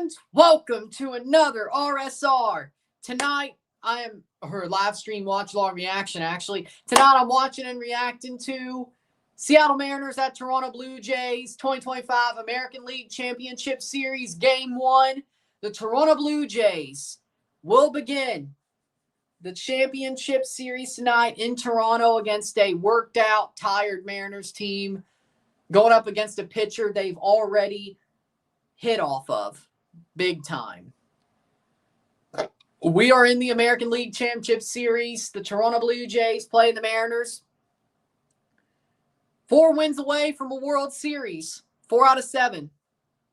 And welcome to another RSR. Tonight, live stream watch-along reaction, actually. Tonight, I'm watching and reacting to Seattle Mariners at Toronto Blue Jays 2025 American League Championship Series Game 1. The Toronto Blue Jays will begin the championship series tonight in Toronto against a worked-out, tired Mariners team going up against a pitcher they've already hit off of big time. We are in the American League Championship Series. The Toronto Blue Jays play the Mariners. 4 wins away from a World Series. 4 out of 7.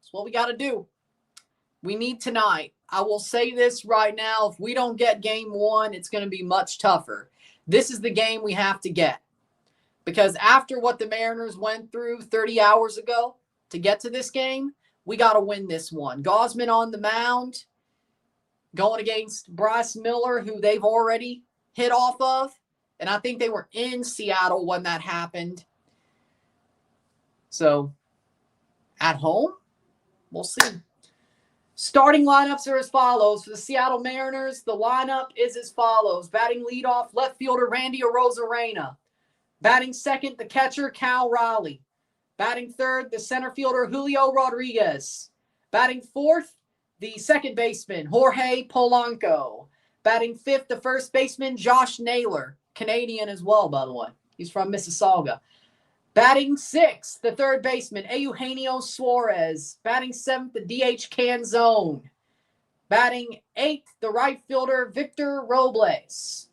That's what we got to do. We need tonight. I will say this right now. If we don't get Game 1, it's going to be much tougher. This is the game we have to get. Because after what the Mariners went through 30 hours ago to get to this game, we got to win this one. Gausman on the mound, going against Bryce Miller, who they've already hit off of. And I think they were in Seattle when that happened. So, at home, we'll see. Starting lineups are as follows. For the Seattle Mariners, the lineup is as follows. Batting leadoff, left fielder Randy Arozarena. Batting second, the catcher Cal Raleigh. Batting third, the center fielder Julio Rodriguez. Batting fourth, the second baseman Jorge Polanco. Batting fifth, the first baseman Josh Naylor. Canadian as well, by the way. He's from Mississauga. Batting sixth, the third baseman Eugenio Suarez. Batting seventh, the DH Canzone. Batting eighth, the right fielder Victor Robles.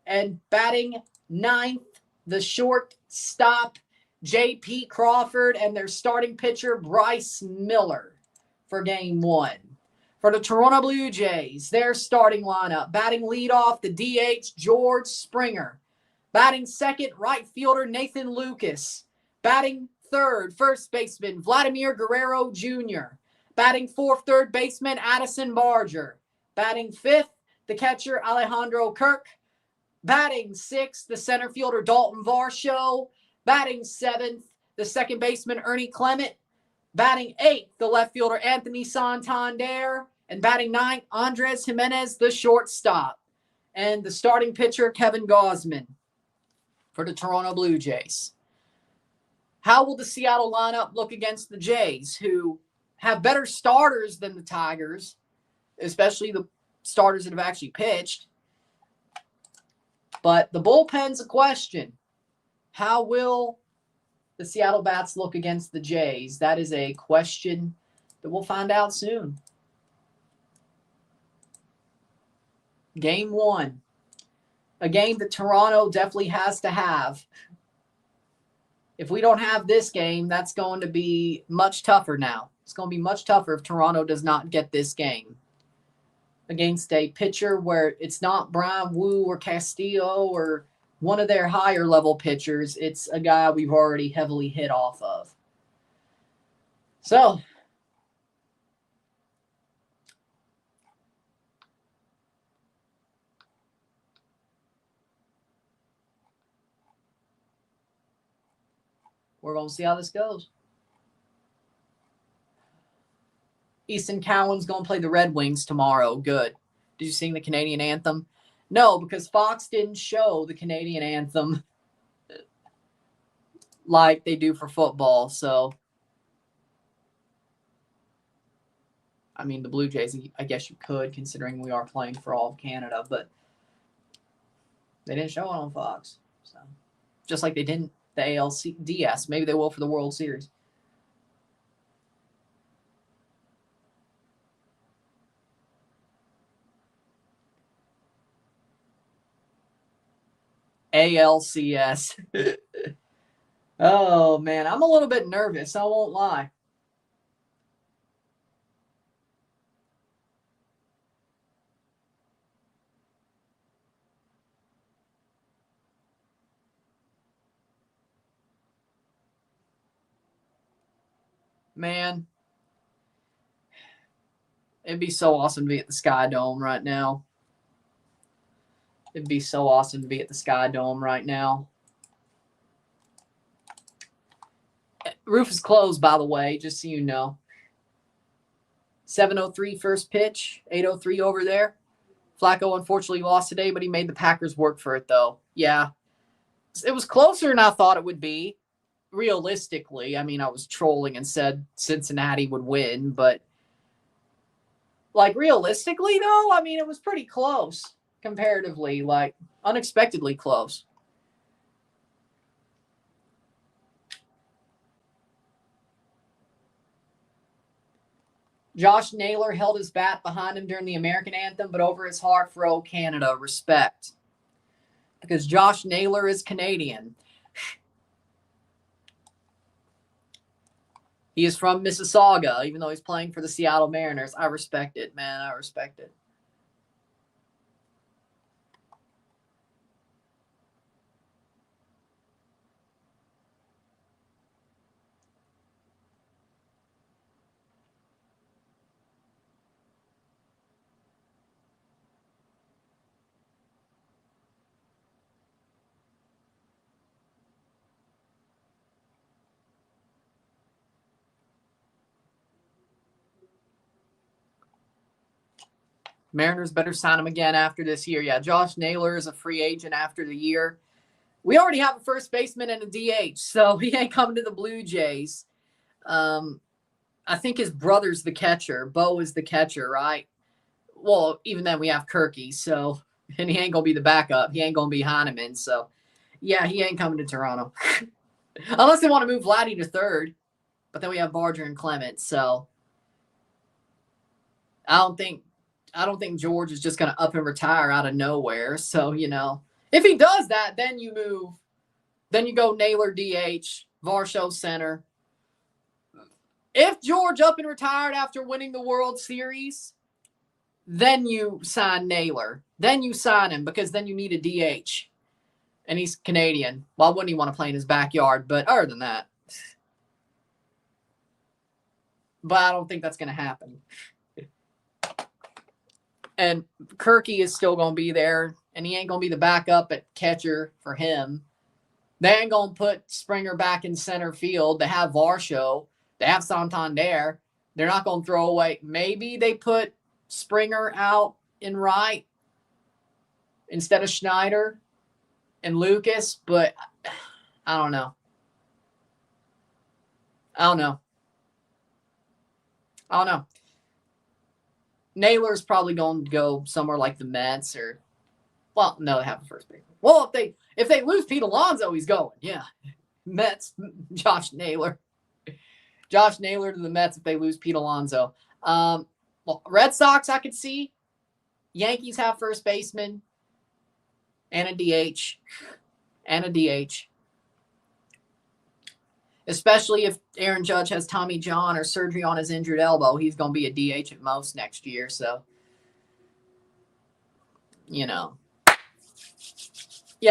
And batting ninth, the shortstop J.P. Crawford, and their starting pitcher Bryce Miller for Game 1. For the Toronto Blue Jays, their starting lineup. Batting leadoff, the DH George Springer. Batting second, right fielder Nathan Lucas. Batting third, first baseman Vladimir Guerrero Jr. Batting fourth, third baseman Addison Barger. Batting fifth, the catcher Alejandro Kirk. Batting sixth, the center fielder Dalton Varsho. Batting seventh, the second baseman Ernie Clement. Batting eighth, the left fielder Anthony Santander. And batting ninth, Andres Jimenez, the shortstop. And the starting pitcher, Kevin Gausman, for the Toronto Blue Jays. How will the Seattle lineup look against the Jays, who have better starters than the Tigers, especially the starters that have actually pitched? But the bullpen's a question. How will the Seattle Bats look against the Jays? That is a question that we'll find out soon. Game 1. A game that Toronto definitely has to have. If we don't have this game, that's going to be much tougher now. It's going to be much tougher if Toronto does not get this game against a pitcher where it's not Brian Wu or Castillo or one of their higher level pitchers. It's a guy we've already heavily hit off of. So, we're going to see how this goes. Easton Cowan's going to play the Red Wings tomorrow. Good. Did you sing the Canadian anthem? No, because Fox didn't show the Canadian anthem like they do for football. So, I mean, the Blue Jays, I guess you could, considering we are playing for all of Canada, but they didn't show it on Fox. So, just like they didn't the ALCS. Maybe they will for the World Series. ALCS. Oh, man. I'm a little bit nervous. I won't lie. Man. It'd be so awesome to be at the Sky Dome right now. It'd be so awesome to be at the Sky Dome right now. Roof is closed, by the way, just so you know. 7:03 first pitch, 8:03 over there. Flacco unfortunately lost today, but he made the Packers work for it, though. Yeah, it was closer than I thought it would be. Realistically, I mean, I was trolling and said Cincinnati would win, but like realistically, though, I mean, it was pretty close comparatively, like unexpectedly close. Josh Naylor held his bat behind him during the American anthem, but over his heart for "Oh Canada," respect. Because Josh Naylor is Canadian. He is from Mississauga, even though he's playing for the Seattle Mariners. I respect it, man. I respect it. Mariners better sign him again after this year. Yeah, Josh Naylor is a free agent after the year. We already have a first baseman and a DH, so he ain't coming to the Blue Jays. I think his brother's the catcher. Bo is the catcher, right? Well, even then we have Kirky, so and he ain't gonna be the backup. He ain't gonna be Heineman, so yeah, he ain't coming to Toronto. Unless they want to move Vladdy to third, but then we have Barger and Clement, so I don't think George is just going to up and retire out of nowhere. So, if he does that, then you go Naylor DH, Varsho center. If George up and retired after winning the World Series, then you sign Naylor. Then you sign him because then you need a DH. And he's Canadian. Why wouldn't he want to play in his backyard? But other than that. But I don't think that's going to happen. And Kirky is still going to be there, and he ain't going to be the backup at catcher for him. They ain't going to put Springer back in center field. They have Varsho. They have Santander. They're not going to throw away. Maybe they put Springer out in right instead of Schneider and Lucas, but I don't know. Naylor's probably going to go somewhere like the Mets or, well, no, they have the first baseman. Well, if they lose Pete Alonso, he's going. Yeah, Mets, Josh Naylor. Josh Naylor to the Mets if they lose Pete Alonso. Well, Red Sox I could see. Yankees have first baseman and a DH. Especially if Aaron Judge has Tommy John or surgery on his injured elbow. He's going to be a DH at most next year. So, Yeah,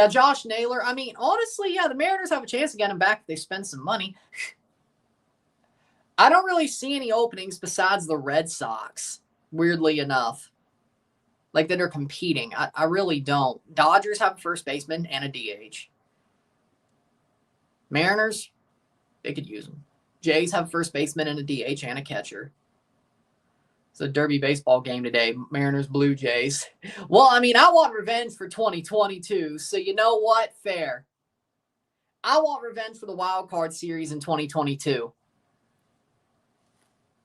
Josh Naylor. I mean, honestly, yeah, the Mariners have a chance to get him back if they spend some money. I don't really see any openings besides the Red Sox, weirdly enough. Like that are competing. I really don't. Dodgers have a first baseman and a DH. Mariners, they could use them. Jays have a first baseman and a DH and a catcher. It's a derby baseball game today. Mariners, Blue Jays. Well, I mean, I want revenge for 2022. So you know what? Fair. I want revenge for the wild card series in 2022.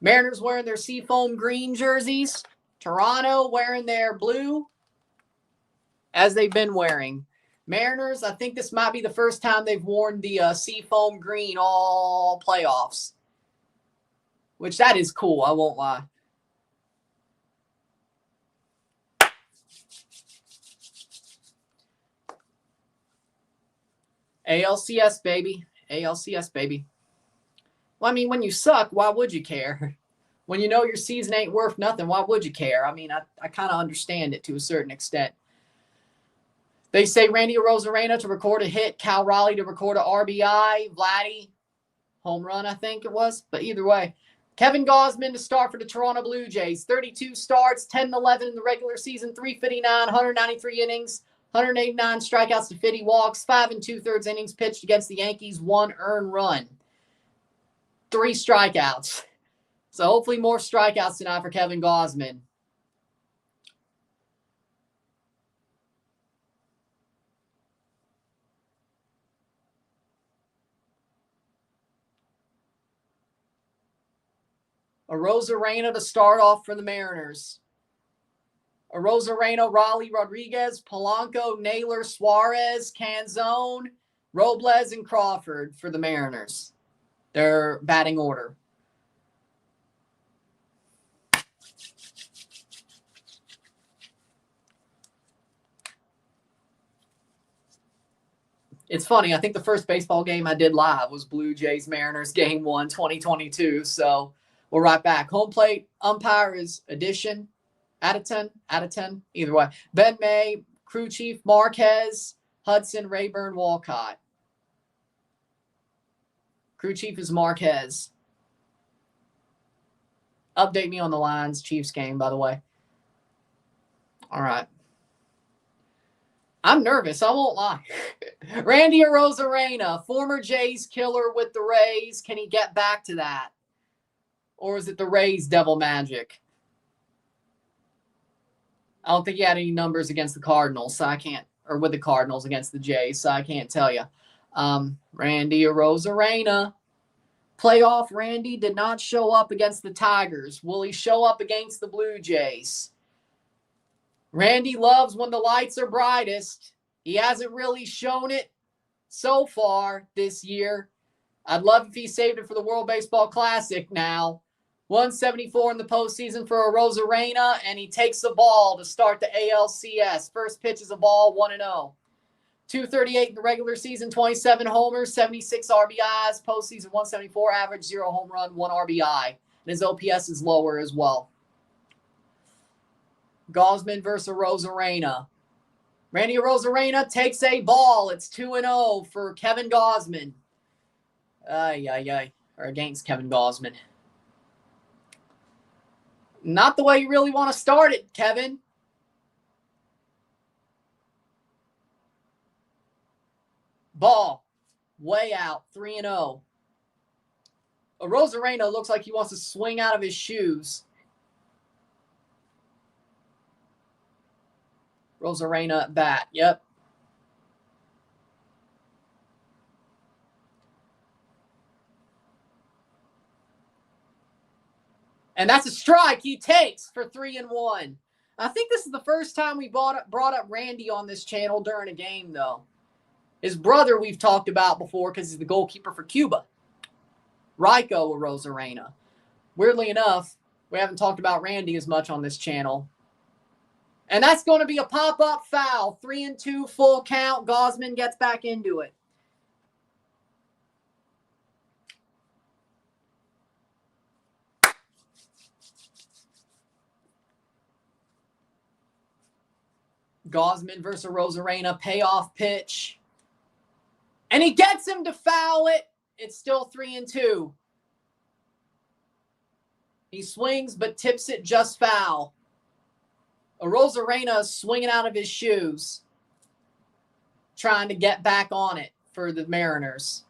Mariners wearing their seafoam green jerseys. Toronto wearing their blue, as they've been wearing. Mariners, I think this might be the first time they've worn the seafoam green all playoffs. Which that is cool, I won't lie. ALCS, baby. ALCS, baby. Well, I mean, when you suck, why would you care? When you know your season ain't worth nothing, why would you care? I mean, I kind of understand it to a certain extent. They say Randy Arozarena to record a hit, Cal Raleigh to record a RBI, Vladdy, home run, I think it was. But either way, Kevin Gausman to start for the Toronto Blue Jays. 32 starts, 10-11 in the regular season, 359, 193 innings, 189 strikeouts to 50 walks, 5 2/3 innings pitched against the Yankees, 1 earned run, 3 strikeouts. So hopefully more strikeouts tonight for Kevin Gausman. Arozarena to start off for the Mariners. Arozarena, Raleigh, Rodriguez, Polanco, Naylor, Suarez, Canzone, Robles, and Crawford for the Mariners. Their batting order. It's funny. I think the first baseball game I did live was Blue Jays Mariners Game 1, 2022. So we're right back. Home plate umpire is Addition. Out of 10, either way. Ben May, crew chief Marquez, Hudson, Rayburn, Walcott. Crew chief is Marquez. Update me on the lines. Chiefs game, by the way. All right. I'm nervous. I won't lie. Randy Arozarena, former Jays killer with the Rays. Can he get back to that? Or is it the Rays devil magic? I don't think he had any numbers against the Cardinals, so I can't, or with the Cardinals against the Jays, so I can't tell you. Randy Arozarena. Playoff Randy did not show up against the Tigers. Will he show up against the Blue Jays? Randy loves when the lights are brightest. He hasn't really shown it so far this year. I'd love if he saved it for the World Baseball Classic now. 174 in the postseason for Arozarena, and he takes the ball to start the ALCS. First pitch is a ball, 1-0. 238 in the regular season, 27 homers, 76 RBIs. Postseason 174 average, 0 home run, 1 RBI. And his OPS is lower as well. Gausman versus Arozarena. Randy Arozarena takes a ball. It's 2-0 for Kevin Gausman. Or against Kevin Gausman. Not the way you really want to start it, Kevin. Ball. Way out. 3-0. Arozarena looks like he wants to swing out of his shoes. Arozarena at bat. Yep. And that's a strike he takes for 3-1. I think this is the first time we brought up Randy on this channel during a game, though. His brother we've talked about before because he's the goalkeeper for Cuba. Ryko Arozarena. Weirdly enough, we haven't talked about Randy as much on this channel. And that's going to be a pop-up foul. 3-2 full count. Gausman gets back into it. Gausman versus Arozarena, payoff pitch. And he gets him to foul it. It's still 3-2. He swings but tips it just foul. Arozarena swinging out of his shoes, trying to get back on it for the Mariners.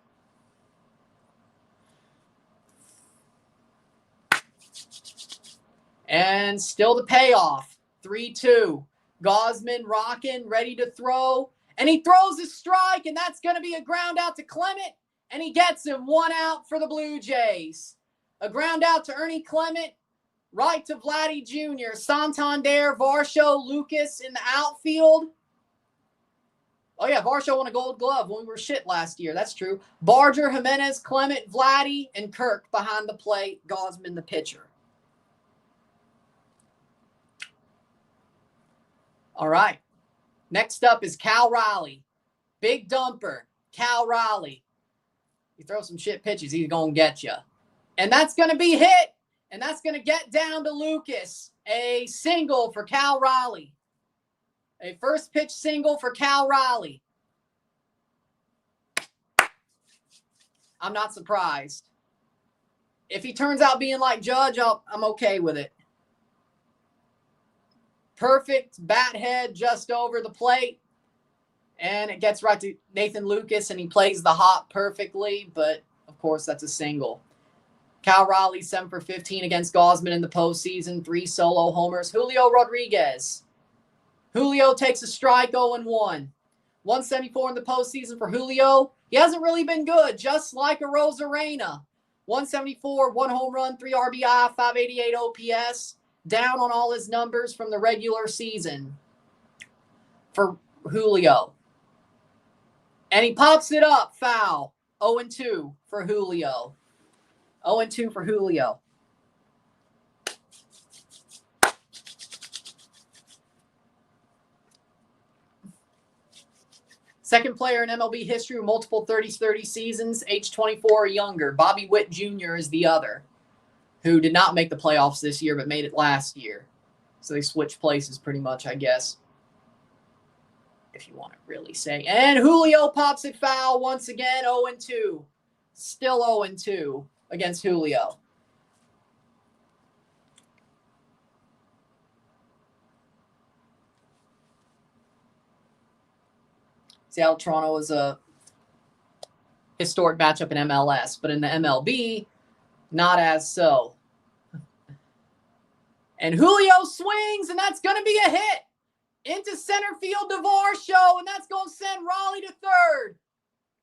And still the payoff. 3-2. Gausman rocking, ready to throw. And he throws a strike, and that's going to be a ground out to Clement. And he gets him 1 out for the Blue Jays. A ground out to Ernie Clement. Right to Vladdy Jr., Santander, Varsho, Lucas in the outfield. Oh, yeah, Varsho won a gold glove when we were shit last year. That's true. Barger, Jimenez, Clement, Vladdy, and Kirk behind the plate. Gausman, the pitcher. All right. Next up is Cal Raleigh. Big dumper. Cal Raleigh. You throw some shit pitches, he's going to get you. And that's going to be hit. And that's going to get down to Lucas. A single for Cal Raleigh. A first pitch single for Cal Raleigh. I'm not surprised. If he turns out being like Judge, I'm okay with it. Perfect bat head just over the plate. And it gets right to Nathan Lucas, and he plays the hop perfectly. But, of course, that's a single. Cal Raleigh 7 for 15 against Gosman in the postseason. 3 solo homers. Julio Rodriguez. Julio takes a strike 0-1. 174 in the postseason for Julio. He hasn't really been good, just like a Rosarena. 174, 1 home run, 3 RBI, 588 OPS. Down on all his numbers from the regular season for Julio. And he pops it up, foul. 0-2 for Julio. 0-2 for Julio. Second player in MLB history with multiple 30 seasons, age 24 or younger. Bobby Witt Jr. is the other, who did not make the playoffs this year but made it last year. So they switched places pretty much, I guess, if you want to really say. And Julio pops it foul once again, 0-2. Still 0-2 against Julio. Seattle Toronto is a historic matchup in MLS, but in the MLB, not as so. And Julio swings, and that's going to be a hit into center field. DeVar show, and that's going to send Raleigh to third.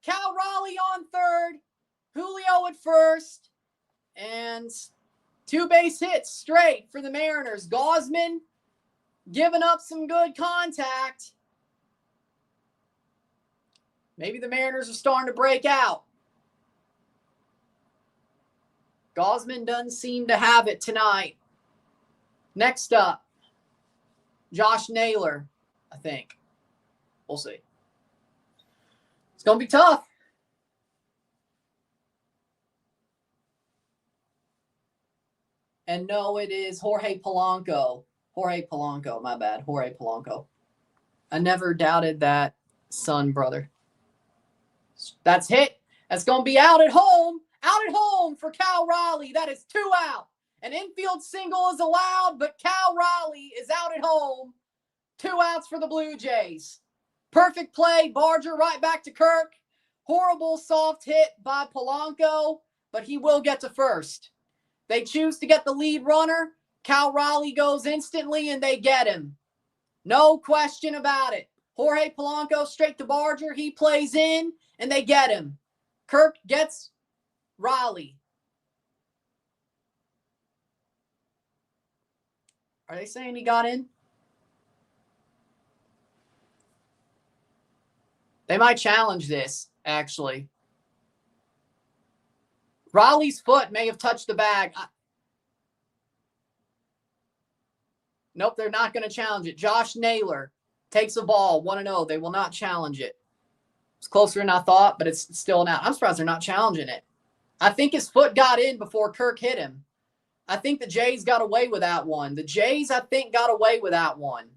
Cal Raleigh on third, Julio at first, and 2 base hits straight for the Mariners. Gosman giving up some good contact. Maybe the Mariners are starting to break out. Gosman doesn't seem to have it tonight. Next up, Josh Naylor, I think. We'll see. It's going to be tough. And no, it is Jorge Polanco. Jorge Polanco, my bad. Jorge Polanco. I never doubted that son, brother. That's hit. That's going to be out at home. Out at home for Cal Raleigh. That is 2 out. An infield single is allowed, but Cal Raleigh is out at home. 2 outs for the Blue Jays. Perfect play. Barger right back to Kirk. Horrible soft hit by Polanco, but he will get to first. They choose to get the lead runner. Cal Raleigh goes instantly, and they get him. No question about it. Jorge Polanco straight to Barger. He plays in, and they get him. Kirk gets Raleigh. Are they saying he got in? They might challenge this, actually. Raleigh's foot may have touched the bag. Nope, they're not going to challenge it. Josh Naylor takes a ball, 1-0. They will not challenge it. It's closer than I thought, but it's still an out. I'm surprised they're not challenging it. I think his foot got in before Kirk hit him. I think the Jays got away with that one. The Jays, I think, got away with that one.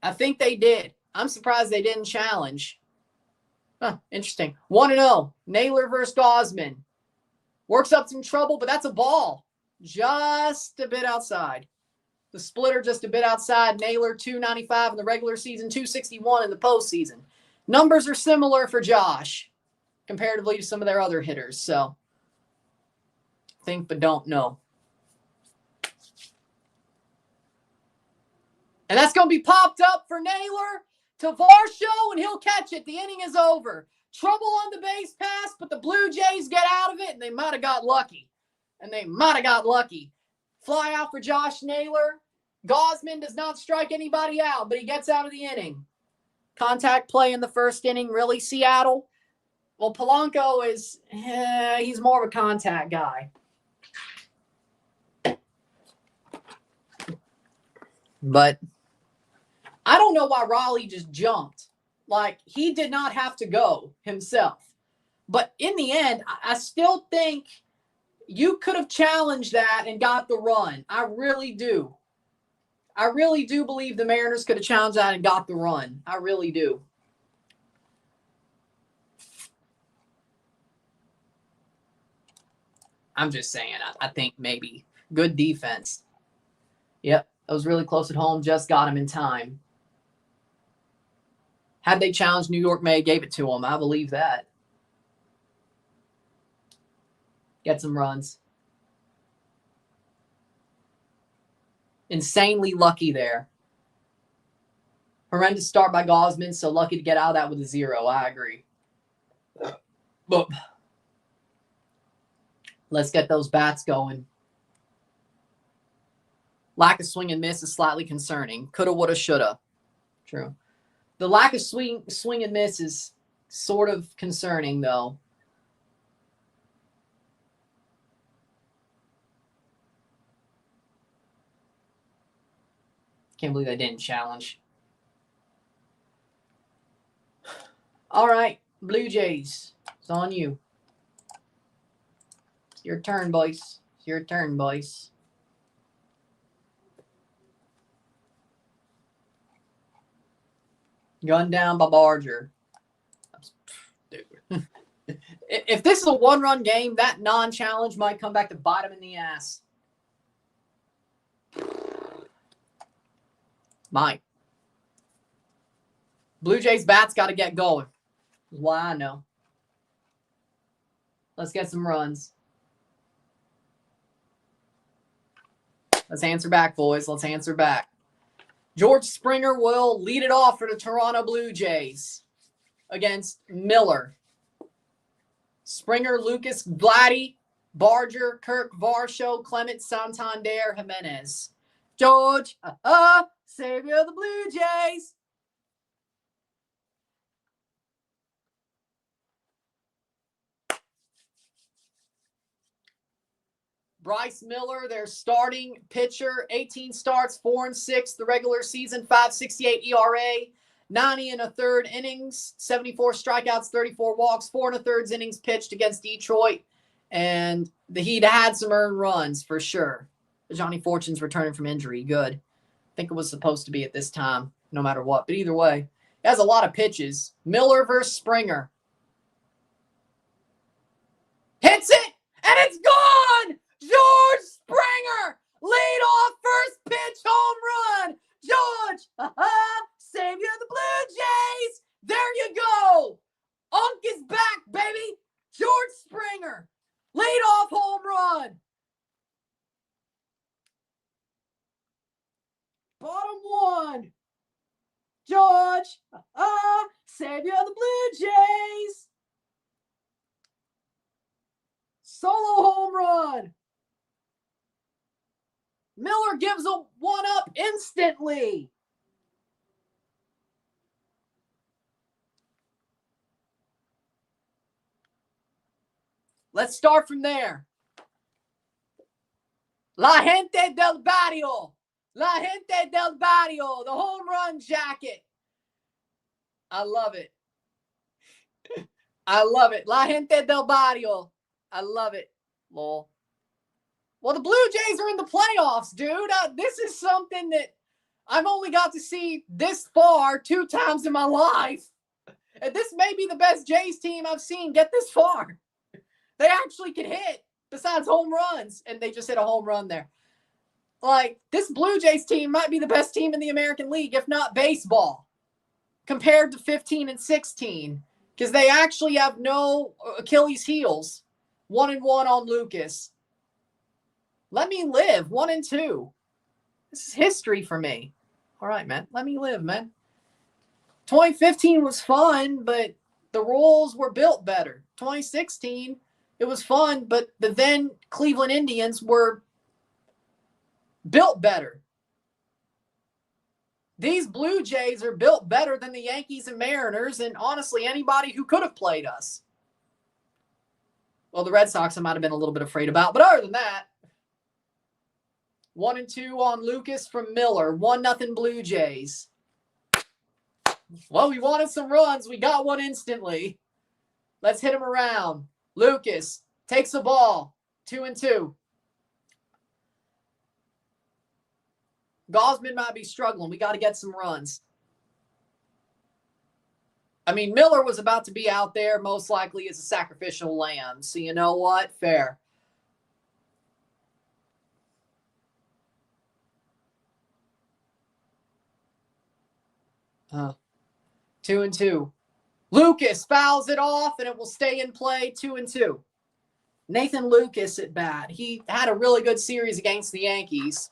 I think they did. I'm surprised they didn't challenge. Huh, interesting. 1-0. Naylor versus Gosman. Works up some trouble, but that's a ball. Just a bit outside. The splitter just a bit outside. Naylor, 295 in the regular season, 261 in the postseason. Numbers are similar for Josh comparatively to some of their other hitters. So, think but don't know. And that's going to be popped up for Naylor to Varsho, and he'll catch it. The inning is over. Trouble on the base pass, but the Blue Jays get out of it, and they might have got lucky. Fly out for Josh Naylor. Gosman does not strike anybody out, but he gets out of the inning. Contact play in the first inning, really, Seattle? Well, Polanco is, he's more of a contact guy. But I don't know why Raleigh just jumped. Like, he did not have to go himself. But in the end, I still think you could have challenged that and got the run. I really do. I really do believe the Mariners could have challenged that and got the run. I really do. I'm just saying, I think maybe good defense. Yep, that was really close at home. Just got him in time. Had they challenged, New York may have gave it to him. I believe that. Get some runs. Insanely lucky there. Horrendous start by Gausman, so lucky to get out of that with a 0. I agree. But let's get those bats going. Lack of swing and miss is slightly concerning. Coulda, woulda, shoulda. True. The lack of swing and miss is sort of concerning, though. Can't believe I didn't challenge. All right, Blue Jays. It's on you. It's your turn, boys. It's your turn, boys. Gun down by Barger. Dude. If this is a one-run game, that non-challenge might come back to bite him in the ass. Might. Blue Jays bats got to get going. That's why I know. Let's get some runs. Let's answer back, boys. Let's answer back. George Springer will lead it off for the Toronto Blue Jays against Miller. Springer, Lucas, Vladdy, Barger, Kirk, Varsho, Clement, Santander, Jimenez. George, savior of the Blue Jays. Bryce Miller, their starting pitcher, 18 starts, 4-6 the regular season, 5.68 ERA, 90 1/3 innings, 74 strikeouts, 34 walks, 4 1/3 innings pitched against Detroit, and he'd had some earned runs for sure. Johnny Fortune's returning from injury, good. I think it was supposed to be at this time, no matter what. But either way, he has a lot of pitches. Miller versus Springer. Hits it, and it's gone! George Springer, lead off first pitch home run. George, savior of the Blue Jays. There you go. Unk is back, baby. George Springer, lead off home run. Bottom one. George, savior of the Blue Jays. Solo home run. Miller gives a one-up instantly. Let's start from there. La gente del barrio. La gente del barrio. The home run jacket. I love it. I love it. La gente del barrio. I love it. Lol. Well, the Blue Jays are in the playoffs, dude. This is something that I've only got to see this far 2 times in my life. And this may be the best Jays team I've seen get this far. They actually can hit besides home runs, and they just hit a home run there. Like, this Blue Jays team might be the best team in the American League, if not baseball, compared to 15 and 16, because they actually have no Achilles heels. 1-1 on Lucas. Let me live. 1-2. This is history for me. All right, man. Let me live, man. 2015 was fun, but the Royals were built better. 2016, it was fun, but the then Cleveland Indians were built better. These Blue Jays are built better than the Yankees and Mariners, and honestly, anybody who could have played us. Well, the Red Sox I might have been a little bit afraid about, but other than that, 1-2 on Lucas from Miller. 1-0 Blue Jays. Well, we wanted some runs. We got one instantly. Let's hit him around. Lucas takes the ball. 2-2. Gausman might be struggling. We got to get some runs. I mean, Miller was about to be out there most likely as a sacrificial lamb. So you know what? Fair. Uh, 2-2. Lucas fouls it off, and it will stay in play. 2-2. Nathan Lucas at bat. He had a really good series against the Yankees.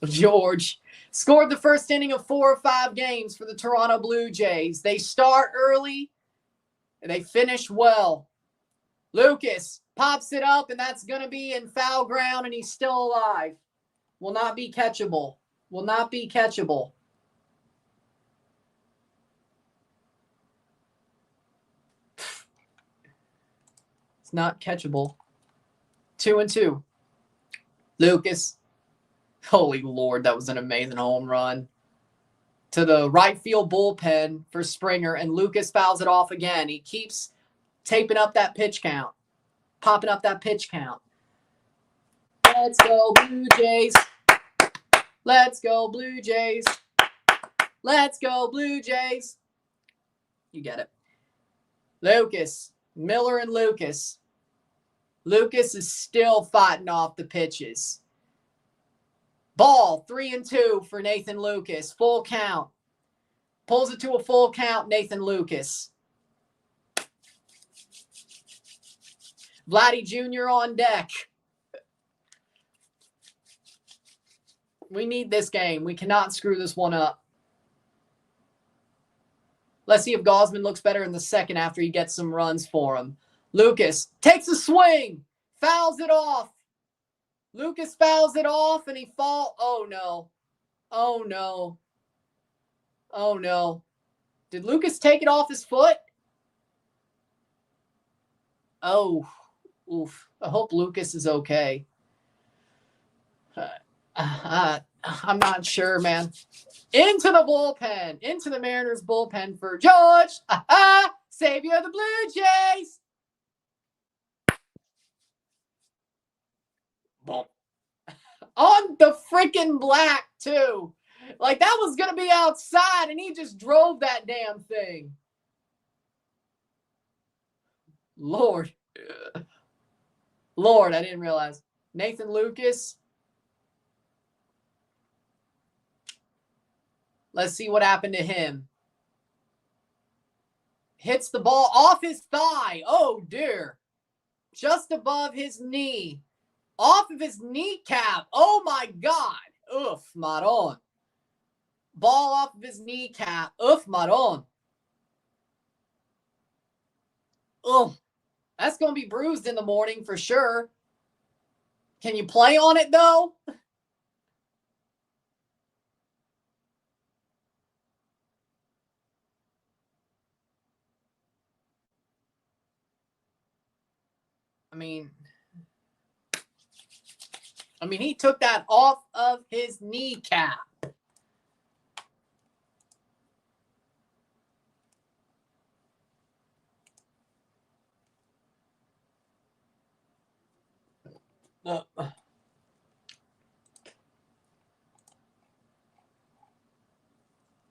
George scored the first inning of 4 or 5 games for the Toronto Blue Jays. They start early and they finish well. Lucas pops it up, and that's going to be in foul ground, and he's still alive. Will not be catchable. Will not be catchable. It's not catchable. 2-2. Lucas. Holy Lord, that was an amazing home run. To the right field bullpen for Springer, and Lucas fouls it off again. He keeps taping up that pitch count. Popping up that pitch count. Let's go, Blue Jays. Let's go, Blue Jays. Let's go, Blue Jays. You get it. Lucas. Miller and Lucas. Lucas is still fighting off the pitches. Ball, 3-2 for Nathan Lucas. Full count. Pulls it to a full count, Nathan Lucas. Vladdy Jr. on deck. We need this game. We cannot screw this one up. Let's see if Gausman looks better in the second after he gets some runs for him. Lucas takes a swing. Fouls it off. Lucas fouls it off, and he falls. Oh, no. Oh, no. Oh, no. Did Lucas take it off his foot? Oh, oof. I hope Lucas is okay. I'm not sure, man. Into the bullpen. Into the Mariners bullpen for George. Savior of the Blue Jays. Boom. On the freaking black, too. Like, that was going to be outside, and he just drove that damn thing. Lord. Lord, I didn't realize. Nathan Lucas. Let's see what happened to him. Hits the ball off his thigh. Oh, dear. Just above his knee. Off of his kneecap. Oh, my God. Oof, maron. Ball off of his kneecap. Oof, maron. Ugh. That's going to be bruised in the morning for sure. Can you play on it, though? I mean, he took that off of his kneecap.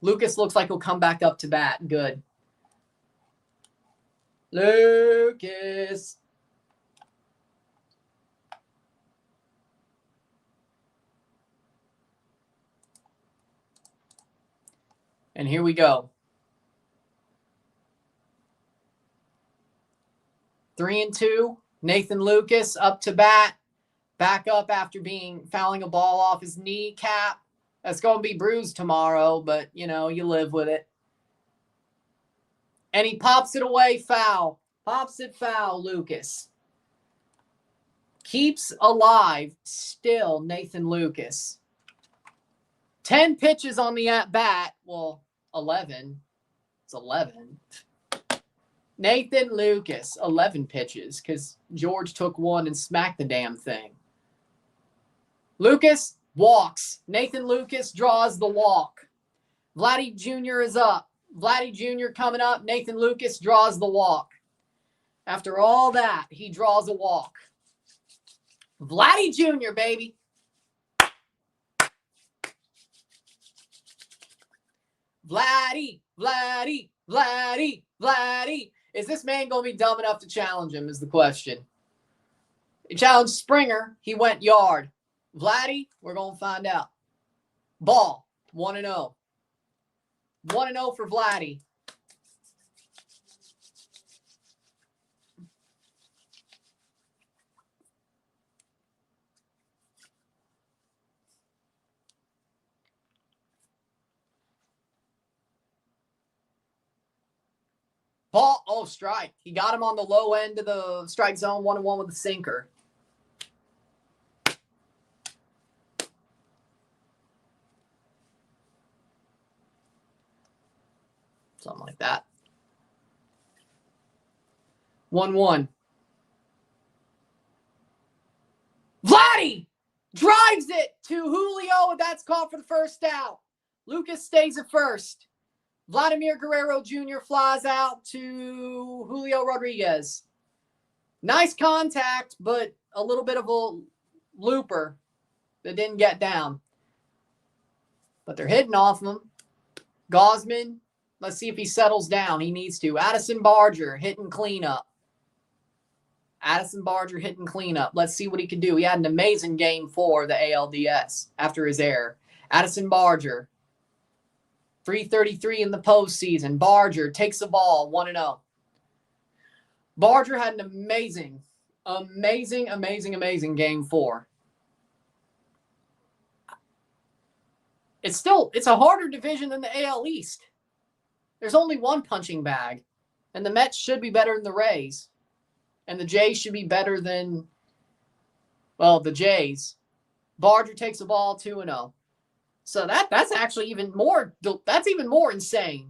Lucas looks like he'll come back up to bat. Good. Lucas. And here we go. 3-2. Nathan Lucas up to bat. Back up after fouling a ball off his kneecap. That's going to be bruised tomorrow, but, you live with it. And he pops it away foul. Pops it foul, Lucas. Keeps alive still, Nathan Lucas. 10 pitches on the at-bat. Well, 11. It's 11. Nathan Lucas, 11 pitches, because George took one and smacked the damn thing. Lucas walks. Nathan Lucas draws the walk. Vladdy Jr. is up. Vladdy Jr. coming up. Nathan Lucas draws the walk. After all that, he draws a walk. Vladdy Jr., baby. Vladdy, Vladdy, Vladdy, Vladdy. Is this man going to be dumb enough to challenge him is the question. He challenged Springer. He went yard. Vladdy, we're going to find out. Ball, 1-0. 1-0 for Vladdy. Ball. Oh, strike. He got him on the low end of the strike zone, 1-1 with a sinker. Something like that. 1-1. Vladdy drives it to Julio, and that's called for the first out. Lucas stays at first. Vladimir Guerrero Jr. flies out to Julio Rodriguez. Nice contact, but a little bit of a looper that didn't get down. But they're hitting off him. Gausman, let's see if he settles down. He needs to. Addison Barger hitting cleanup. Addison Barger hitting cleanup. Let's see what he can do. He had an amazing game for the ALDS after his error. Addison Barger, 333 in the postseason. Barger takes the ball, 1-0. Barger had an amazing game 4. It's a harder division than the AL East. There's only one punching bag, and the Mets should be better than the Rays. And the Jays should be better than, well, the Jays. Barger takes the ball, 2-0. So that's actually even more insane.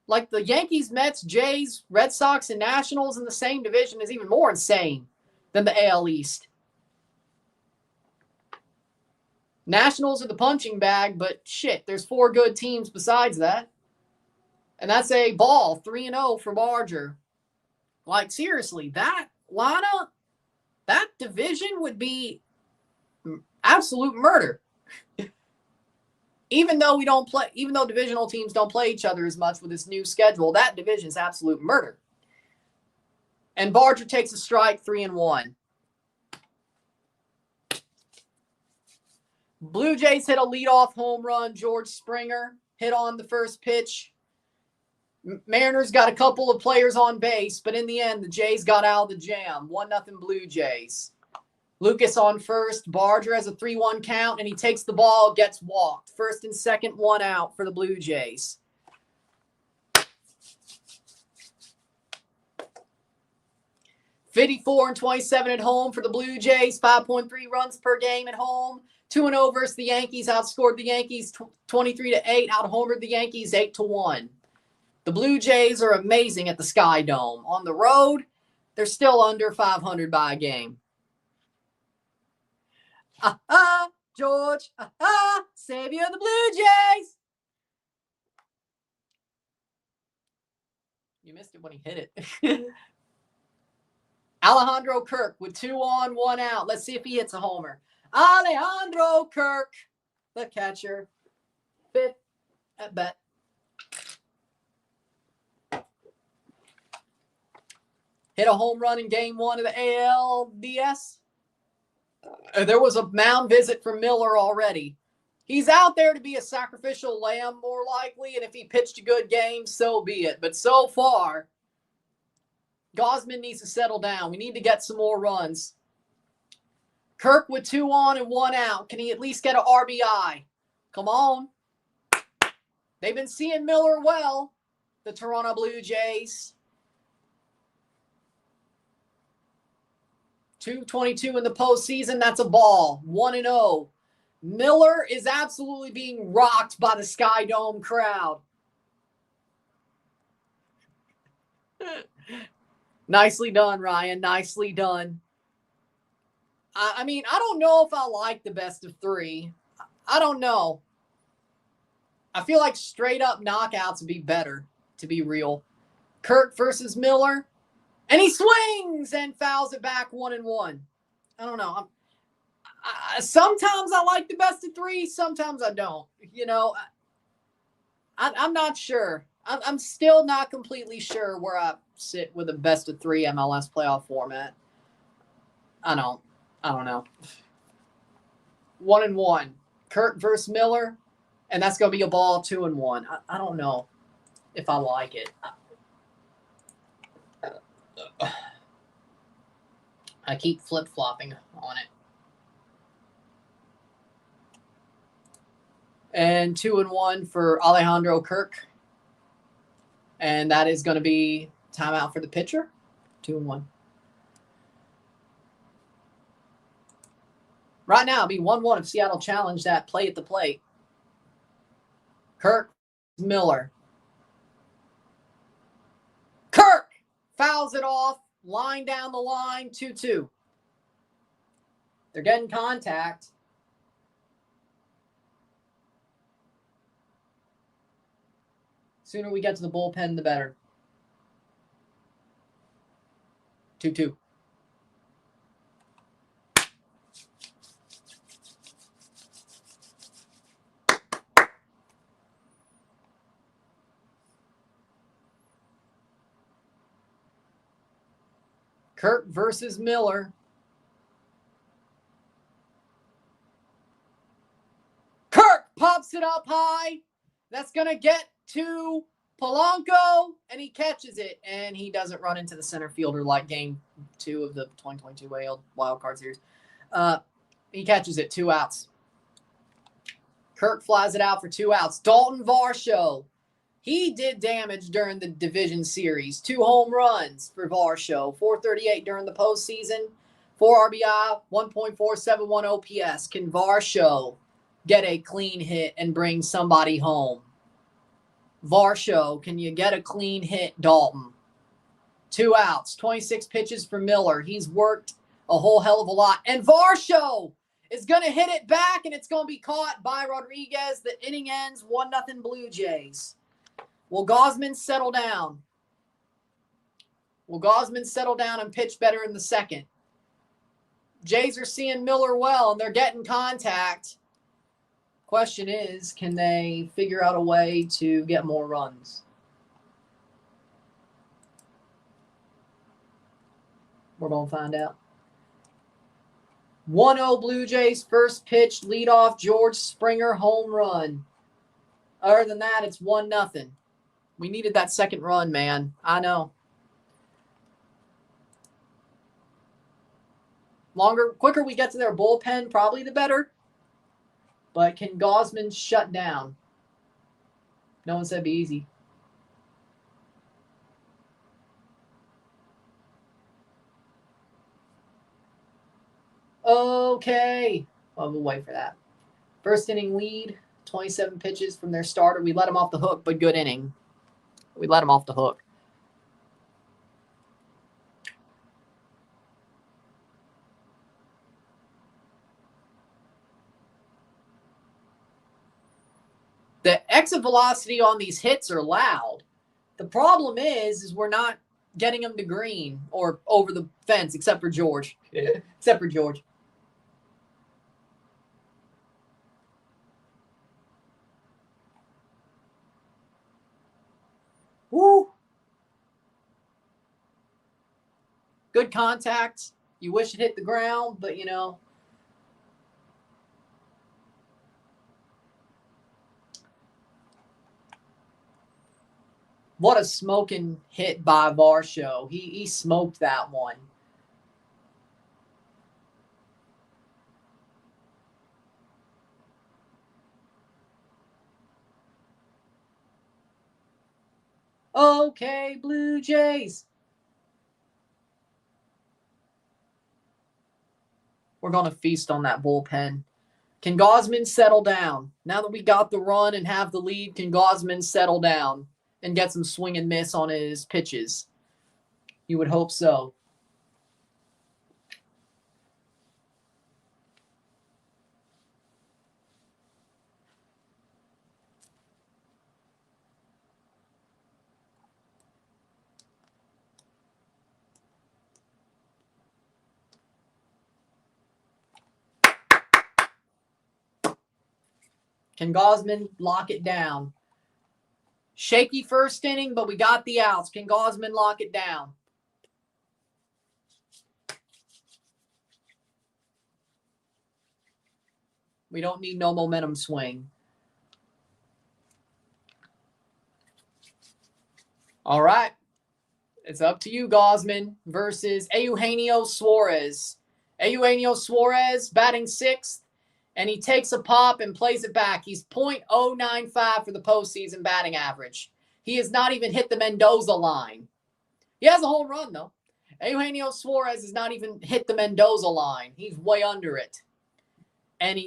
Like the Yankees, Mets, Jays, Red Sox, and Nationals in the same division is even more insane than the AL East. Nationals are the punching bag, but shit, there's 4 good teams besides that. And that's a ball, 3-0 for Barger. Like, seriously, that lineup, that division would be absolute murder. Even though divisional teams don't play each other as much with this new schedule, that division is absolute murder. And Barger takes a strike, 3-1. Blue Jays hit a leadoff home run. George Springer hit on the first pitch. Mariners got a couple of players on base, but in the end, the Jays got out of the jam. 1-0 Blue Jays. Lucas on first. Barger has a 3-1 count, and he takes the ball, gets walked. First and second, 1 out for the Blue Jays. $54-27 at home for the Blue Jays. 5.3 runs per game at home. 2-0 versus the Yankees. Outscored the Yankees 23-8. Out-homered the Yankees 8-1. The Blue Jays are amazing at the Sky Dome. On the road, they're still under 500 by a game. George, savior of the Blue Jays. You missed it when he hit it. Alejandro Kirk with 2 on, 1 out. Let's see if he hits a homer. Alejandro Kirk, the catcher. 5th at bat. Hit a home run in game 1 of the ALDS. There was a mound visit from Miller already. He's out there to be a sacrificial lamb, more likely, and if he pitched a good game, so be it. But so far, Gausman needs to settle down. We need to get some more runs. Kirk with 2 on and 1 out. Can he at least get an RBI? Come on. They've been seeing Miller well, the Toronto Blue Jays. 222 in the postseason. That's a ball. 1-0. Miller is absolutely being rocked by the Sky Dome crowd. Nicely done, Ryan. Nicely done. I mean, I don't know if I like the best of 3. I don't know. I feel like straight up knockouts would be better, to be real. Kirk versus Miller. And he swings and fouls it back 1-1. I don't know. Sometimes I like the best of 3. Sometimes I don't. You know, I'm not sure. I'm still not completely sure where I sit with a best of 3 MLS playoff format. I don't know. 1-1. Kirk versus Miller. And that's going to be a ball, 2-1. I don't know if I like it. I keep flip-flopping on it. And 2-1 for Alejandro Kirk. And that is going to be Timeout for the pitcher. 2-1. Right now, it'll be 1-1 if Seattle challenge that play at the plate. Kirk Miller. Kirk fouls it off. Line down the line. 2-2. They're getting contact. Sooner we get to the bullpen, the better. 2-2. Kirk versus Miller. Kirk pops it up high. That's going to get to Polanco, and he catches it, and he doesn't run into the center fielder like Game 2 of the 2022 Wild Card Series. He catches it, 2 outs. Kirk flies it out for 2 outs. Dalton Varsho. He did damage during the division series. 2 home runs for Varsho. 438 during the postseason. 4 RBI, 1.471 OPS. Can Varsho get a clean hit and bring somebody home? Varsho, can you get a clean hit, Dalton? 2 outs, 26 pitches for Miller. He's worked a whole hell of a lot. And Varsho is going to hit it back, and it's going to be caught by Rodriguez. The inning ends 1-0 Blue Jays. Will Gausman settle down? Will Gausman settle down and pitch better in the second? Jays are seeing Miller well, and they're getting contact. Question is, can they figure out a way to get more runs? We're going to find out. 1-0 Blue Jays, first pitch, leadoff, George Springer, home run. Other than that, it's 1-0. We needed that second run, man. I know. Quicker we get to their bullpen, probably the better. But can Gausman shut down? No one said it'd be easy. Okay. Well, we'll wait for that. First inning lead, 27 pitches from their starter. We let him off the hook, but good inning. We let him off the hook. The exit velocity on these hits are loud. The problem is we're not getting them to green or over the fence, except for George. Except for George. Woo! Good contact. You wish it hit the ground, but, you know. What a smoking hit by Varsho. He smoked that one. Okay, Blue Jays. We're going to feast on that bullpen. Can Gausman settle down? Now that we got the run and have the lead, can Gausman settle down and get some swing and miss on his pitches? You would hope so. Can Gausman lock it down? Shaky first inning, but we got the outs. Can Gausman lock it down? We don't need no momentum swing. All right. It's up to you, Gausman versus Eugenio Suarez. Eugenio Suarez batting 6th. And he takes a pop and plays it back. He's .095 for the postseason batting average. He has not even hit the Mendoza line. He has a home run, though. Eugenio Suarez has not even hit the Mendoza line. He's way under it. And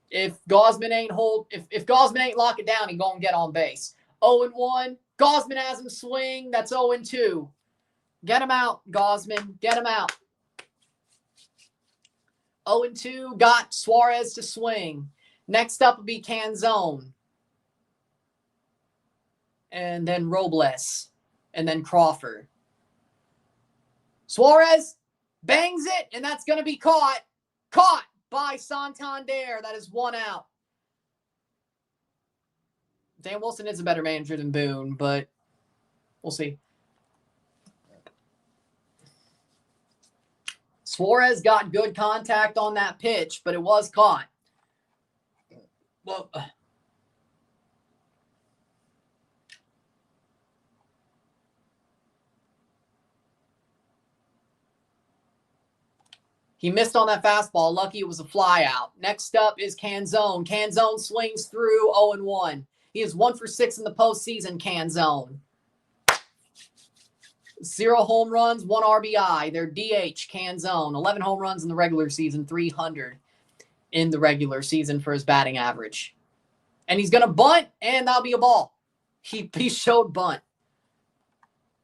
if Gausman ain't lock it down, he's going to get on base. 0-1. Gausman has him swing. That's 0-2. Get him out, Gausman. Get him out. 0-2. Got Suarez to swing. Next up will be Canzone. And then Robles. And then Crawford. Suarez bangs it, and that's going to be caught. Caught by Santander. That is 1 out. Dan Wilson is a better manager than Boone, but we'll see. Suarez got good contact on that pitch, but it was caught. Well, he missed on that fastball. Lucky it was a fly out. Next up is Canzone. Canzone swings through 0-1. He is 1 for 6 in the postseason, Canzone. 0 home runs, 1 RBI. They're DH, Canzone. 11 home runs in the regular season, 300 in the regular season for his batting average. And he's going to bunt, and that'll be a ball. He showed bunt.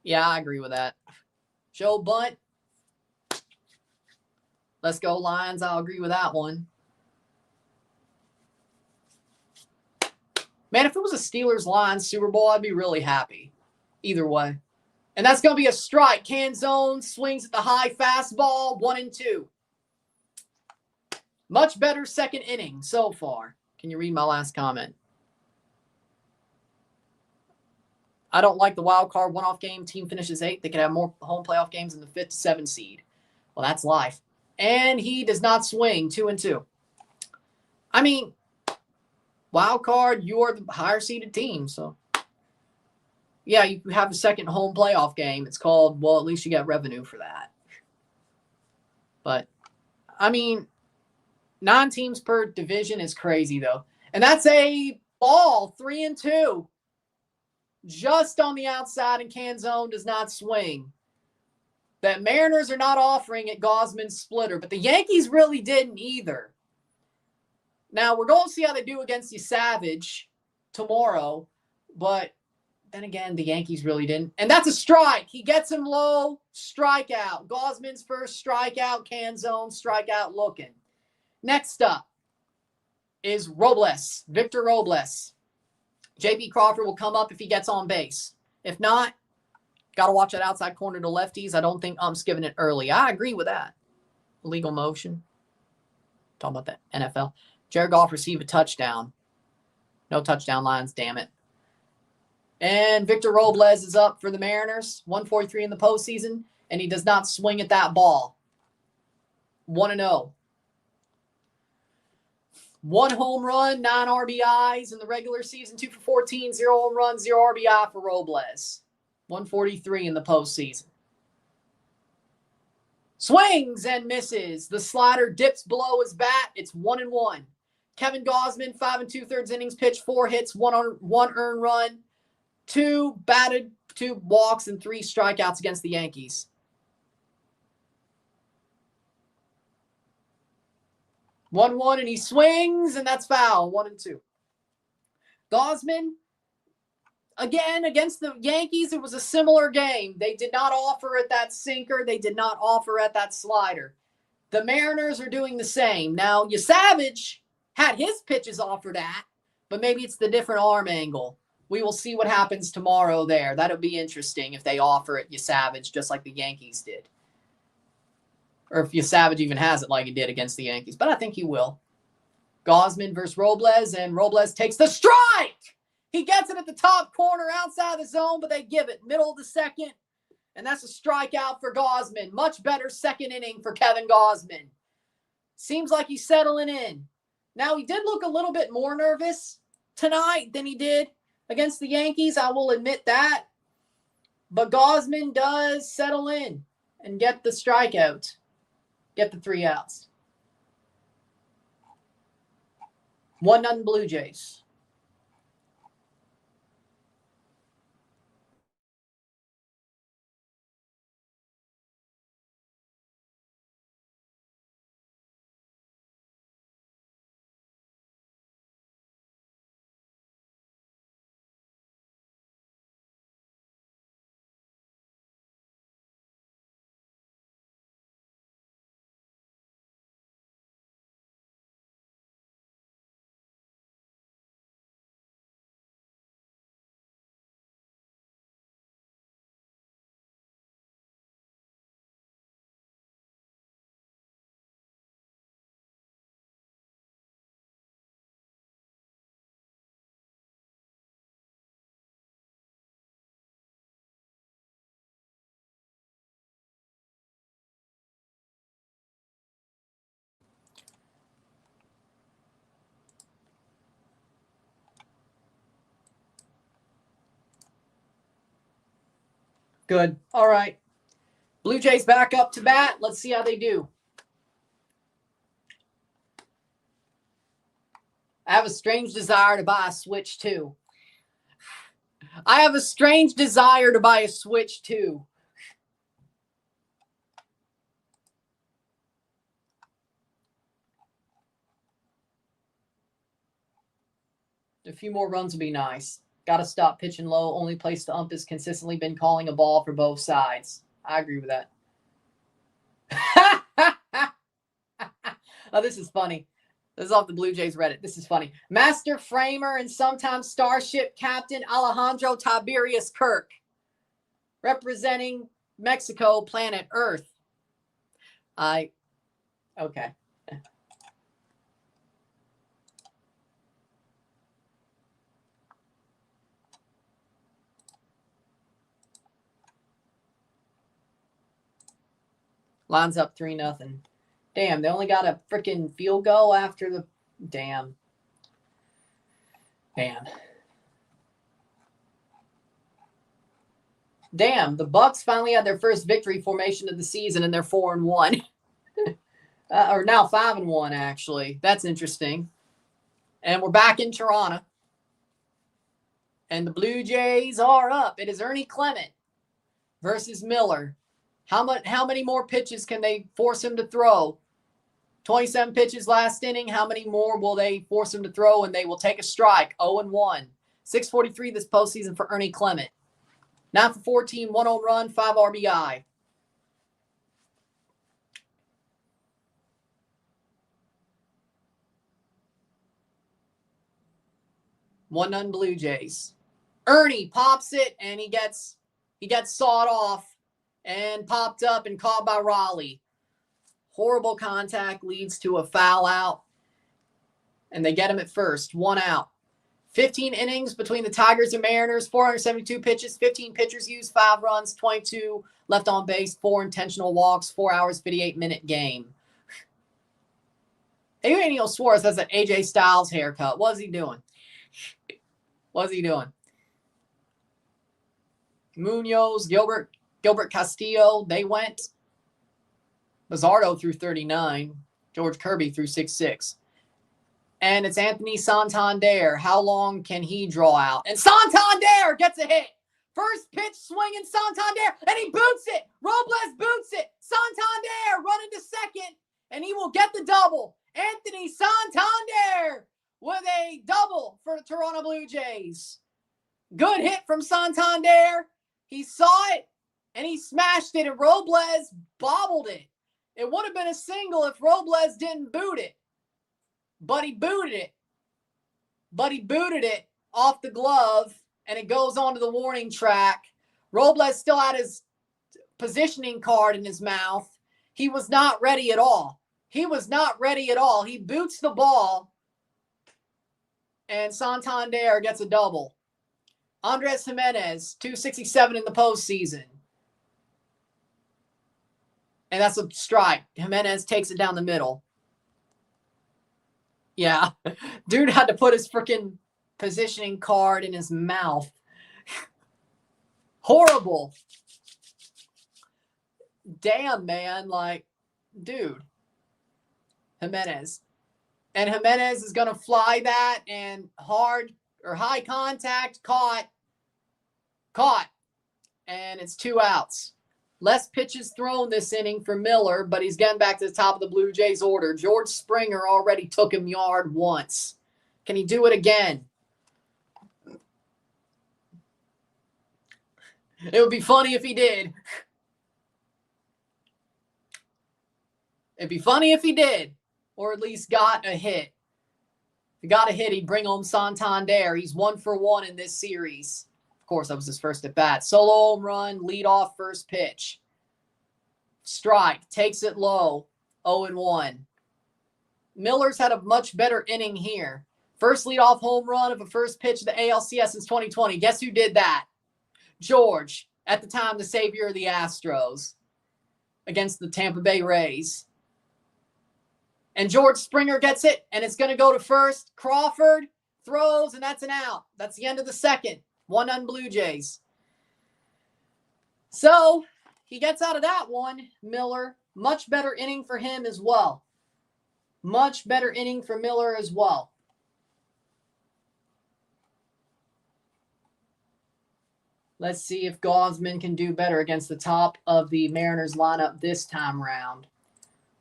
Yeah, I agree with that. Show bunt. Let's go, Lions. I'll agree with that one. Man, if it was a Steelers-Lions Super Bowl, I'd be really happy. Either way. And that's going to be a strike. Canzone swings at the high fastball, 1-2. Much better second inning so far. Can you read my last comment? I don't like the wild card one-off game. Team finishes 8th. They could have more home playoff games in the 5th to 7th seed. Well, that's life. And he does not swing, 2-2. I mean, wild card, you are the higher seeded team, so. Yeah, you have a second home playoff game. It's called, well, at least you get revenue for that. But, I mean, 9 teams per division is crazy, though. And that's a ball, 3-2. Just on the outside, and Canzone does not swing. The Mariners are not offering at Gausman's splitter, but the Yankees really didn't either. Now, we're going to see how they do against the Savage tomorrow, but then again, the Yankees really didn't. And that's a strike. He gets him low, strikeout. Gausman's first strikeout, Canzone, strikeout looking. Next up is Robles, Victor Robles. J.P. Crawford will come up if he gets on base. If not, got to watch that outside corner to lefties. I don't think Ump's giving it early. I agree with that. Illegal motion. Talking about the NFL. Jared Goff received a touchdown. No touchdown lines, damn it. And Victor Robles is up for the Mariners. 143 in the postseason, and he does not swing at that ball. 1-0. 1 home run, 9 RBIs in the regular season. 2 for 14, 0 home runs, 0 RBI for Robles. 143 in the postseason. Swings and misses. The slider dips below his bat. It's 1-1. Kevin Gausman, 5 2/3 innings pitched, 4 hits, 1 earned run, 2 batted, 2 walks, and 3 strikeouts against the Yankees. 1-1, and he swings, and that's foul. 1-2. Gausman, again, against the Yankees, it was a similar game. They did not offer at that sinker. They did not offer at that slider. The Mariners are doing the same. Now, Savage had his pitches offered at, but maybe it's the different arm angle. We will see what happens tomorrow there. That'll be interesting if they offer it Savage just like the Yankees did. Or if Savage even has it like he did against the Yankees. But I think he will. Gausman versus Robles, and Robles takes the strike! He gets it at the top corner outside the zone, but they give it middle of the second. And that's a strikeout for Gausman. Much better second inning for Kevin Gausman. Seems like he's settling in. Now, he did look a little bit more nervous tonight than he did against the Yankees. I will admit that. But Gausman does settle in and get the strikeout. Get the 3 outs. 1-0 Blue Jays. Good. All right. Blue Jays back up to bat. Let's see how they do. I have a strange desire to buy a Switch too. I have a strange desire to buy a Switch too. A few more runs would be nice. Got to stop pitching low. Only place the ump has consistently been calling a ball for both sides. I agree with that. Oh, this is funny. This is off the Blue Jays Reddit. This is funny. Master framer and sometimes Starship Captain Alejandro Tiberius Kirk, representing Mexico, planet Earth. Okay. Lines up 3-0. Damn, they only got a freaking field goal after the... Damn. Damn, the Bucks finally had their first victory formation of the season, and they're 4-1. Or now 5-1, actually. That's interesting. And we're back in Toronto. And the Blue Jays are up. It is Ernie Clement versus Miller. How many more pitches can they force him to throw? 27 pitches last inning. How many more will they force him to throw? And they will take a strike. 0-1. 643 this postseason for Ernie Clement. 9 for 14, 1 home run, 5 RBI. One none Blue Jays. Ernie pops it and he gets sawed off and popped up and caught by Raleigh. Horrible contact leads to a foul out. And they get him at first. 1 out. 15 innings between the Tigers and Mariners. 472 pitches. 15 pitchers used. 5 runs. 22 left on base. 4 intentional walks. 4 hours, 58-minute game. Eugenio Suarez has an AJ Styles haircut. What's he doing? Munoz, Gilbert Castillo, they went. Bazardo threw 39. George Kirby threw 6-6. And it's Anthony Santander. How long can he draw out? And Santander gets a hit. First pitch swinging Santander, and he boots it. Robles boots it. Santander running to second, and he will get the double. Anthony Santander with a double for the Toronto Blue Jays. Good hit from Santander. He saw it, and he smashed it, and Robles bobbled it. It would have been a single if Robles didn't boot it. But he booted it off the glove, and it goes onto the warning track. Robles still had his positioning card in his mouth. He was not ready at all. He boots the ball, and Santander gets a double. Andres Jimenez, 267 in the postseason. And that's a strike. Jimenez takes it down the middle. Yeah. Dude had to put his freaking positioning card in his mouth. Horrible. Damn, man. Dude. Jimenez. And Jimenez is going to fly that, and high contact, caught. And it's 2 outs. Less pitches thrown this inning for Miller, but he's getting back to the top of the Blue Jays order. George Springer already took him yard once. Can he do it again? It would be funny if he did. It'd be funny if he did, or at least got a hit. If he got a hit, he'd bring home Santander. He's 1 for 1 in this series. Of course, that was his first at bat. Solo home run, leadoff first pitch. Strike, takes it low, 0-1. Miller's had a much better inning here. First leadoff home run of a first pitch of the ALCS since 2020. Guess who did that? George, at the time the savior of the Astros, against the Tampa Bay Rays. And George Springer gets it, and it's going to go to first. Crawford throws, and that's an out. That's the end of the second. 1-0 Blue Jays. So he gets out of that one, Miller. Much better inning for him as well. Much better inning for Miller as well. Let's see if Gausman can do better against the top of the Mariners lineup this time round.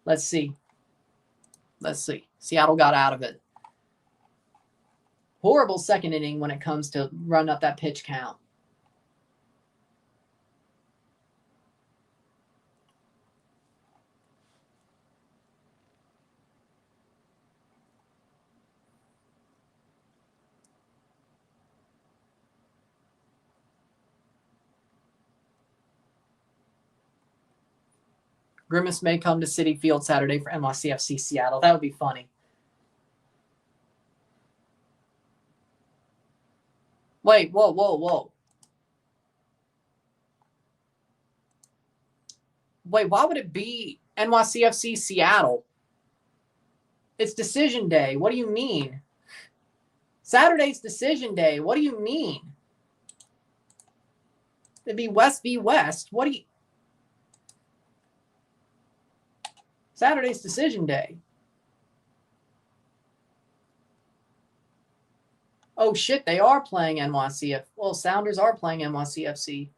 Let's see. Let's see. Seattle got out of it. Horrible second inning when it comes to run up that pitch count. Grimace may come to Citi Field Saturday for NYCFC Seattle. That would be funny. Wait, whoa. Wait, why would it be NYCFC Seattle? It's decision day. What do you mean? Saturday's decision day. What do you mean? It'd be West v. West. What do you... Saturday's decision day. Oh, shit, they are playing NYCF. Well, Sounders are playing NYCFC.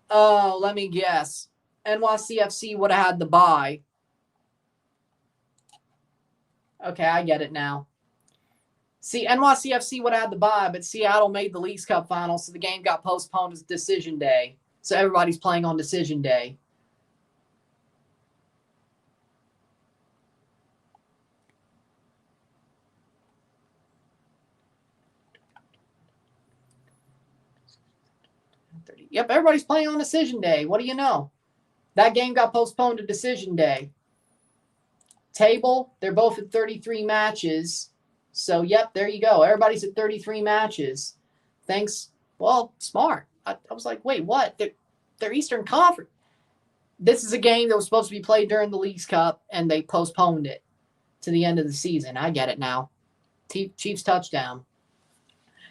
Oh, let me guess. NYCFC would have had the bye. Okay, I get it now. See, NYCFC would have had the bye, but Seattle made the Leagues Cup final, so the game got postponed to decision day. So everybody's playing on decision day. Yep, everybody's playing on decision day. What do you know? That game got postponed to decision day. Table, they're both at 33 matches. So, yep, there you go. Everybody's at 33 matches. Thanks. Well, smart. I was like, wait, what? They're Eastern Conference. This is a game that was supposed to be played during the Leagues Cup, and they postponed it to the end of the season. I get it now. Chiefs touchdown.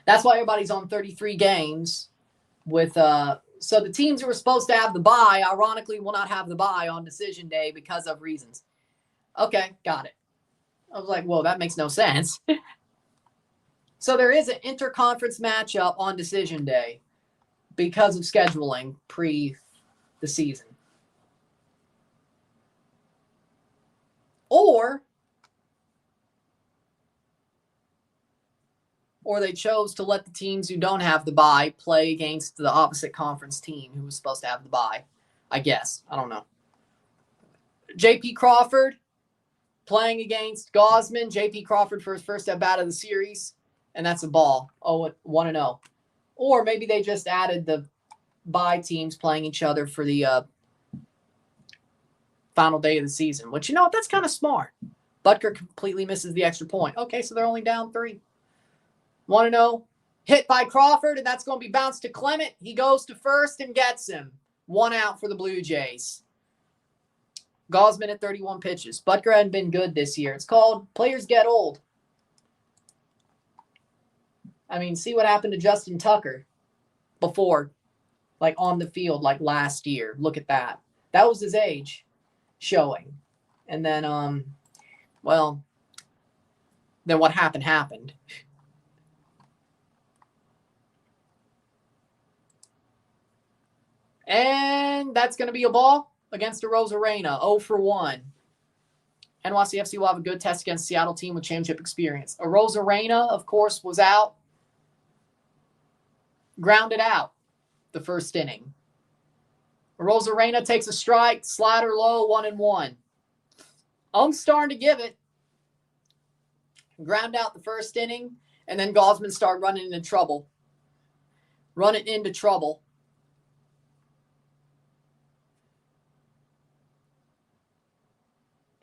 That's why everybody's on 33 games. With so the teams who were supposed to have the bye, ironically, will not have the bye on decision day because of reasons. Okay, got it. I was like, whoa, that makes no sense. So there is an interconference matchup on decision day because of scheduling pre the season. Or they chose to let the teams who don't have the bye play against the opposite conference team who was supposed to have the bye. I guess. I don't know. J.P. Crawford playing against Gausman. J.P. Crawford for his first at-bat of the series, and that's a ball. 1-0. Or maybe they just added the bye teams playing each other for the final day of the season, which, you know, that's kind of smart. Butker completely misses the extra point. Okay, so they're only down 3. 1-0. Hit by Crawford, and that's going to be bounced to Clement. He goes to first and gets him. 1 out for the Blue Jays. Gausman at 31 pitches. Butker hadn't been good this year. It's called players get old. I mean, see what happened to Justin Tucker before, like on the field, like last year. Look at that. That was his age showing. And then, then what happened. And that's going to be a ball against Arozarena, 0 for 1. NYCFC will have a good test against Seattle team with championship experience. Arozarena, of course, was out. Grounded out the first inning. Arozarena takes a strike, slider low, 1-1. I'm starting to give it. Ground out the first inning, and then Gausman started running into trouble.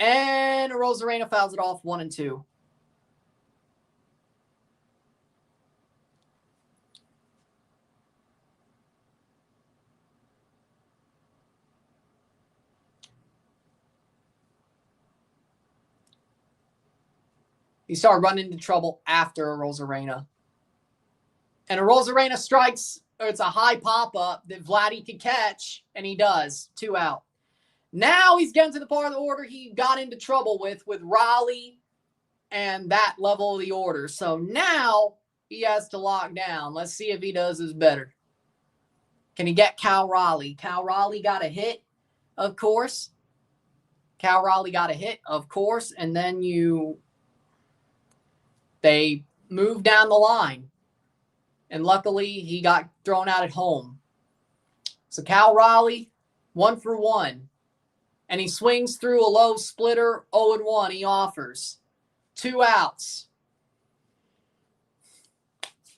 And Arozarena fouls it off 1-2. He started running into trouble after Arozarena. And Arozarena strikes or it's a high pop-up that Vladdy could catch, and he does. 2 out. Now he's getting to the part of the order he got into trouble with Raleigh and that level of the order. So now he has to lock down. Let's see if he does this better. Can he get Cal Raleigh? Cal Raleigh got a hit, of course. Cal Raleigh got a hit, of course. And then they move down the line. And luckily, he got thrown out at home. So Cal Raleigh, 1 for 1. And he swings through a low splitter, 0-1. He offers 2 outs.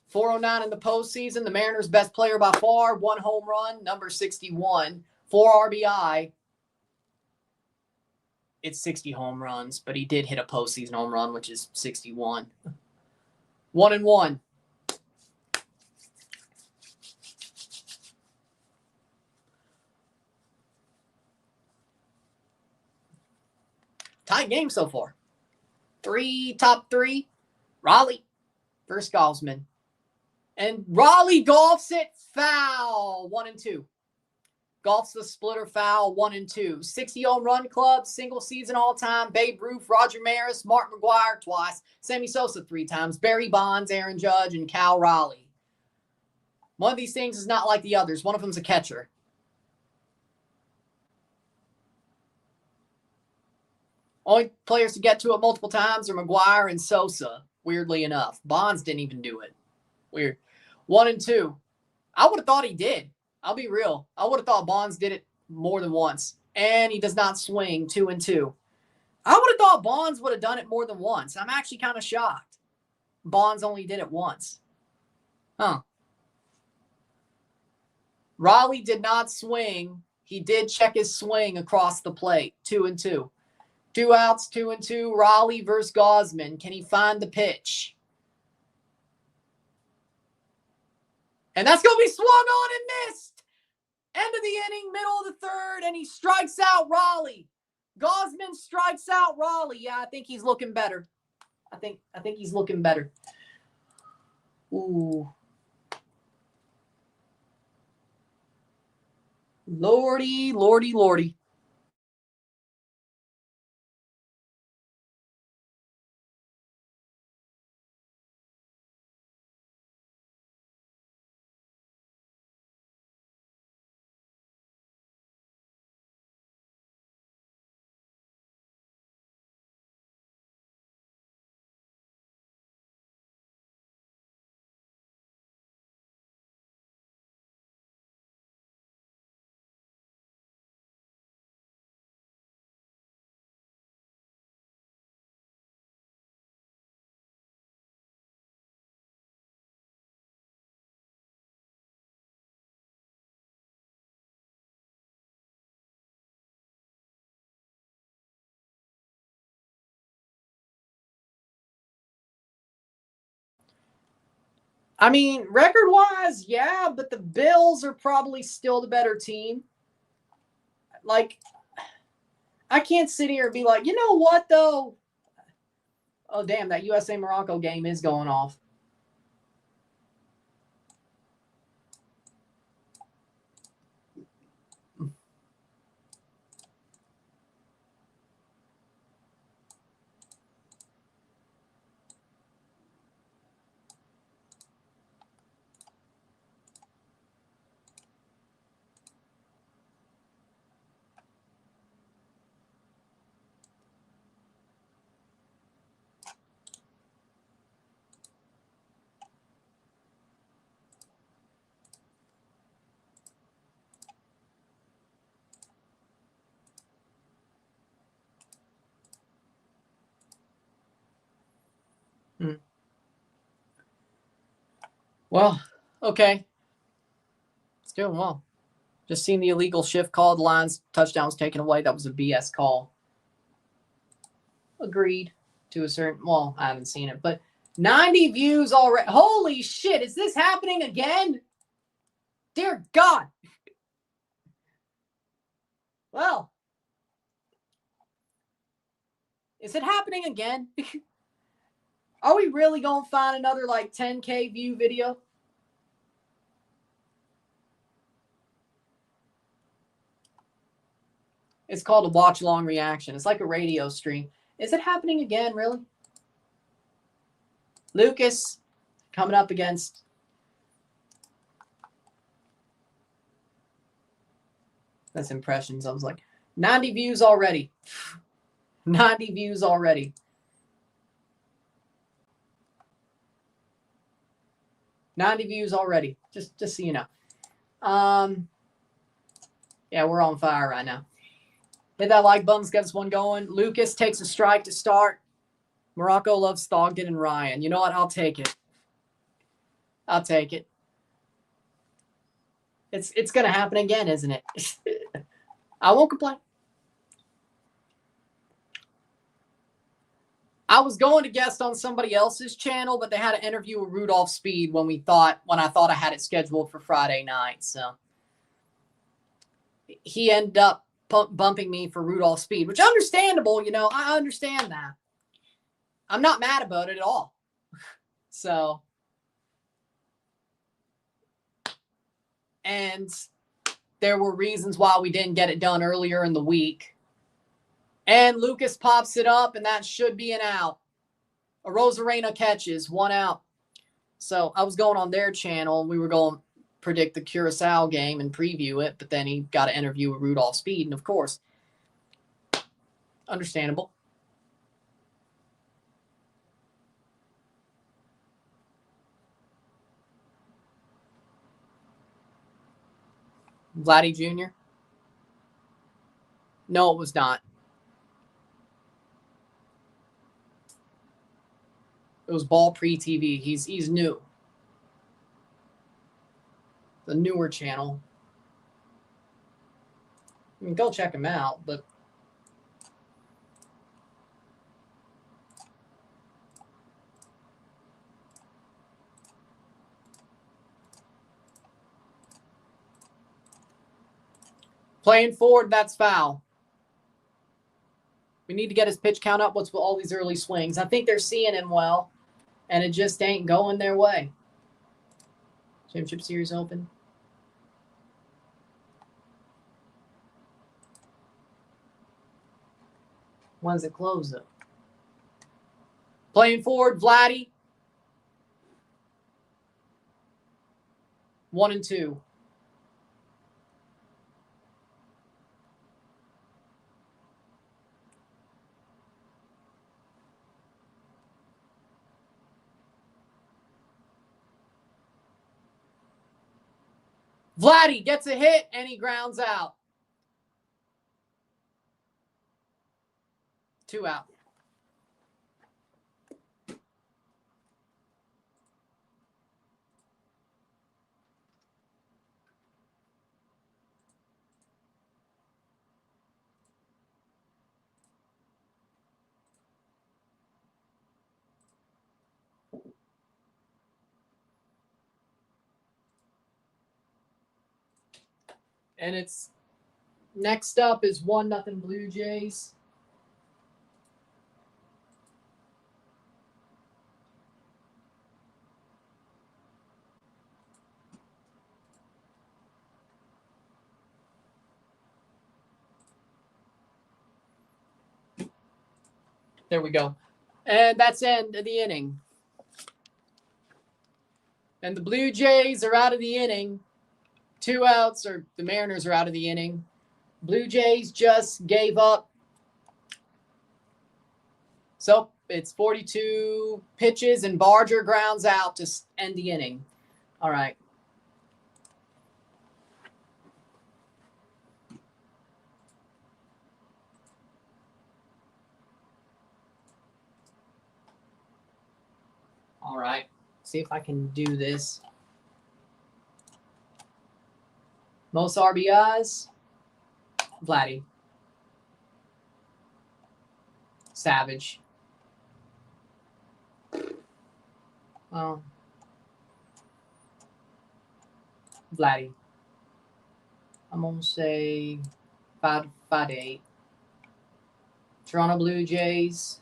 409 in the postseason. The Mariners' best player by far. 1 home run, number 61. 4 RBI. It's 60 home runs, but he did hit a postseason home run, which is 61. 1-1. Tight game so far. Top three. Raleigh versus Golfsman. And Raleigh golfs it foul. 1-2. Golfs the splitter foul. 1-2. 60 home run club. Single season all time. Babe Ruth, Roger Maris, Mark McGwire twice. Sammy Sosa 3 times. Barry Bonds, Aaron Judge, and Cal Raleigh. One of these things is not like the others. One of them's a catcher. Only players to get to it multiple times are McGwire and Sosa, weirdly enough. Bonds didn't even do it. Weird. 1-2. I would have thought he did. I'll be real. I would have thought Bonds did it more than once. And he does not swing. 2-2. I would have thought Bonds would have done it more than once. I'm actually kind of shocked. Bonds only did it once. Huh. Raleigh did not swing. He did check his swing across the plate. 2-2. 2 outs, 2-2. Raleigh versus Golfsman. Can he find the pitch? And that's going to be swung on and missed. End of the inning, middle of the third, and he strikes out Raleigh. Golfsman strikes out Raleigh. Yeah, I think he's looking better. I think he's looking better. Ooh. Lordy, lordy, lordy. I mean, record-wise, yeah, but the Bills are probably still the better team. Like, I can't sit here and be like, you know what, though? Oh, damn, that USA-Morocco game is going off. Well, okay. It's doing well. Just seen the illegal shift called, lines, touchdowns taken away. That was a BS call. Agreed to a certain, well, I haven't seen it, but 90 views already. Holy shit, is this happening again? Dear God. Well, is it happening again? Are we really going to find another like 10K view video? It's called a watch-along reaction. It's like a radio stream. Is it happening again, really? Lucas coming up against... That's impressions. I was like, 90 views already. 90 views already. 90 views already. Just so you know. Yeah, we're on fire right now. Hit that like button. Let's get this one going. Lucas takes a strike to start. Morocco loves Stogden and Ryan. You know what? I'll take it. I'll take it. It's going to happen again, isn't it? I won't complain. I was going to guest on somebody else's channel, but they had an interview with Rudolph Speed when I thought I had it scheduled for Friday night. So he ended up bumping me for Rudolph Speed, which is understandable. You know, I understand that. I'm not mad about it at all. So, and there were reasons why we didn't get it done earlier in the week. And Lucas pops it up, and that should be an out. A Rosarena catches, 1 out. So I was going on their channel, and we were going to predict the Curacao game and preview it, but then he got an interview with Rudolph Speed, and of course, understandable. Vladdy Jr.? No, it was not. It was Ball Pre-TV. He's new. The newer channel. I mean, go check him out, but playing forward, that's foul. We need to get his pitch count up. What's with all these early swings? I think they're seeing him well, and it just ain't going their way. Championship Series open. When's it close up? Playing forward, Vladdy. 1-2. Vladdy gets a hit, and he grounds out. 2 out. And it's next up is 1-0 Blue Jays. There we go. And that's end of the inning. And the Blue Jays are out of the inning. 2 outs, or the Mariners are out of the inning. Blue Jays just gave up. So it's 42 pitches, and Barger grounds out to end the inning. All right. All right. See if I can do this. Most RBIs, Vladdy. Savage. Well, Vladdy. I'm going to say 5 to 8. Toronto Blue Jays,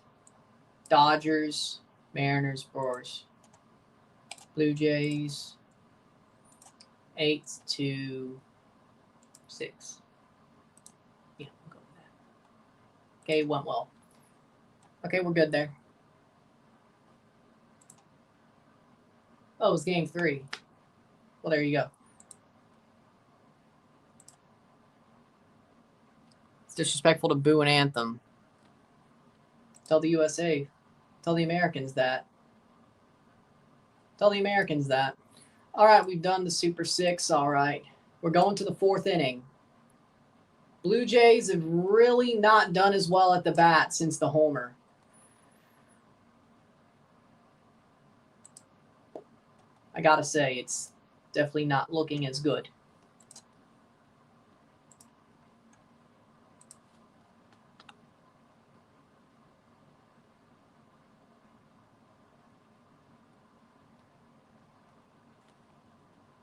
Dodgers, Mariners, Brewers. Blue Jays, 8 to 6. Yeah, I'll go with that. Okay, went well. Okay, we're good there. Oh, it was game 3. Well, there you go. It's disrespectful to boo an anthem. Tell the USA. Tell the Americans that. Tell the Americans that. All right, we've done the Super 6. All right. We're going to the 4th inning. Blue Jays have really not done as well at the bat since the homer. I got to say, it's definitely not looking as good.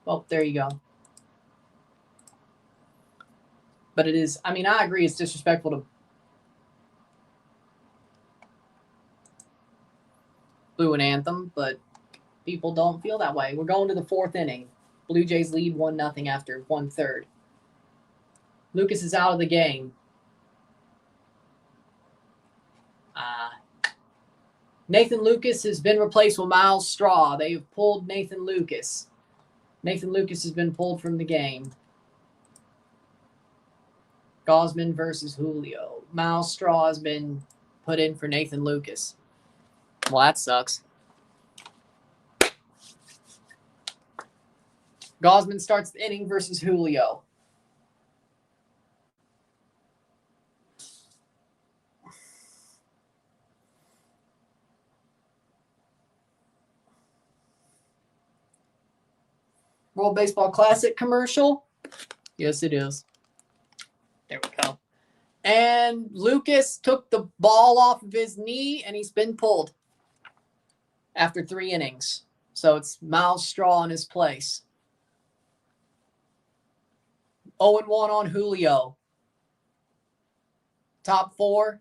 Well, there you go. But it is, I mean, I agree it's disrespectful to boo an anthem, but people don't feel that way. We're going to the 4th inning. Blue Jays lead 1-0 after 1/3. Lucas is out of the game. Nathan Lucas has been replaced with Miles Straw. They have pulled Nathan Lucas. Nathan Lucas has been pulled from the game. Gausman versus Julio. Miles Straw has been put in for Nathan Lucas. Well, that sucks. Gausman starts the inning versus Julio. World Baseball Classic commercial. Yes, it is. There we go. And Lucas took the ball off of his knee, and he's been pulled after 3 innings. So it's Miles Straw in his place. 0-1 on Julio. Top 4.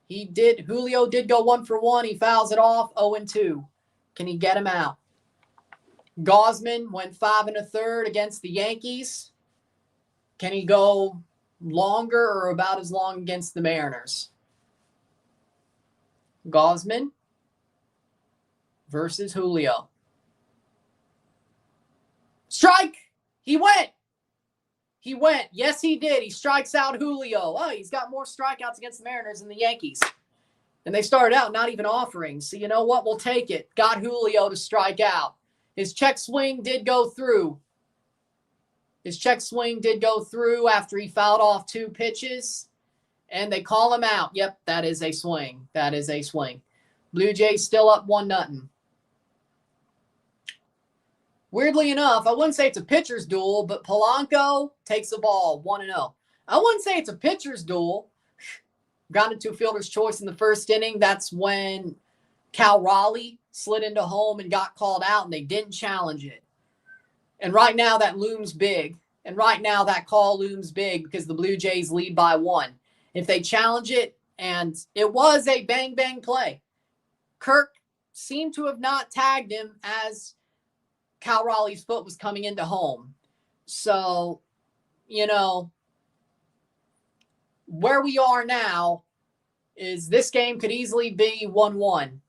Julio did go 1 for 1. He fouls it off. 0-2. Can he get him out? Gausman went 5 1/3 against the Yankees. Can he go longer or about as long against the Mariners? Gausman versus Julio. Strike! He went! He went. Yes, he did. He strikes out Julio. Oh, he's got more strikeouts against the Mariners than the Yankees. And they started out not even offering. So you know what? We'll take it. Got Julio to strike out. His check swing did go through. His check swing did go through after he fouled off 2 pitches. And they call him out. Yep, that is a swing. That is a swing. Blue Jays still up 1-0. Weirdly enough, I wouldn't say it's a pitcher's duel, but Polanco takes the ball 1-0. I wouldn't say it's a pitcher's duel. Grounded to fielder's choice in the 1st inning. That's when Cal Raleigh slid into home and got called out, and they didn't challenge it. And right now that looms big. And right now that call looms big because the Blue Jays lead by 1. If they challenge it, and it was a bang-bang play. Kirk seemed to have not tagged him as Cal Raleigh's foot was coming into home. So, you know, where we are now is this game could easily be 1-1.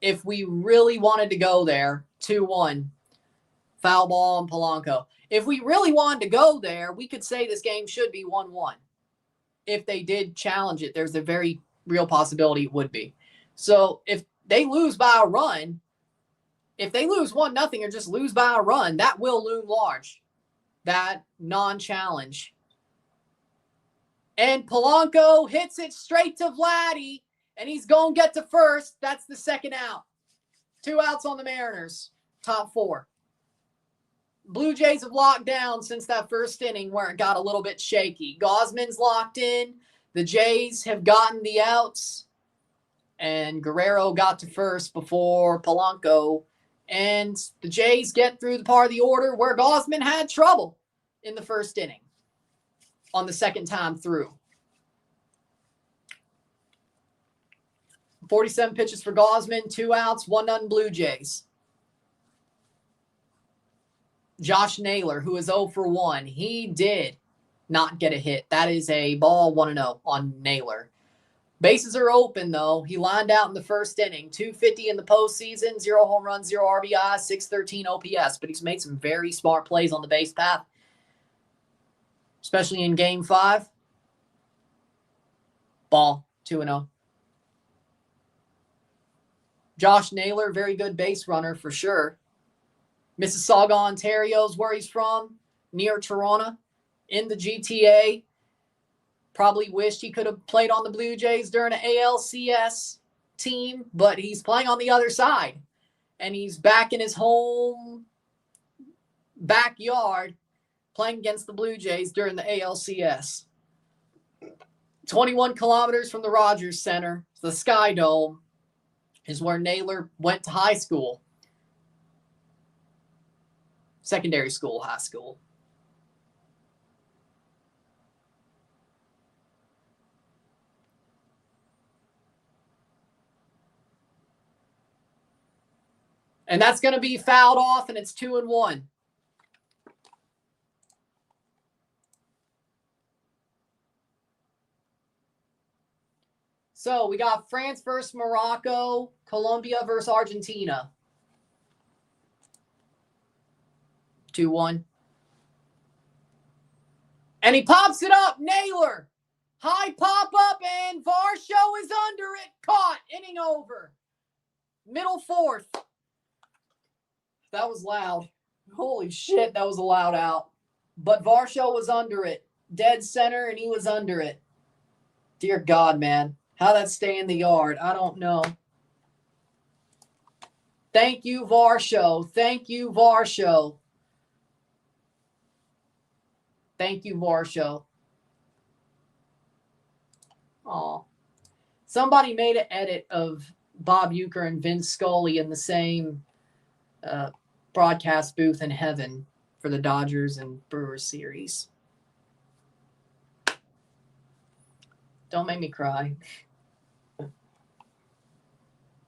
If we really wanted to go there, 2-1. Foul ball on Polanco. If we really wanted to go there, we could say this game should be 1-1. If they did challenge it, there's a very real possibility it would be. So if they lose by a run, if they lose 1-0 or just lose by a run, that will loom large. That non-challenge. And Polanco hits it straight to Vladdy, and he's going to get to first. That's the 2nd out. 2 outs on the Mariners. Top 4. Blue Jays have locked down since that 1st inning where it got a little bit shaky. Gausman's locked in. The Jays have gotten the outs. And Guerrero got to first before Polanco. And the Jays get through the part of the order where Gausman had trouble in the 1st inning on the 2nd time through. 47 pitches for Gausman, 2 outs, 1-0 Blue Jays. Josh Naylor, who is 0 for 1, he did not get a hit. That is a ball 1-0 on Naylor. Bases are open, though. He lined out in the first inning. 250 in the postseason, 0 home runs, 0 RBI, 613 OPS. But he's made some very smart plays on the base path, especially in Game 5. Ball, 2-0. Josh Naylor, very good base runner for sure. Mississauga, Ontario is where he's from, near Toronto, in the GTA. Probably wished he could have played on the Blue Jays during an ALCS team, but he's playing on the other side. And he's back in his home backyard playing against the Blue Jays during the ALCS. 21 kilometers from the Rogers Center, the Sky Dome, is where Naylor went to high school. Secondary school, high school. And that's going to be fouled off, and it's 2-1. So we got France versus Morocco, Colombia versus Argentina. 2-1. And he pops it up. Naylor. High pop up, and Varsho is under it. Caught. Inning over. Middle fourth. That was loud. Holy shit, that was a loud out. But Varsho was under it. Dead center, and he was under it. Dear God, man. How that stay in the yard, I don't know. Thank you, Varsho. Thank you, Varsho. Thank you, Varsho. Aw. Somebody made an edit of Bob Uecker and Vince Scully in the same broadcast booth in heaven for the Dodgers and Brewers series. Don't make me cry.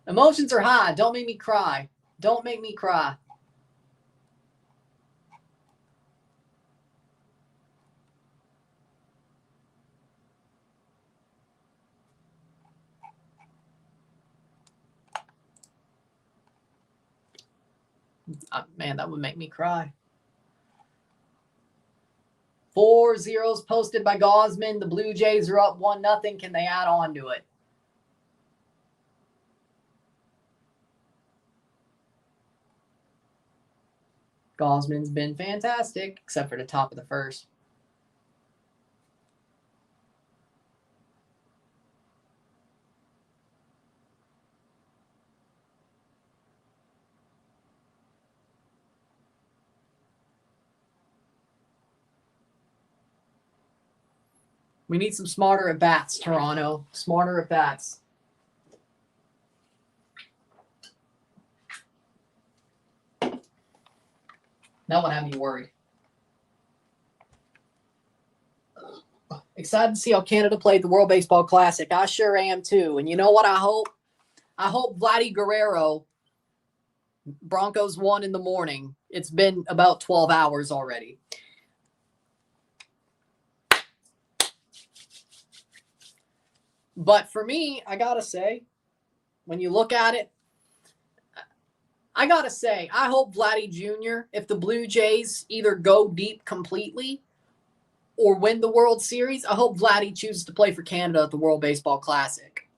Emotions are high. Don't make me cry. Don't make me cry. Man, that would make me cry. 4 zeros posted by Gosman. The Blue Jays are up 1-0. Can they add on to it? Gosman's been fantastic, except for the top of the first. We need some smarter at-bats, Toronto. Smarter at-bats. That one had me worried. Excited to see how Canada played the World Baseball Classic. I sure am too. And you know what I hope? I hope Vladdy Guerrero, Broncos won in the morning. It's been about 12 hours already. But for me, I got to say, when you look at it, I got to say, I hope Vladdy Jr., if the Blue Jays either go deep completely or win the World Series, I hope Vladdy chooses to play for Canada at the World Baseball Classic.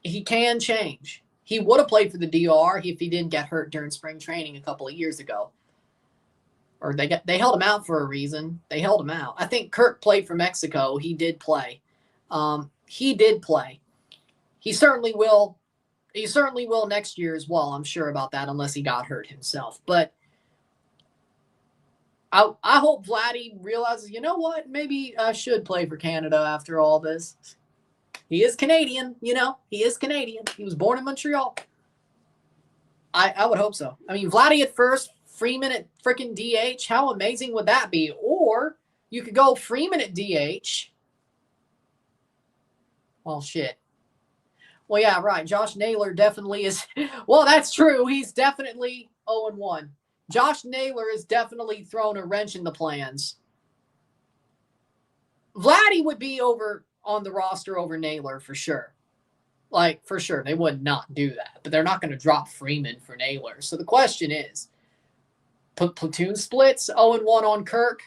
He can change. He would have played for the DR if he didn't get hurt during spring training a couple of years ago. Or they held him out for a reason. They held him out. I think Kirk played for Mexico. He did play. He did play. He certainly will. He certainly will next year as well. I'm sure about that, unless he got hurt himself. But I hope Vladdy realizes, you know what? Maybe I should play for Canada after all this. He is Canadian, you know. He is Canadian. He was born in Montreal. I would hope so. I mean, Vladdy at first, Freeman at freaking DH. How amazing would that be? Or you could go Freeman at DH. Well, shit. Well, yeah, right. Josh Naylor definitely is. Well, that's true. He's definitely 0-1. Josh Naylor has definitely thrown a wrench in the plans. Vladdy would be over on the roster over Naylor for sure. Like, for sure, they would not do that. But they're not going to drop Freeman for Naylor. So the question is, platoon splits, 0-1 on Kirk.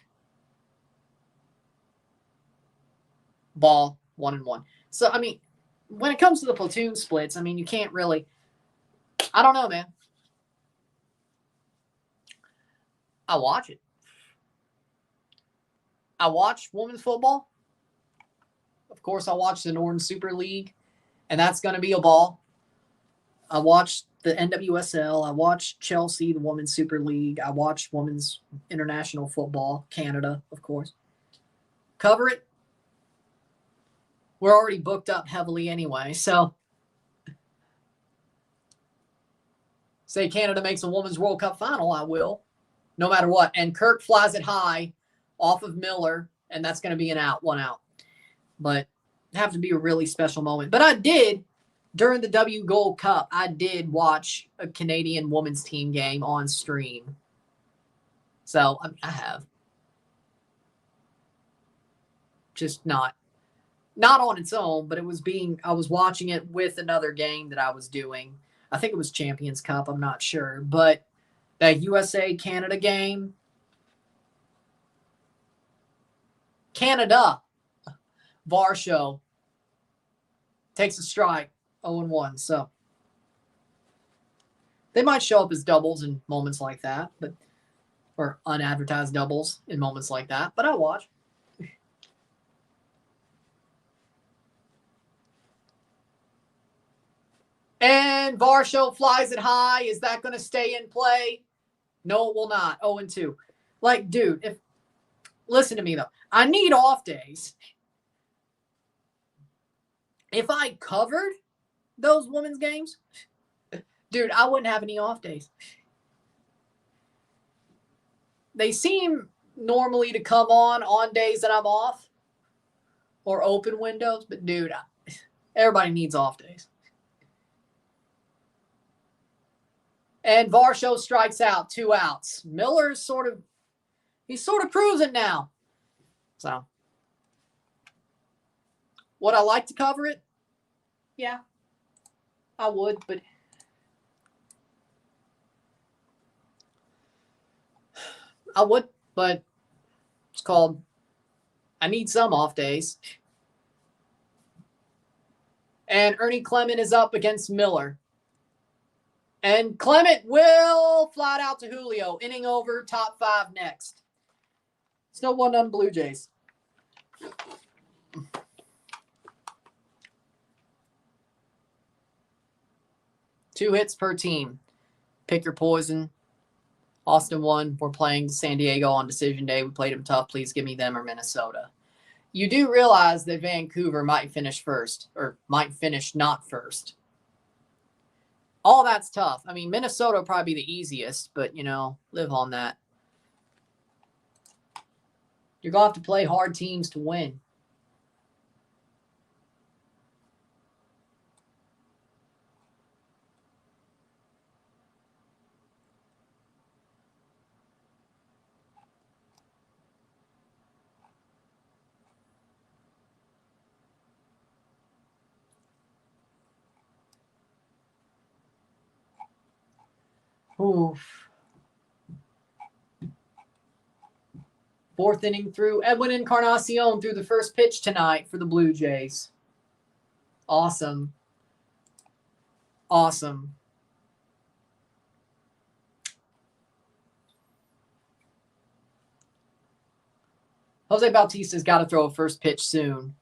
Ball, 1-1. So, I mean, when it comes to the platoon splits, I mean, you can't really – I don't know, man. I watch it. I watch women's football. Of course, I watch the Northern Super League, and that's going to be a ball. I watch the NWSL. I watch Chelsea, the Women's Super League. I watch Women's International Football, Canada, of course. Cover it. We're already booked up heavily anyway, so say Canada makes a Women's World Cup final, I will, no matter what. And Kirk flies it high off of Miller, and that's going to be an out, 1 out. But it have to be a really special moment. But I did, during the W Gold Cup, I did watch a Canadian women's team game on stream. So I have. Just not on its own, but I was watching it with another game that I was doing. I think it was Champions Cup. I'm not sure. But that USA-Canada game, Canada, Varsho, takes a strike, 0-1. So they might show up as doubles in moments like that, or unadvertised doubles in moments like that. But I watch. And Varsho flies it high. Is that going to stay in play? No, it will not. 0-2. Like, dude, listen to me, though. I need off days. If I covered those women's games, dude, I wouldn't have any off days. They seem normally to come on days that I'm off or open windows. But, dude, everybody needs off days. And Varsho strikes out, 2 outs. Miller's sort of cruising now. So, would I like to cover it? Yeah, I would, but it's called, I need some off days. And Ernie Clement is up against Miller. And Clement will fly it out to Julio. Inning over, top 5 next. Still 1-0 Blue Jays. Two hits per team. Pick your poison. Austin won. We're playing San Diego on decision day. We played them tough. Please give me them or Minnesota. You do realize that Vancouver might finish first or might finish not first. All that's tough. I mean, Minnesota will probably be the easiest, but, live on that. You're going to have to play hard teams to win. Oof. 4th inning through. Edwin Encarnacion threw the first pitch tonight for the Blue Jays. Awesome. Awesome. Jose Bautista's got to throw a first pitch soon.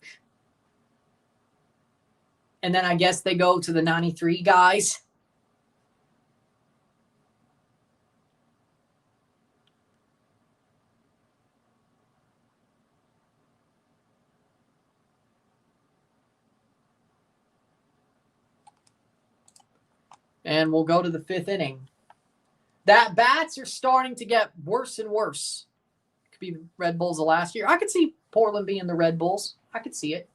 And then I guess they go to the 93 guys. And we'll go to the 5th inning. That bats are starting to get worse and worse. Could be the Red Bulls of last year. I could see Portland being the Red Bulls. I could see it.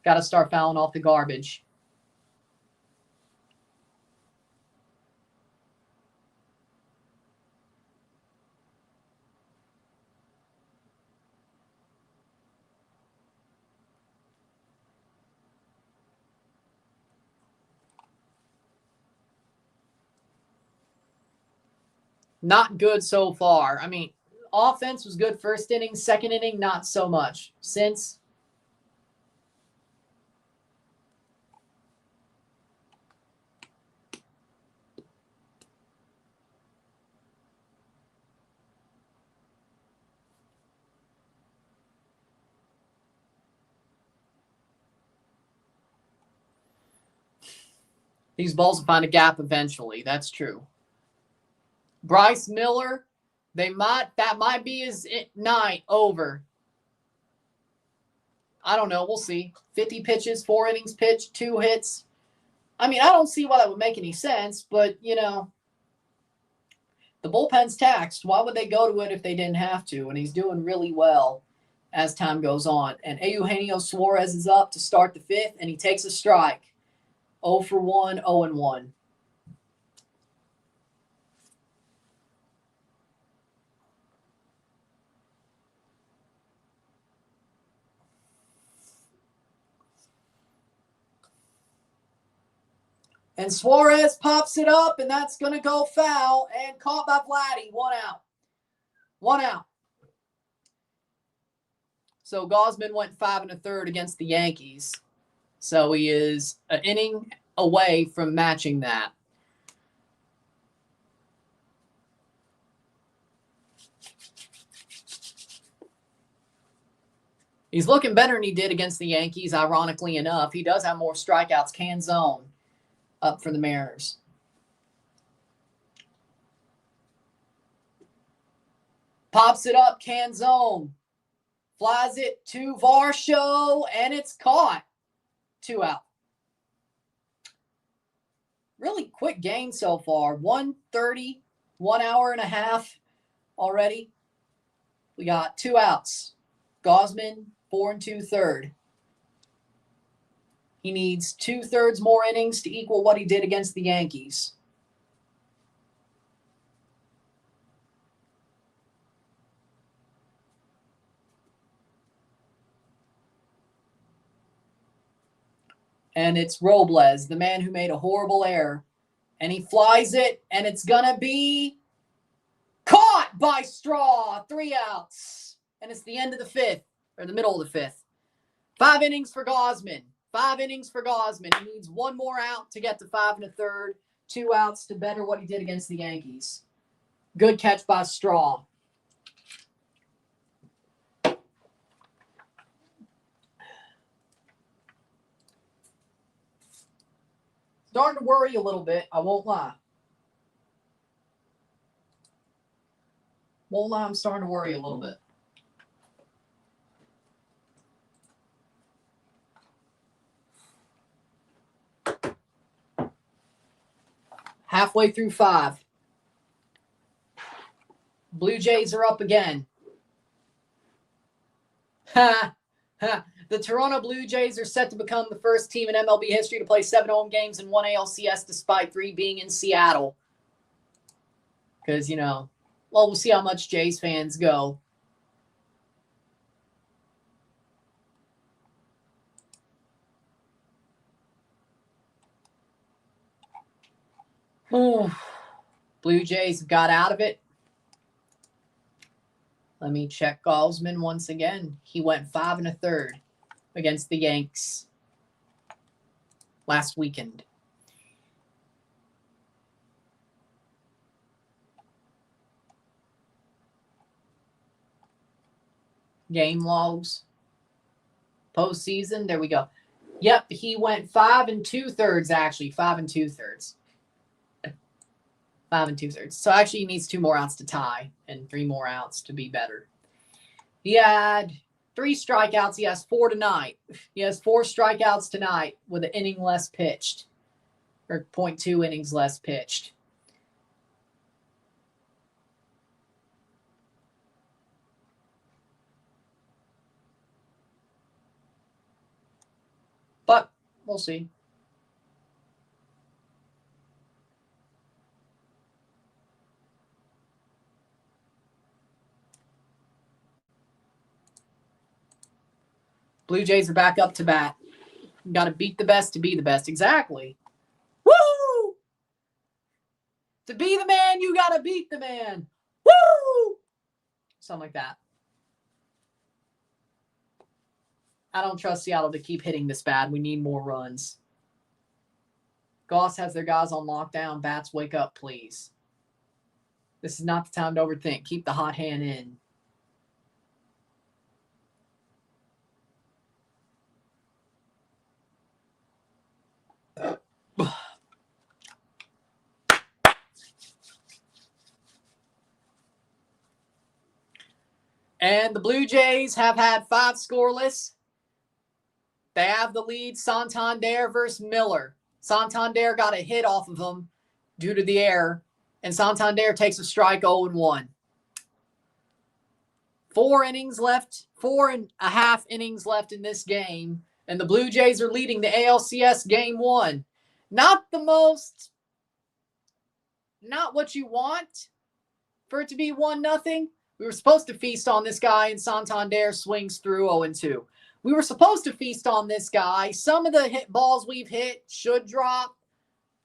Got to start fouling off the garbage. Not good so far. I mean, offense was good first inning, second inning, not so much. Since these balls will find a gap eventually. That's true. Bryce Miller, that might be his night over. I don't know. We'll see. 50 pitches, 4 innings pitched, 2 hits. I mean, I don't see why that would make any sense, but, you know, the bullpen's taxed. Why would they go to it if they didn't have to? And he's doing really well as time goes on. And Eugenio Suarez is up to start the 5th, and he takes a strike. 0 for 1, 0 and 1. And Suarez pops it up, and that's going to go foul. And caught by Vladdy. 1 out. 1 out. So Gausman went 5 1/3 against the Yankees. So he is an inning away from matching that. He's looking better than he did against the Yankees, ironically enough. He does have more strikeouts. Canzone up for the Mariners. Pops it up, Canzone. Flies it to Varsho, and it's caught. 2 out. Really quick game so far. 1:30, 1 hour and a half already. We got 2 outs. Gausman, 4 2/3. He needs 2/3 more innings to equal what he did against the Yankees. And it's Robles, the man who made a horrible error. And he flies it, and it's going to be caught by Straw. 3 outs. And it's the end of the 5th, or the middle of the 5th. 5 innings for Gausman. 5 innings for Gausman. He needs 1 more out to get to 5 1/3. 2 outs to better what he did against the Yankees. Good catch by Straw. Starting to worry a little bit. I won't lie. I'm starting to worry a little bit. Halfway through 5. Blue Jays are up again. The Toronto Blue Jays are set to become the first team in MLB history to play 7 home games and 1 ALCS despite 3 being in Seattle. Because, you know, well, we'll see how much Jays fans go. Blue Jays got out of it. Let me check Gausman once again. He went 5 1/3 against the Yanks last weekend. Game logs. Postseason. There we go. Yep, he went 5 2/3 actually. 5 2/3. 5 2/3. So actually he needs 2 more outs to tie and 3 more outs to be better. He had 3 strikeouts. He has 4 tonight. He has 4 strikeouts tonight with an inning less pitched, or 0.2 innings less pitched. But we'll see. Blue Jays are back up to bat. Got to beat the best to be the best. Exactly. Woo! To be the man, you got to beat the man. Woo! Something like that. I don't trust Seattle to keep hitting this bad. We need more runs. Goss has their guys on lockdown. Bats, wake up, please. This is not the time to overthink. Keep the hot hand in. And the Blue Jays have had 5 scoreless. They have the lead. Santander versus Miller. Santander got a hit off of him due to the error, and Santander takes a strike 0-1. 4 innings left, 4.5 innings left in this game, and the Blue Jays are leading the ALCS Game 1. Not what you want for it to be 1-0. We were supposed to feast on this guy, and Santander swings through 0-2. We were supposed to feast on this guy. Some of the hit balls we've hit should drop.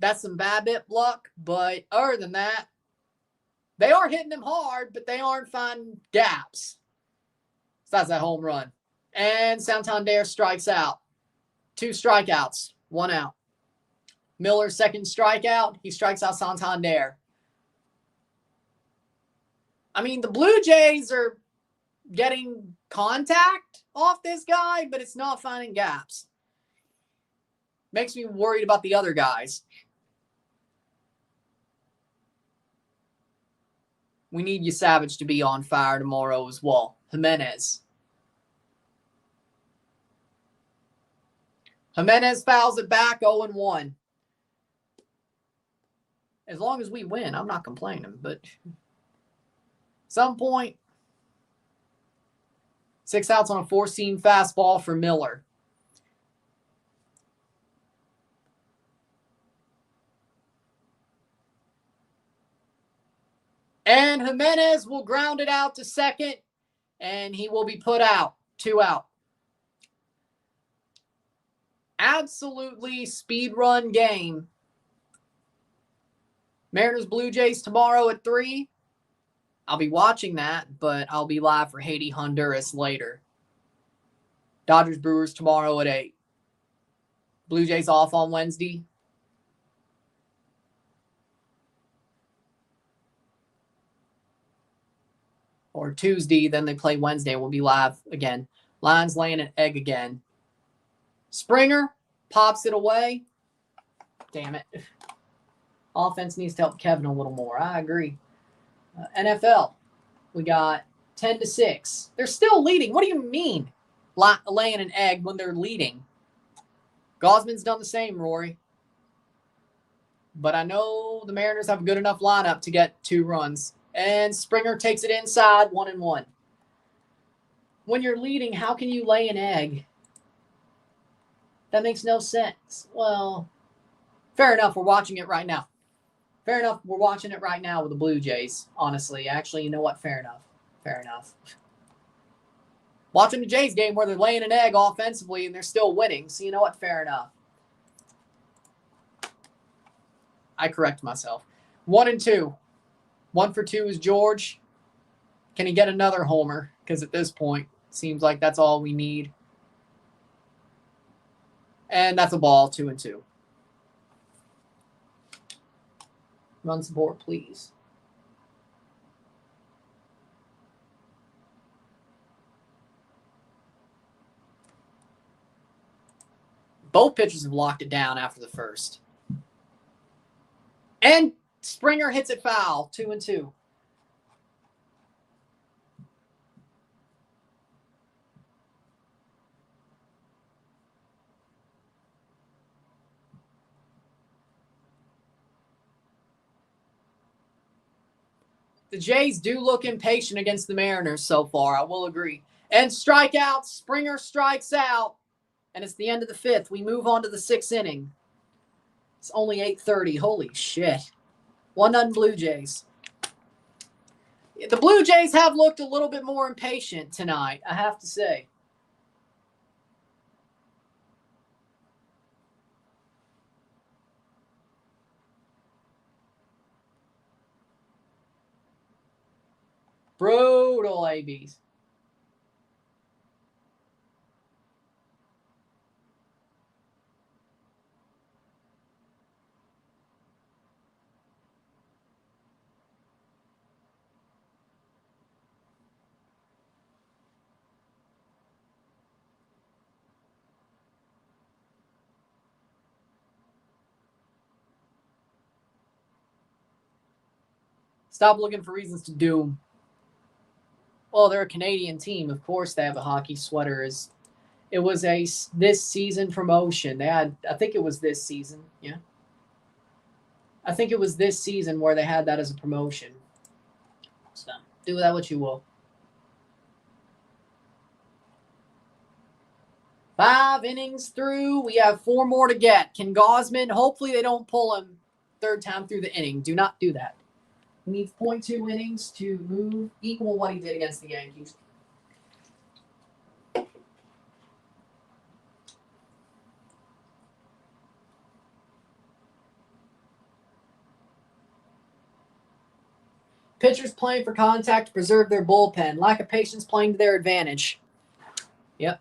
That's some BABIP luck, but other than that, they are hitting him hard, but they aren't finding gaps. So that's a home run. And Santander strikes out. 2 strikeouts, 1 out. Miller's second strikeout, he strikes out Santander. I mean, the Blue Jays are getting contact off this guy, but it's not finding gaps. Makes me worried about the other guys. We need Savage to be on fire tomorrow as well. Jimenez fouls it back 0-1. As long as we win, I'm not complaining, but some point, 6 outs on a 4-seam fastball for Miller. And Jimenez will ground it out to second, and he will be put out. 2 out. Absolutely speed run game. Mariners Blue Jays tomorrow at 3. I'll be watching that, but I'll be live for Haiti, Honduras later. Dodgers Brewers tomorrow at 8. Blue Jays off on Wednesday. Or Tuesday, then they play Wednesday. We'll be live again. Lions laying an egg again. Springer pops it away. Damn it. Offense needs to help Kevin a little more. I agree. NFL, we got 10-6. They're still leading. What do you mean laying an egg when they're leading? Gosman's done the same, Rory. But I know the Mariners have a good enough lineup to get 2 runs. And Springer takes it inside, 1-1. When you're leading, how can you lay an egg? That makes no sense. Well, fair enough. We're watching it right now. Fair enough. We're watching it right now with the Blue Jays, honestly. Actually, you know what? Fair enough. Fair enough. Watching the Jays game where they're laying an egg offensively and they're still winning. So you know what? Fair enough. I correct myself. 1-2. 1 for 2 is George. Can he get another homer? Because at this point, it seems like that's all we need. And that's a ball, 2-2. Run support, please. Both pitchers have locked it down after the first. And Springer hits it foul, 2-2. The Jays do look impatient against the Mariners so far, I will agree. And strikeouts, Springer strikes out, and it's the end of the 5th. We move on to the 6th inning. It's only 8:30. Holy shit. 1-0 Blue Jays. The Blue Jays have looked a little bit more impatient tonight, I have to say. Brutal ABs. Stop looking for reasons to doom. Well, they're a Canadian team. Of course they have a hockey sweater. It was a this season promotion. They had, I think it was this season. Yeah. I think it was this season where they had that as a promotion. So do with that what you will. 5 innings through. We have 4 more to get. Can Gausman, hopefully they don't pull him 3rd time through the inning. Do not do that. He needs 0.2 innings to equal what he did against the Yankees. Pitchers playing for contact to preserve their bullpen. Lack of patience playing to their advantage. Yep.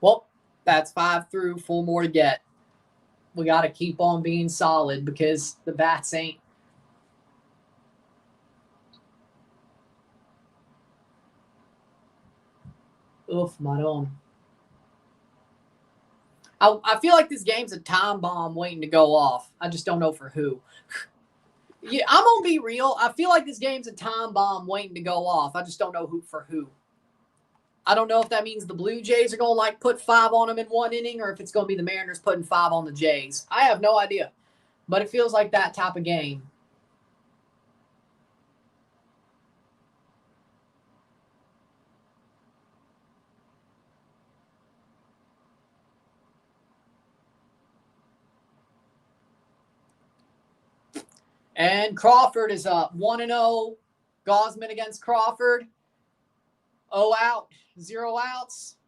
Well, that's 5 through, 4 more to get. We got to keep on being solid because the bats ain't. Oof, my own. I feel like this game's a time bomb waiting to go off. I just don't know for who. Yeah, I'm going to be real. I feel like this game's a time bomb waiting to go off. I just don't know who for who. I don't know if that means the Blue Jays are going to like put 5 on them in 1 inning or if it's going to be the Mariners putting 5 on the Jays. I have no idea. But it feels like that type of game. And Crawford is up 1-0. Gausman against Crawford. 0 out, 0 outs.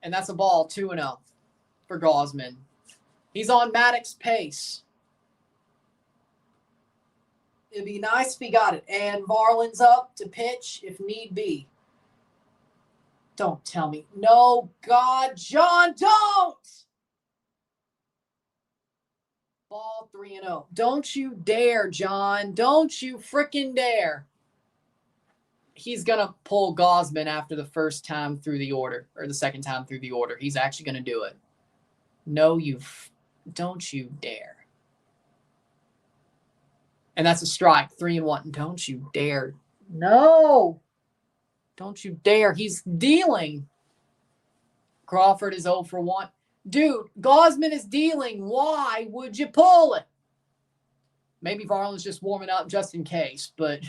And that's a ball, 2-0 for Gausman. He's on Maddox's pace. It'd be nice if he got it. And Varland's up to pitch if need be. Don't tell me. No, God, John, don't! Ball 3-0. Don't you dare, John. Don't you frickin' dare. He's going to pull Gausman after the first time through the order, or the second time through the order. He's actually going to do it. No, don't you dare. And that's a strike, 3-1. Don't you dare. No. Don't you dare. He's dealing. Crawford is 0 for 1. Dude, Gausman is dealing. Why would you pull it? Maybe Varland's just warming up just in case, but...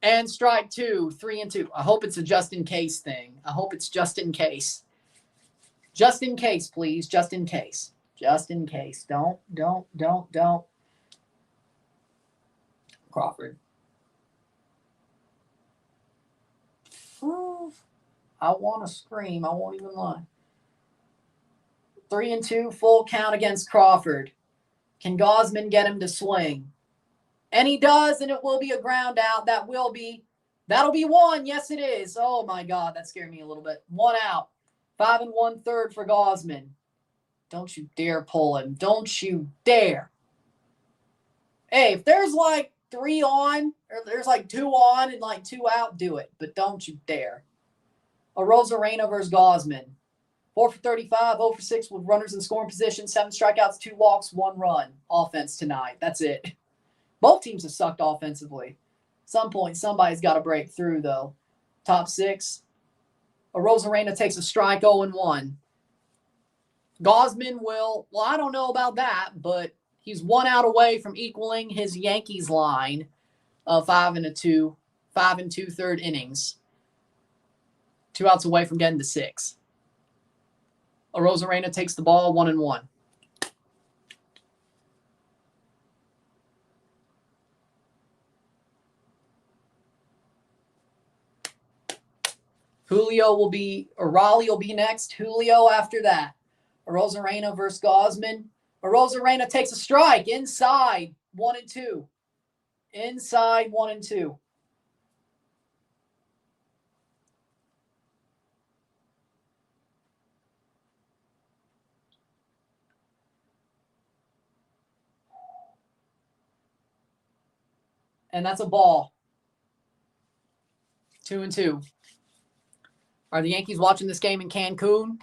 And strike 2, 3-2. I hope it's a just in case thing. I hope it's just in case. Just in case, please. Just in case. Just in case. Don't. Crawford. Ooh, I want to scream. I won't even lie. 3-2, full count against Crawford. Can Gausman get him to swing? And he does, and it will be a ground out. That'll be 1. Yes, it is. Oh, my God. That scared me a little bit. 1 out. 5 1/3 for Gausman. Don't you dare pull him. Don't you dare. Hey, if there's like 3 on, or there's like 2 on and like 2 out, do it. But don't you dare. Arozarena versus Gausman. 4 for 35, 0 for 6 with runners in scoring position, 7 strikeouts, 2 walks, 1 run. Offense tonight. That's it. Both teams have sucked offensively. At some point, somebody's got to break through, though. Top 6. Arozarena takes a strike, 0-1. Gausman will, well, I don't know about that, but he's 1 out away from equaling his Yankees line of 5 2/3 innings. 2 outs away from getting to 6. Arozarena takes the ball, 1-1. Raleigh will be next. Julio after that. Arozarena versus Gausman. Arozarena takes a strike inside 1-2. Inside 1-2. And that's a ball. 2-2. Are the Yankees watching this game in Cancun?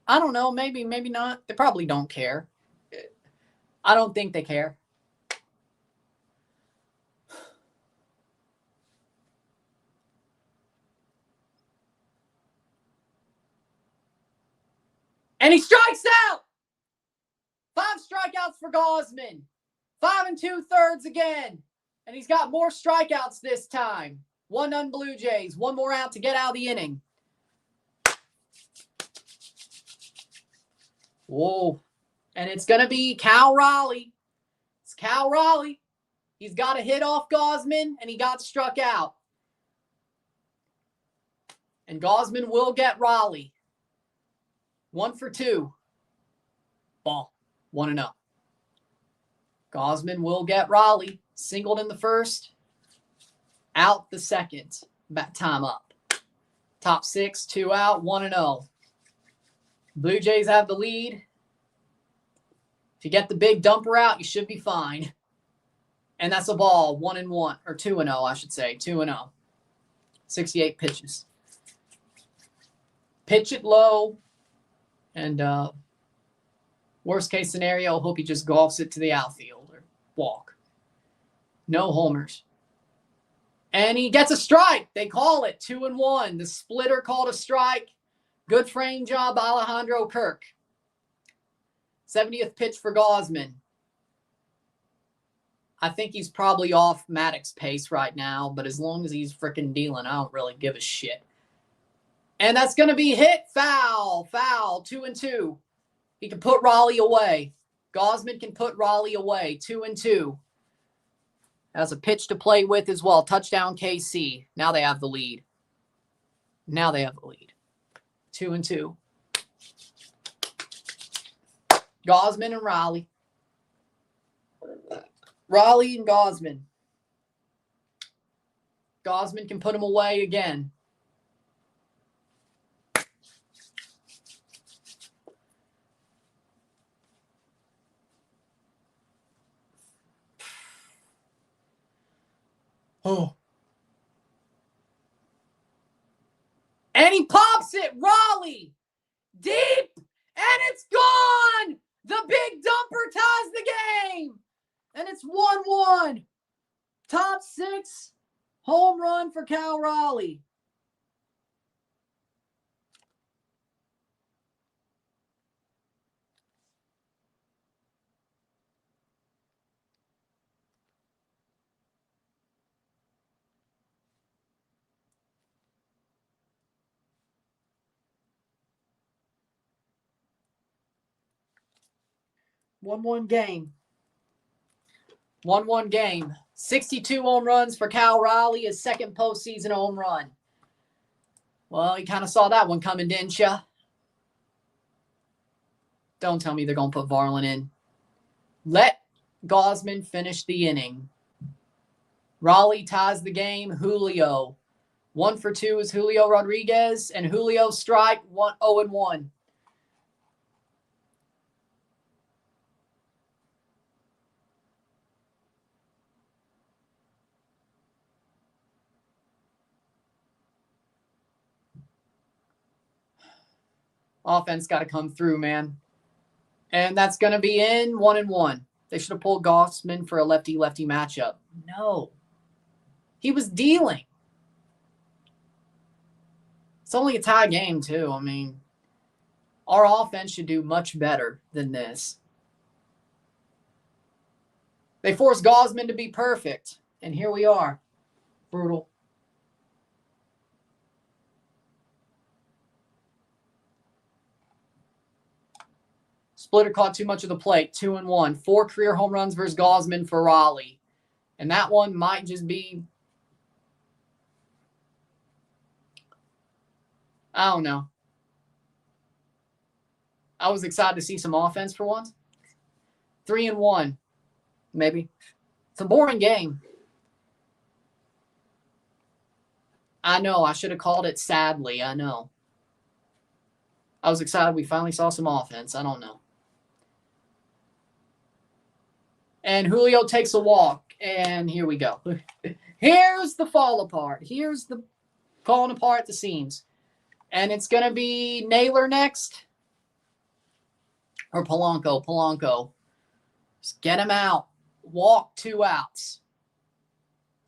I don't know. Maybe, maybe not. They probably don't care. I don't think they care. And he strikes out. 5 strikeouts for Gausman. 5 2/3 again. And he's got more strikeouts this time. 1 Blue Jays. 1 more out to get out of the inning. Whoa. And it's going to be Cal Raleigh. It's Cal Raleigh. He's got a hit off Gausman, and he got struck out. And Gausman will get Raleigh. 1 for 2. Ball. 1-0. Gausman will get Raleigh. Singled in the first. Out the second. Back time up. Top 6, 2 out, 1-0. Blue Jays have the lead. If you get the big dumper out, you should be fine. And that's a ball, 1-1, or 2-0, I should say, 2-0. 68 pitches. Pitch it low, and worst case scenario, hope he just golfs it to the outfield or walk. No homers. And he gets a strike. They call it 2-1. The splitter called a strike. Good frame job, Alejandro Kirk. 70th pitch for Gausman. I think he's probably off Maddox's pace right now, but as long as he's freaking Dillon, I don't really give a shit. And that's going to be hit. Foul. 2-2. He can put Raleigh away. Gausman can put Raleigh away. 2-2. Has a pitch to play with as well. Touchdown KC. Now they have the lead. 2-2. Gausman and Raleigh. Raleigh and Gausman. Gausman can put him away again. Oh. And he pops it. Raleigh. Deep. And it's gone. The big dumper ties the game. And it's 1-1. Top 6. Home run for Cal Raleigh. One game. 1-1 game. 62 home runs for Cal Raleigh, his second postseason home run. Well, you kind of saw that one coming, didn't you? Don't tell me they're going to put Varlin in. Let Gausman finish the inning. Raleigh ties the game. Julio. 1 for 2 is Julio Rodriguez, and Julio strike 0-1. Offense got to come through, man. And that's going to be in 1-1. They should have pulled Gausman for a lefty-lefty matchup. No. He was dealing. It's only a tie game, too. I mean, our offense should do much better than this. They forced Gosman to be perfect, and here we are. Brutal. Splitter caught too much of the plate, 2-1. 4 career home runs versus Gosman for Raleigh. And that one might just be, I don't know. I was excited to see some offense for once. 3-1, maybe. It's a boring game. I know. I should have called it sadly. I know. I was excited we finally saw some offense. I don't know. And Julio takes a walk. And here we go. Here's the fall apart. Here's the falling apart at the seams. And it's going to be Naylor next. Or Polanco. Polanco. Just get him out. Walk, 2 outs.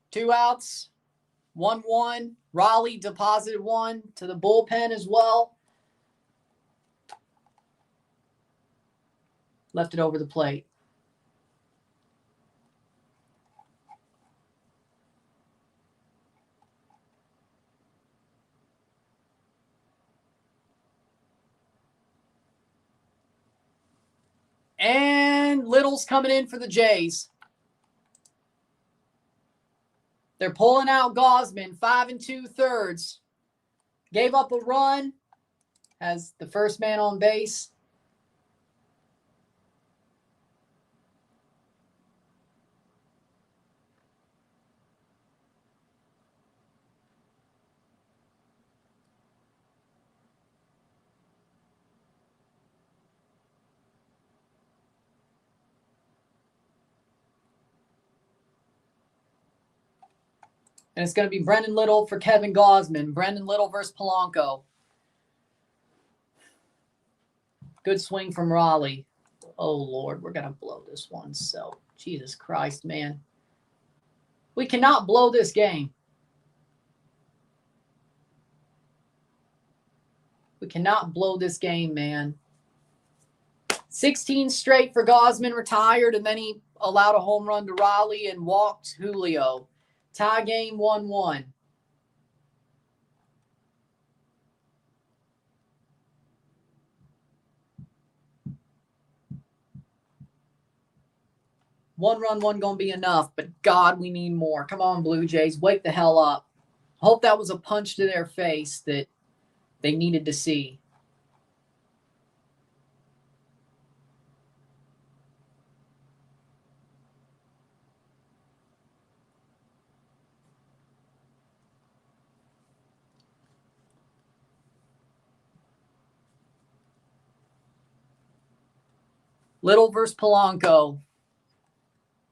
2 outs. 1-1. Raleigh deposited 1 to the bullpen as well. Left it over the plate. And Little's coming in for the Jays. They're pulling out Gosman, 5 2/3. Gave up a run. Has the first man on base. And it's going to be Brendan Little for Kevin Gosman. Brendan Little versus Polanco. Good swing from Raleigh. Oh, Lord, we're going to blow this one. So, Jesus Christ, man. We cannot blow this game. We cannot blow this game, man. 16 straight for Gosman, retired, and then he allowed a home run to Raleigh and walked Julio. Tie game 1-1. One run wasn't going to be enough, but God, we need more. Come on, Blue Jays, wake the hell up. Hope that was a punch to their face that they needed to see. Little versus Polanco.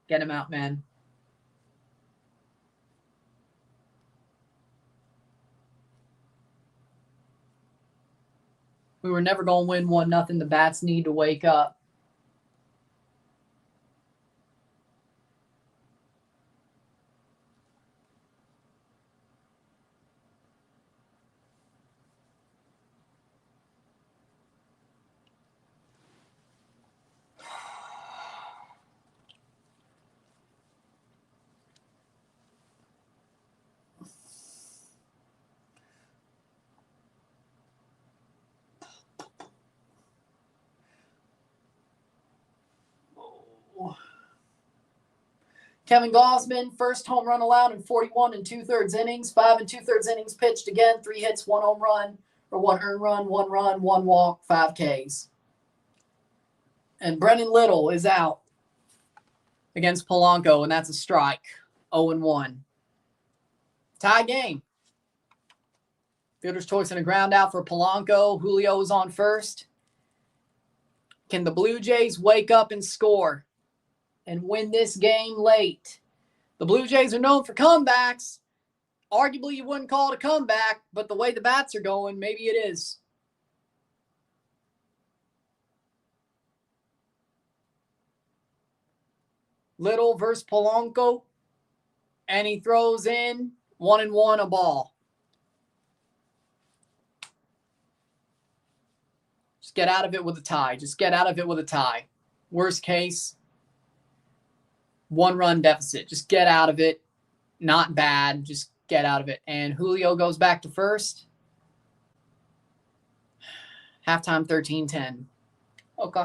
Get him out, man. We were never going to win 1-0. The bats need to wake up. Kevin Gosman, first home run allowed in 41 2/3 innings. 5 2/3 innings pitched again. 3 hits, 1 home run, or 1 earned run, 1 walk, 5 Ks. And Brendan Little is out against Polanco, and that's a strike. 0-1. Tie game. Fielder's choice and a ground out for Polanco. Julio is on first. Can the Blue Jays wake up and score and win this game late? The Blue Jays are known for comebacks. Arguably, you wouldn't call it a comeback, but the way the bats are going, maybe it is. Little versus Polanco, and he throws in 1-1 a ball. Just get out of it with a tie. Just get out of it with a tie. Worst case, 1-run deficit. Just get out of it. Not bad. Just get out of it. And Julio goes back to first. Halftime 13-10. Okay.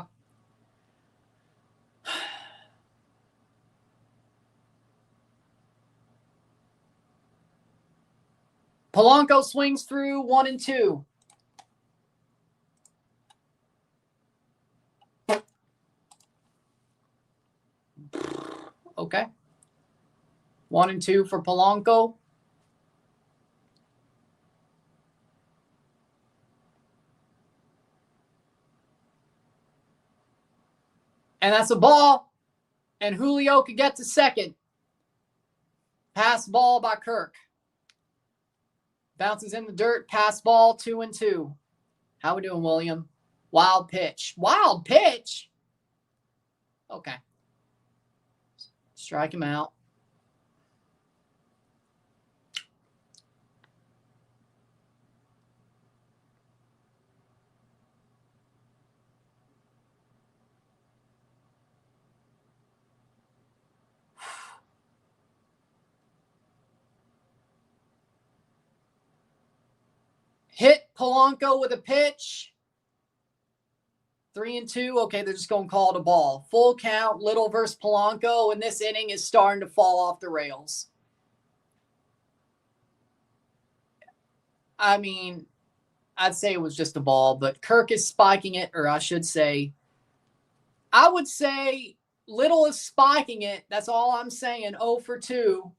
Polanco swings through 1 and 2. Okay. 1 and 2 for Polanco. And that's a ball. And Julio could get to second. Pass ball by Kirk. Bounces in the dirt. Pass ball 2 and 2. How we doing, William? Wild pitch. Wild pitch? Okay. Strike him out. Hit Polanco with a pitch. 3 and 2. Okay, they're just going to call it a ball. Full count, Little versus Polanco, and this inning is starting to fall off the rails. I mean, I'd say it was just a ball, but Kirk is spiking it, or I should say, I would say Little is spiking it. That's all I'm saying. 0 for 2.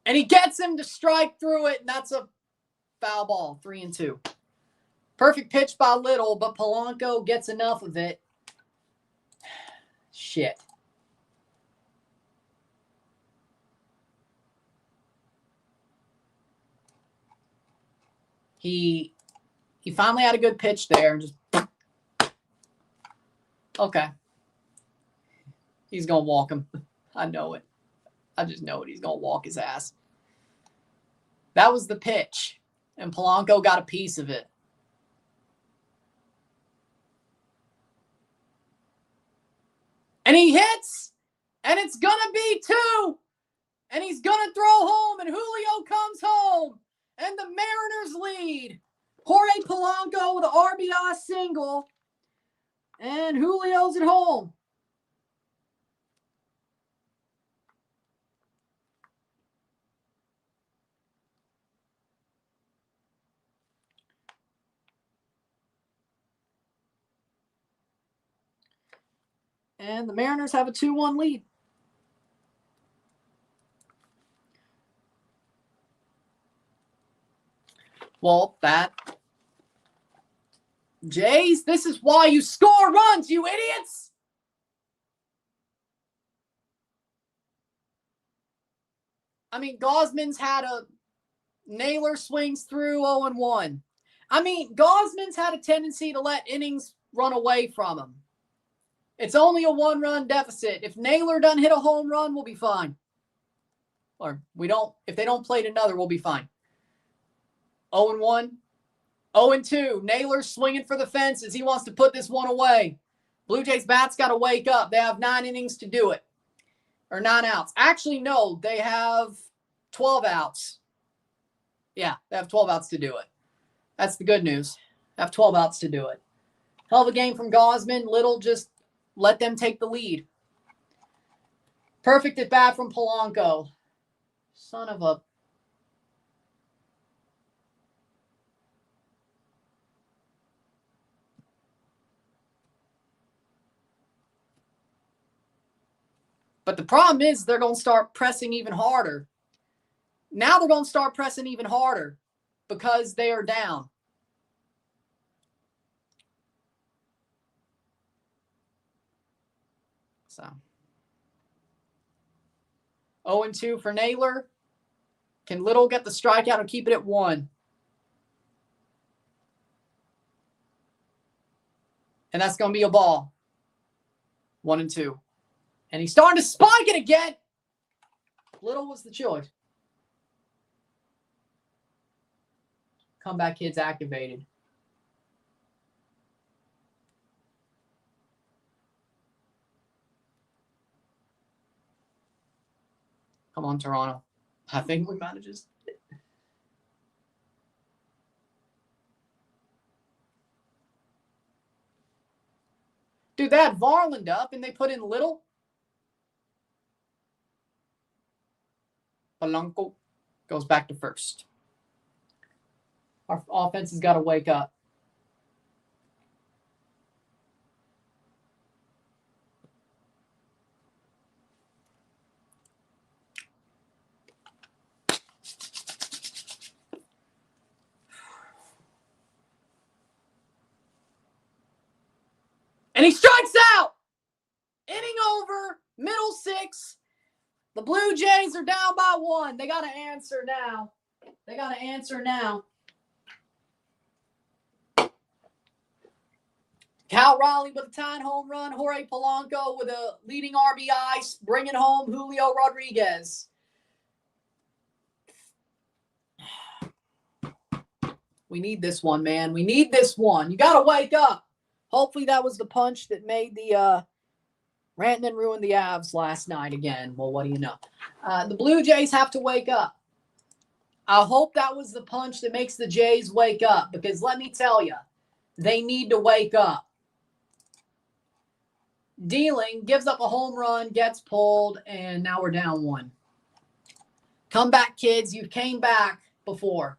And he gets him to strike through it, and that's a foul ball, 3 and 2. Perfect pitch by Little, but Polanco gets enough of it. Shit. He finally had a good pitch there. Just okay. He's going to walk him. I know it. I just know it. He's going to walk his ass. That was the pitch, and Polanco got a piece of it. And he hits, and it's going to be 2, and he's going to throw home, and Julio comes home, and the Mariners lead. Jorge Polanco with an RBI single, and Julio's at home. And the Mariners have a 2-1 lead. Well, Jays, this is why you score runs, you idiots! I mean, Gosman's had a Naylor swings through 0-1. I mean, Gosman's had a tendency to let innings run away from him. It's only a 1-run deficit. If Naylor doesn't hit a home run, we'll be fine. Or if they don't plate another, we'll be fine. 0-1. 0-2. Naylor's swinging for the fences. He wants to put this one away. Blue Jays bats got to wake up. They have 9 innings to do it. Or 9 outs. Actually, no. They have 12 outs. Yeah, they have 12 outs to do it. That's the good news. They have 12 outs to do it. Hell of a game from Gosman. Little just let them take the lead. Perfect at bat from Polanco. Son of a... But the problem is they're going to start pressing even harder. Now they're going to start pressing even harder because they are down. So 0-2 for Naylor. Can Little get the strikeout and keep it at 1? And that's going to be a ball. 1-2. And he's starting to spike it again. Little was the choice. Comeback Kids activated. Come on, Toronto. I think we might have just... Dude, they had Varland up and they put in Little. Polanco goes back to first. Our offense has got to wake up. And he strikes out. Inning over. Middle 6. The Blue Jays are down by 1. They got to answer now. They got to answer now. Cal Raleigh with a tying home run. Jorge Polanco with a leading RBI, bringing home Julio Rodriguez. We need this one, man. We need this one. You got to wake up. Hopefully that was the punch that made the Rantanen ruin the Avs last night again. Well, what do you know? The Blue Jays have to wake up. I hope that was the punch that makes the Jays wake up, because let me tell you, they need to wake up. Dillon gives up a home run, gets pulled, and now we're down 1. Come back, kids. You came back before.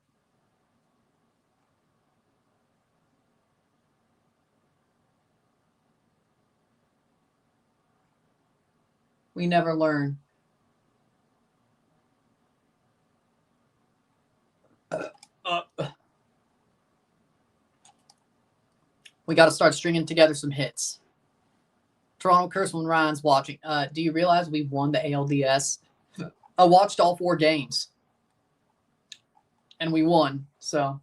We never learn. We got to start stringing together some hits. Toronto Curse when Ryan's watching. Do you realize we've won the ALDS? I watched all 4 games. And we won, so...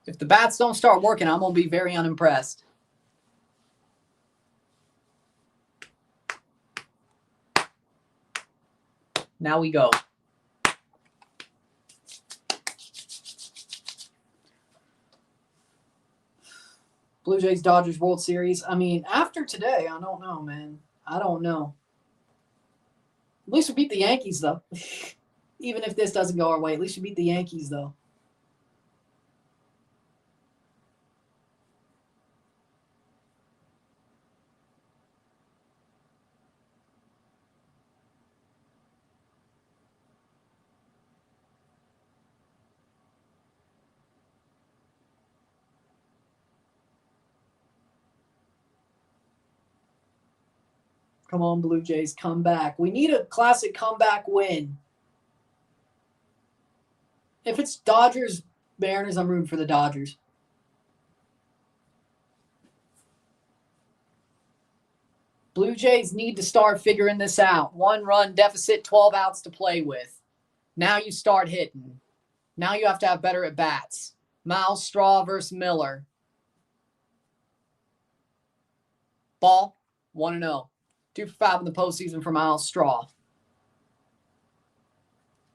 If the bats don't start working, I'm going to be very unimpressed. Now we go. Blue Jays Dodgers World Series. I mean, after today, I don't know, man. I don't know. At least we beat the Yankees, though. Even if this doesn't go our way, at least we beat the Yankees, though. Come on, Blue Jays, come back. We need a classic comeback win. If it's Dodgers, Mariners, I'm rooting for the Dodgers. Blue Jays need to start figuring this out. 1-run deficit, 12 outs to play with. Now you start hitting. Now you have to have better at-bats. Miles Straw versus Miller. Ball, 1-0. 2 for 5 in the postseason for Miles Straw.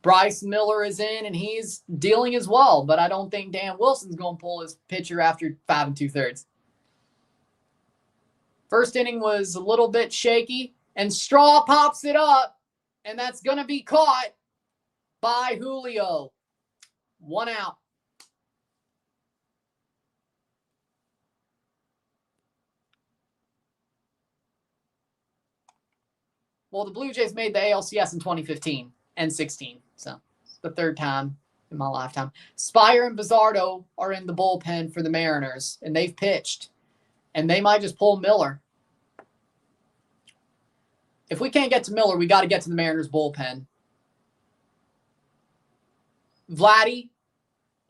Bryce Miller is in, and he's dealing as well, but I don't think Dan Wilson's going to pull his pitcher after 5 2/3. First inning was a little bit shaky, and Straw pops it up, and that's going to be caught by Julio. 1 out. Well, the Blue Jays made the ALCS in 2015 and 16, so it's the 3rd time in my lifetime. Spire and Bizzardo are in the bullpen for the Mariners, and they've pitched, and they might just pull Miller. If we can't get to Miller, we got to get to the Mariners bullpen. Vladdy,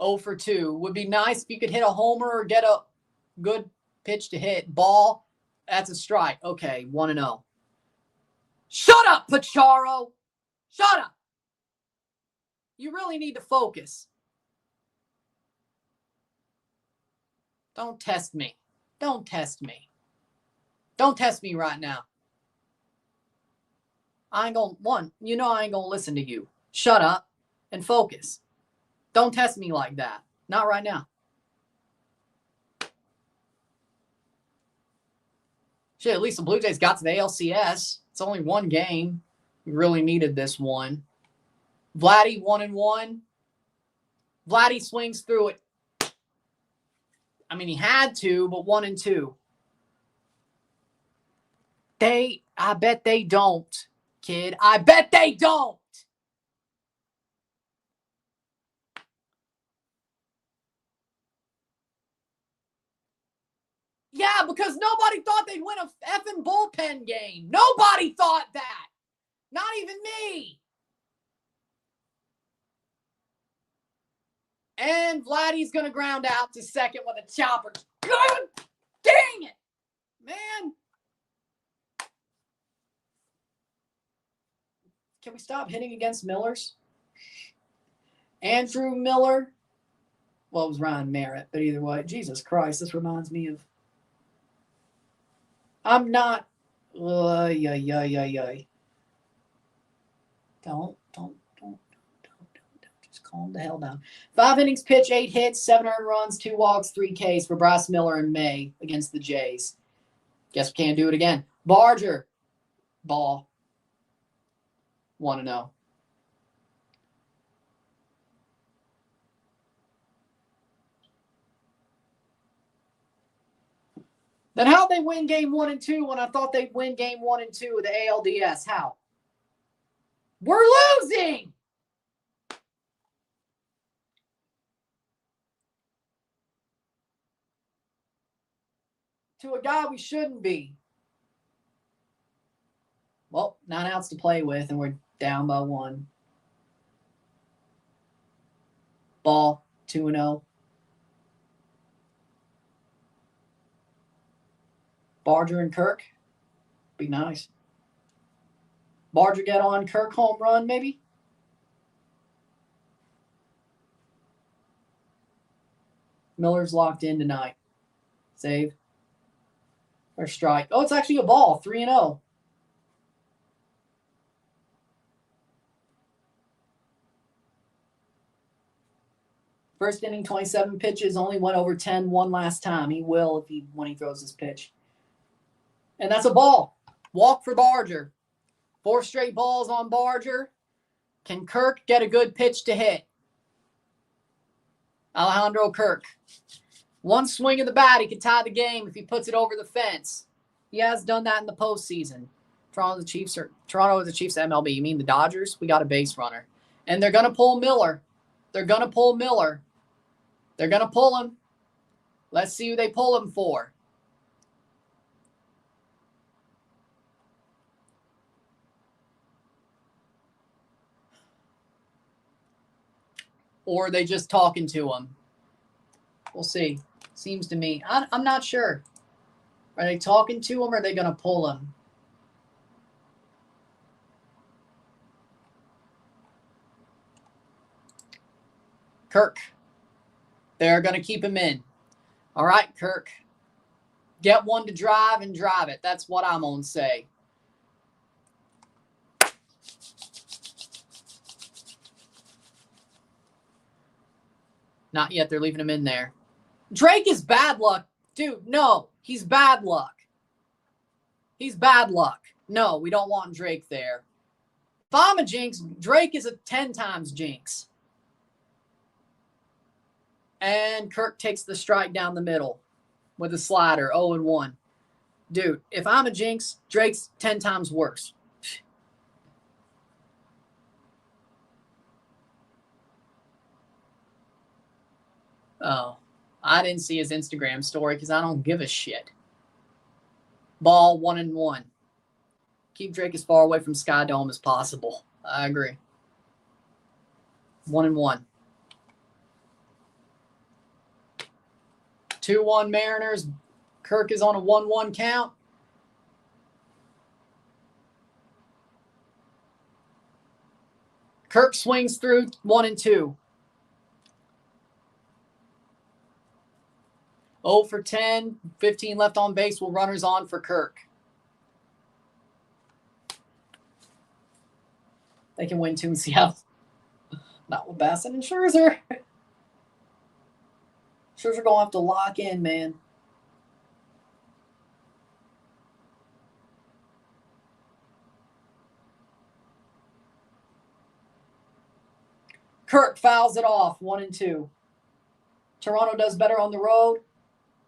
0 for 2. Would be nice if you could hit a homer or get a good pitch to hit. Ball, that's a strike. Okay, 1-0. Shut up, Pacharo. Shut up. You really need to focus. Don't test me. Don't test me. Don't test me right now. I ain't gonna, I ain't gonna listen to you. Shut up and focus. Don't test me like that. Not right now. Shit, at least the Blue Jays got to the ALCS. It's only one game. We really needed this one. Vladdy, 1-1. Vladdy swings through it. I mean, he had to, but 1-2. I bet they don't, kid. I bet they don't. Yeah, because nobody thought they'd win a effing bullpen game. Nobody thought that. Not even me. And Vladdy's going to ground out to second with a chopper. God dang it, man. Can we stop hitting against Millers? Andrew Miller. Well, it was Ryan Merritt, but either way, Jesus Christ, this reminds me of. I'm not. Don't just calm the hell down. 5 innings pitch, 8 hits, 7 earned runs, 2 walks, 3 Ks for Bryce Miller in May against the Jays. Guess we can't do it again. Barger. Ball. 1-0. Then how'd they win game 1 and 2 when I thought they'd win game 1 and 2 of the ALDS? How? We're losing! To a guy we shouldn't be. Well, 9 outs to play with, and we're down by 1. Ball, 2-0. Barger and Kirk. Be nice. Barger get on Kirk home run, maybe? Miller's locked in tonight. Save. Or strike. Oh, it's actually a ball. 3-0. First inning, 27 pitches. Only went over 10 one last time. He will when he throws his pitch. And that's a ball. Walk for Barger. 4 straight balls on Barger. Can Kirk get a good pitch to hit? Alejandro Kirk. 1 swing of the bat, he could tie the game if he puts it over the fence. He has done that in the postseason. Toronto is the Chiefs MLB. You mean the Dodgers? We got a base runner. And they're going to pull Miller. They're going to pull Miller. They're going to pull him. Let's see who they pull him for. Or are they just talking to him? We'll see. Seems to me. I'm not sure. Are they talking to him or are they going to pull him? Kirk. They're going to keep him in. All right, Kirk. Get one to drive and drive it. That's what I'm going to say. Not yet. They're leaving him in there. Drake is bad luck. Dude, no. He's bad luck. He's bad luck. No, we don't want Drake there. If I'm a jinx, Drake is a 10 times jinx. And Kirk takes the strike down the middle with a slider, 0-1. Dude, if I'm a jinx, Drake's 10 times worse. Oh, I didn't see his Instagram story because I don't give a shit. Ball, 1-1. Keep Drake as far away from Sky Dome as possible. I agree. 1-1. 2-1 Mariners. Kirk is on a 1-1 count. Kirk swings through 1-2. 0 for 10. 15 left on base with runners on for Kirk. They can win 2 in Seattle. Not with Bassett and Scherzer. Scherzer going to have to lock in, man. Kirk fouls it off, 1-2. Toronto does better on the road.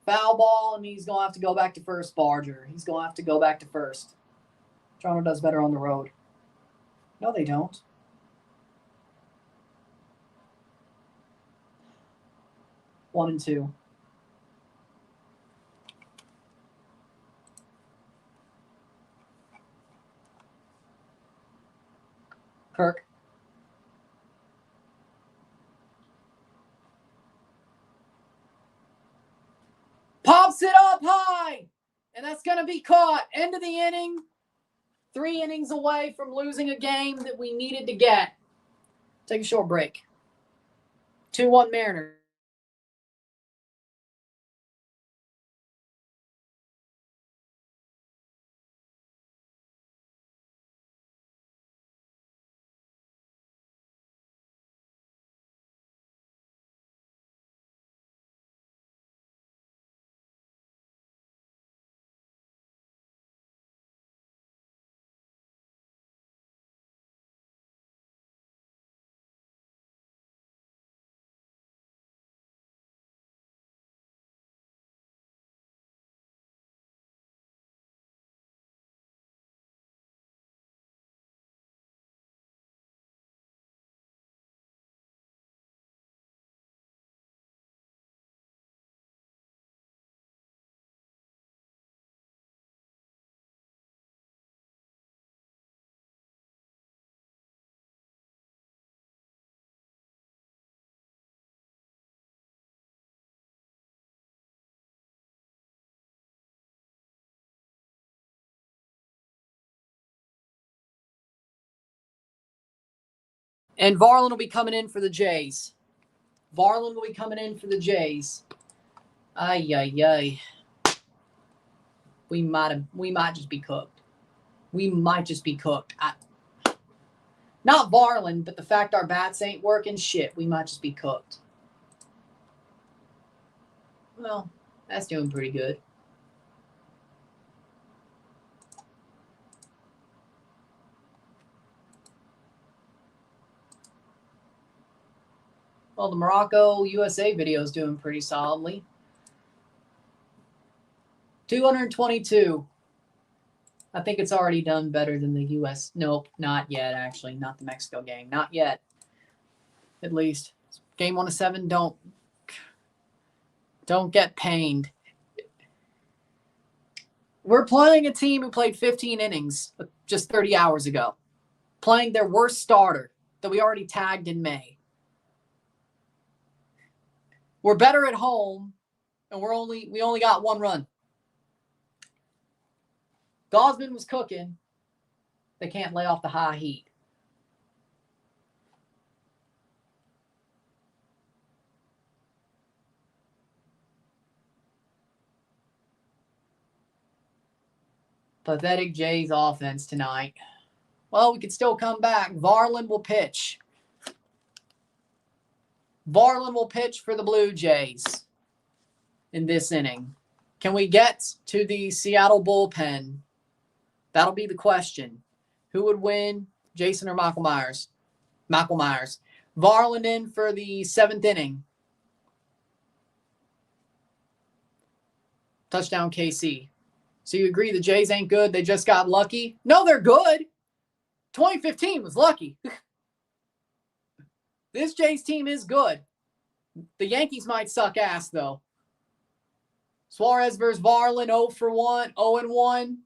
Foul ball, and he's going to have to go back to first, Barger. He's going to have to go back to first. Toronto does better on the road. No, they don't. One and two. Kirk. Pops it up high, and that's going to be caught. End of the inning. 3 innings away from losing a game that we needed to get. Take a short break. 2-1 Mariners. And Varlin will be coming in for the Jays. Varlin will be coming in for the Jays. Ay, ay, ay. We might just be cooked. We might just be cooked. Not Varlin, but the fact our bats ain't working, shit, we might just be cooked. Well, that's doing pretty good. Well, the Morocco USA video is doing pretty solidly. 222. I think it's already done better than the US. Nope, not yet, actually. Not the Mexico game. Not yet. At least. Game 1 of 7, don't get pained. We're playing a team who played 15 innings just 30 hours ago. Playing their worst starter that we already tagged in May. We're better at home, and we only got 1 run. Gosman was cooking. They can't lay off the high heat. Pathetic Jays offense tonight. Well, we could still come back. Varlin will pitch. Varlin will pitch for the Blue Jays in this inning. Can we get to the Seattle bullpen? That'll be the question. Who would win, Jason or Michael Myers? Michael Myers. Varlin in for the 7th inning. Touchdown KC. So you agree the Jays ain't good? They just got lucky? No, they're good. 2015 was lucky. This Jays team is good. The Yankees might suck ass, though. Suarez versus Varlin, 0 for 1, 0 and 1.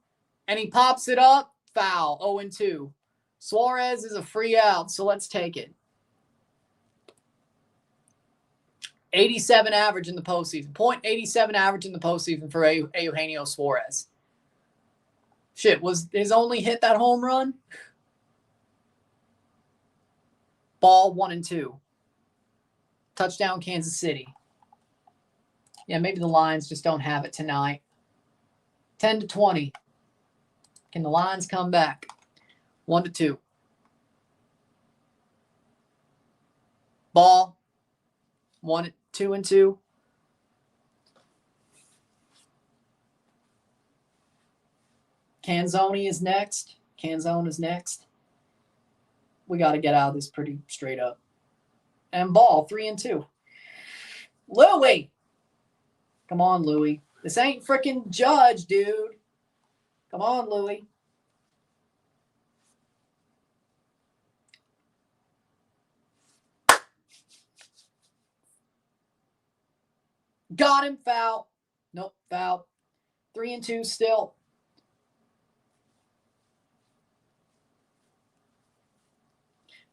And he pops it up. foul, 0-2. Suarez is a free out, so let's take it. 87 average in the postseason. .87 average in the postseason for Eugenio Suarez. Shit, was his only hit that home run? Ball 1-2. Touchdown Kansas City. Yeah, maybe the Lions just don't have it tonight. 10-20. Can the Lions come back? 1-2. Ball 2-2. Canzoni is next. Canzone is next. We got to get out of this pretty straight up. And Ball 3-2. Louie. Come on, Louie. This ain't freaking Judge, dude. Come on, Louie. Got him. Foul. Nope. Foul. 3-2 still.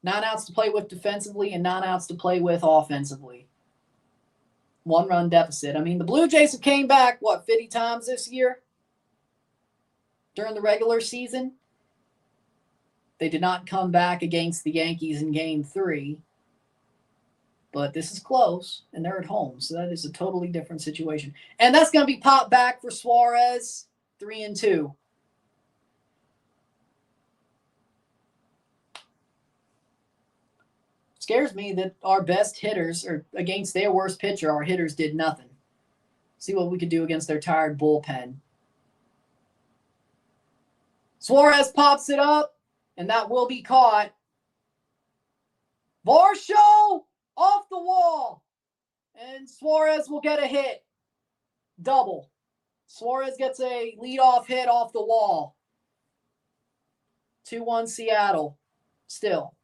Nine outs to play with defensively and 9 outs to play with offensively. 1-run deficit. I mean, the Blue Jays have came back, 50 times this year during the regular season? They did not come back against the Yankees in Game 3. But this is close, and they're at home, so that is a totally different situation. And that's going to be popped back for Suarez, 3-2. Scares me that our best hitters, or against their worst pitcher, our hitters did nothing. See what we could do against their tired bullpen. Suarez pops it up, and that will be caught. Varsho off the wall, and Suarez will get a hit. Double. Suarez gets a leadoff hit off the wall. 2-1 Seattle. Still.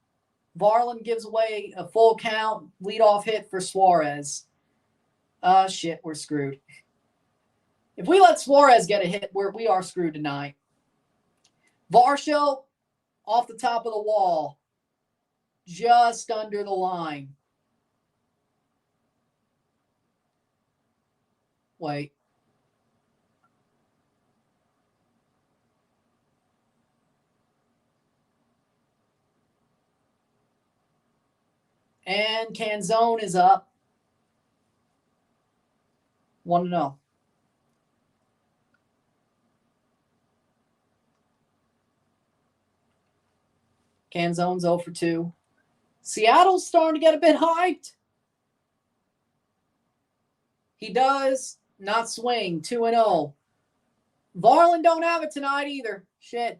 Varland gives away a full count leadoff hit for Suarez. Shit, we're screwed. If we let Suarez get a hit, we are screwed tonight. Varsho off the top of the wall. Just under the line. Wait. And Canzone is up. 1-0. Canzone's 0-2. Seattle's starting to get a bit hyped. He does not swing. 2-0. Varland don't have it tonight either. Shit.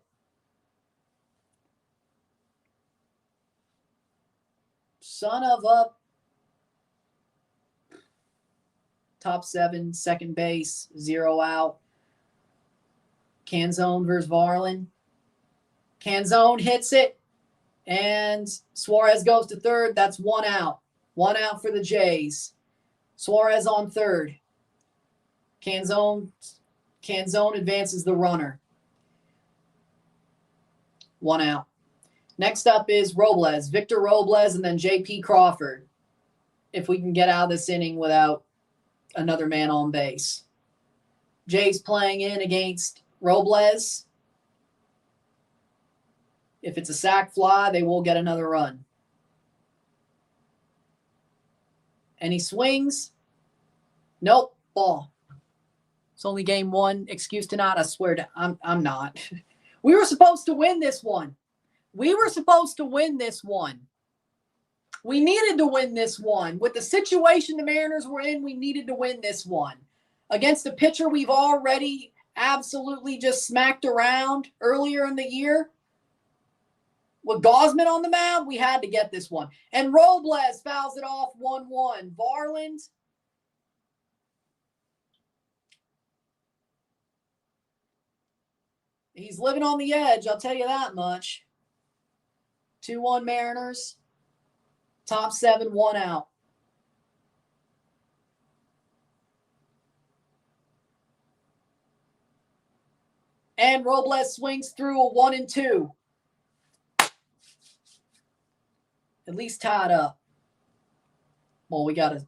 Son of a top 7, second base, 0 out. Canzone versus Varland. Canzone hits it, and Suarez goes to third. That's 1 out. 1 out for the Jays. Suarez on third. Canzone advances the runner. 1 out. Next up is Robles, Victor Robles, and then J.P. Crawford. If we can get out of this inning without another man on base. Jays playing in against Robles. If it's a sac fly, they will get another run. Any swings? Nope. Ball. It's only game 1. Excuse to not. I swear to I'm not. We were supposed to win this one. We were supposed to win this one. We needed to win this one. With the situation the Mariners were in, we needed to win this one. Against a pitcher we've already absolutely just smacked around earlier in the year. With Gausman on the mound, we had to get this one. And Robles fouls it off 1-1. Varland. He's living on the edge, I'll tell you that much. 2-1 Mariners. Top 7, 1 out. And Robles swings through a 1-2. At least tied up. Well, we gotta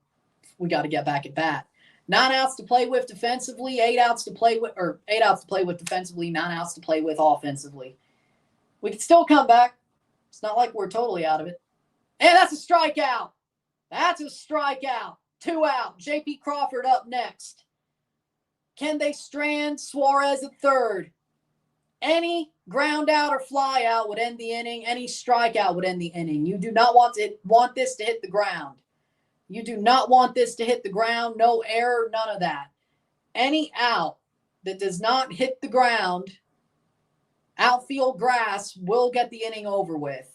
get back at bat. 9 outs to play with defensively, 8 outs to play with, or 8 outs to play with defensively, 9 outs to play with offensively. We can still come back. It's not like we're totally out of it. And that's a strikeout. That's a strikeout. 2 out. J.P. Crawford up next. Can they strand Suarez at third? Any ground out or fly out would end the inning. Any strikeout would end the inning. You do not want this to hit the ground. You do not want this to hit the ground. No error, none of that. Any out that does not hit the ground, outfield grass, will get the inning over with.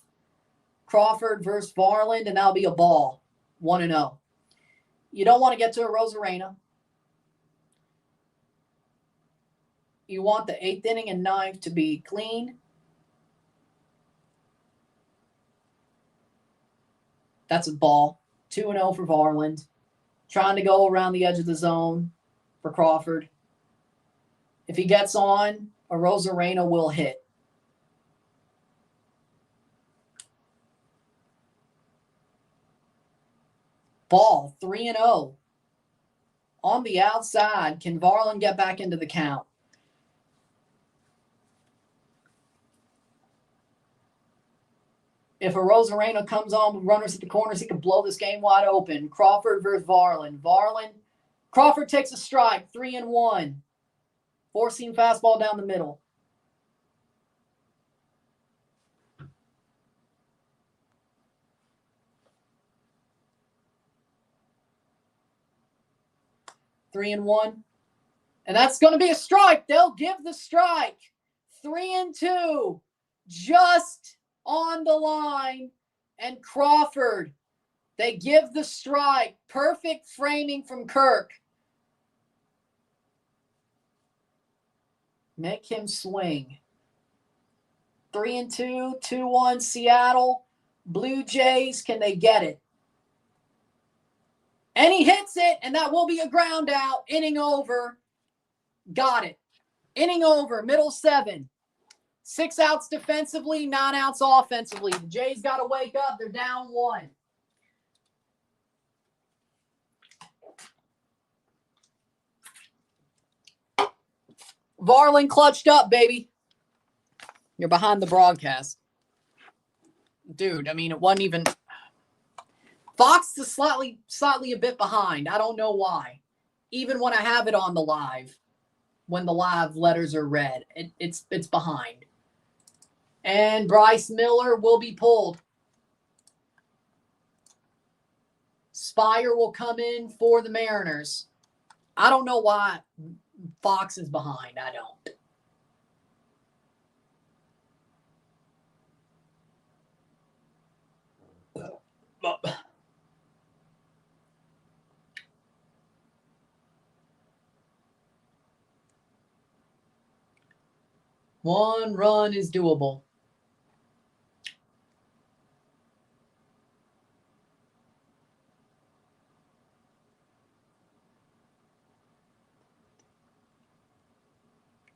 Crawford versus Varland, and that'll be a ball. 1-0. You don't want to get to a Rosarena. You want the 8th inning and 9th to be clean. That's a ball. 2-0 for Varland. Trying to go around the edge of the zone for Crawford. If he gets on, a Rosarena will hit. Ball, 3-0. On the outside, can Varland get back into the count? If a Rosarena comes on with runners at the corners, he can blow this game wide open. Crawford versus Varland. Crawford takes a strike, 3-1. 4-seam fastball down the middle. Three and 1. And that's going to be a strike. They'll give the strike. 3-2. Just on the line. And Crawford, they give the strike. Perfect framing from Kirk. Make him swing. 3-2, 2-1 Seattle. Blue Jays, can they get it? And he hits it, and that will be a ground out. Inning over. Got it. Inning over, middle 7. 6 outs defensively, 9 outs offensively. The Jays got to wake up. They're down 1. Varland clutched up, baby. You're behind the broadcast. Dude, I mean, it wasn't even... Fox is slightly a bit behind. I don't know why. Even when I have it on the live, when the live letters are read, it's behind. And Bryce Miller will be pulled. Spire will come in for the Mariners. I don't know why Fox is behind. I don't. One run is doable.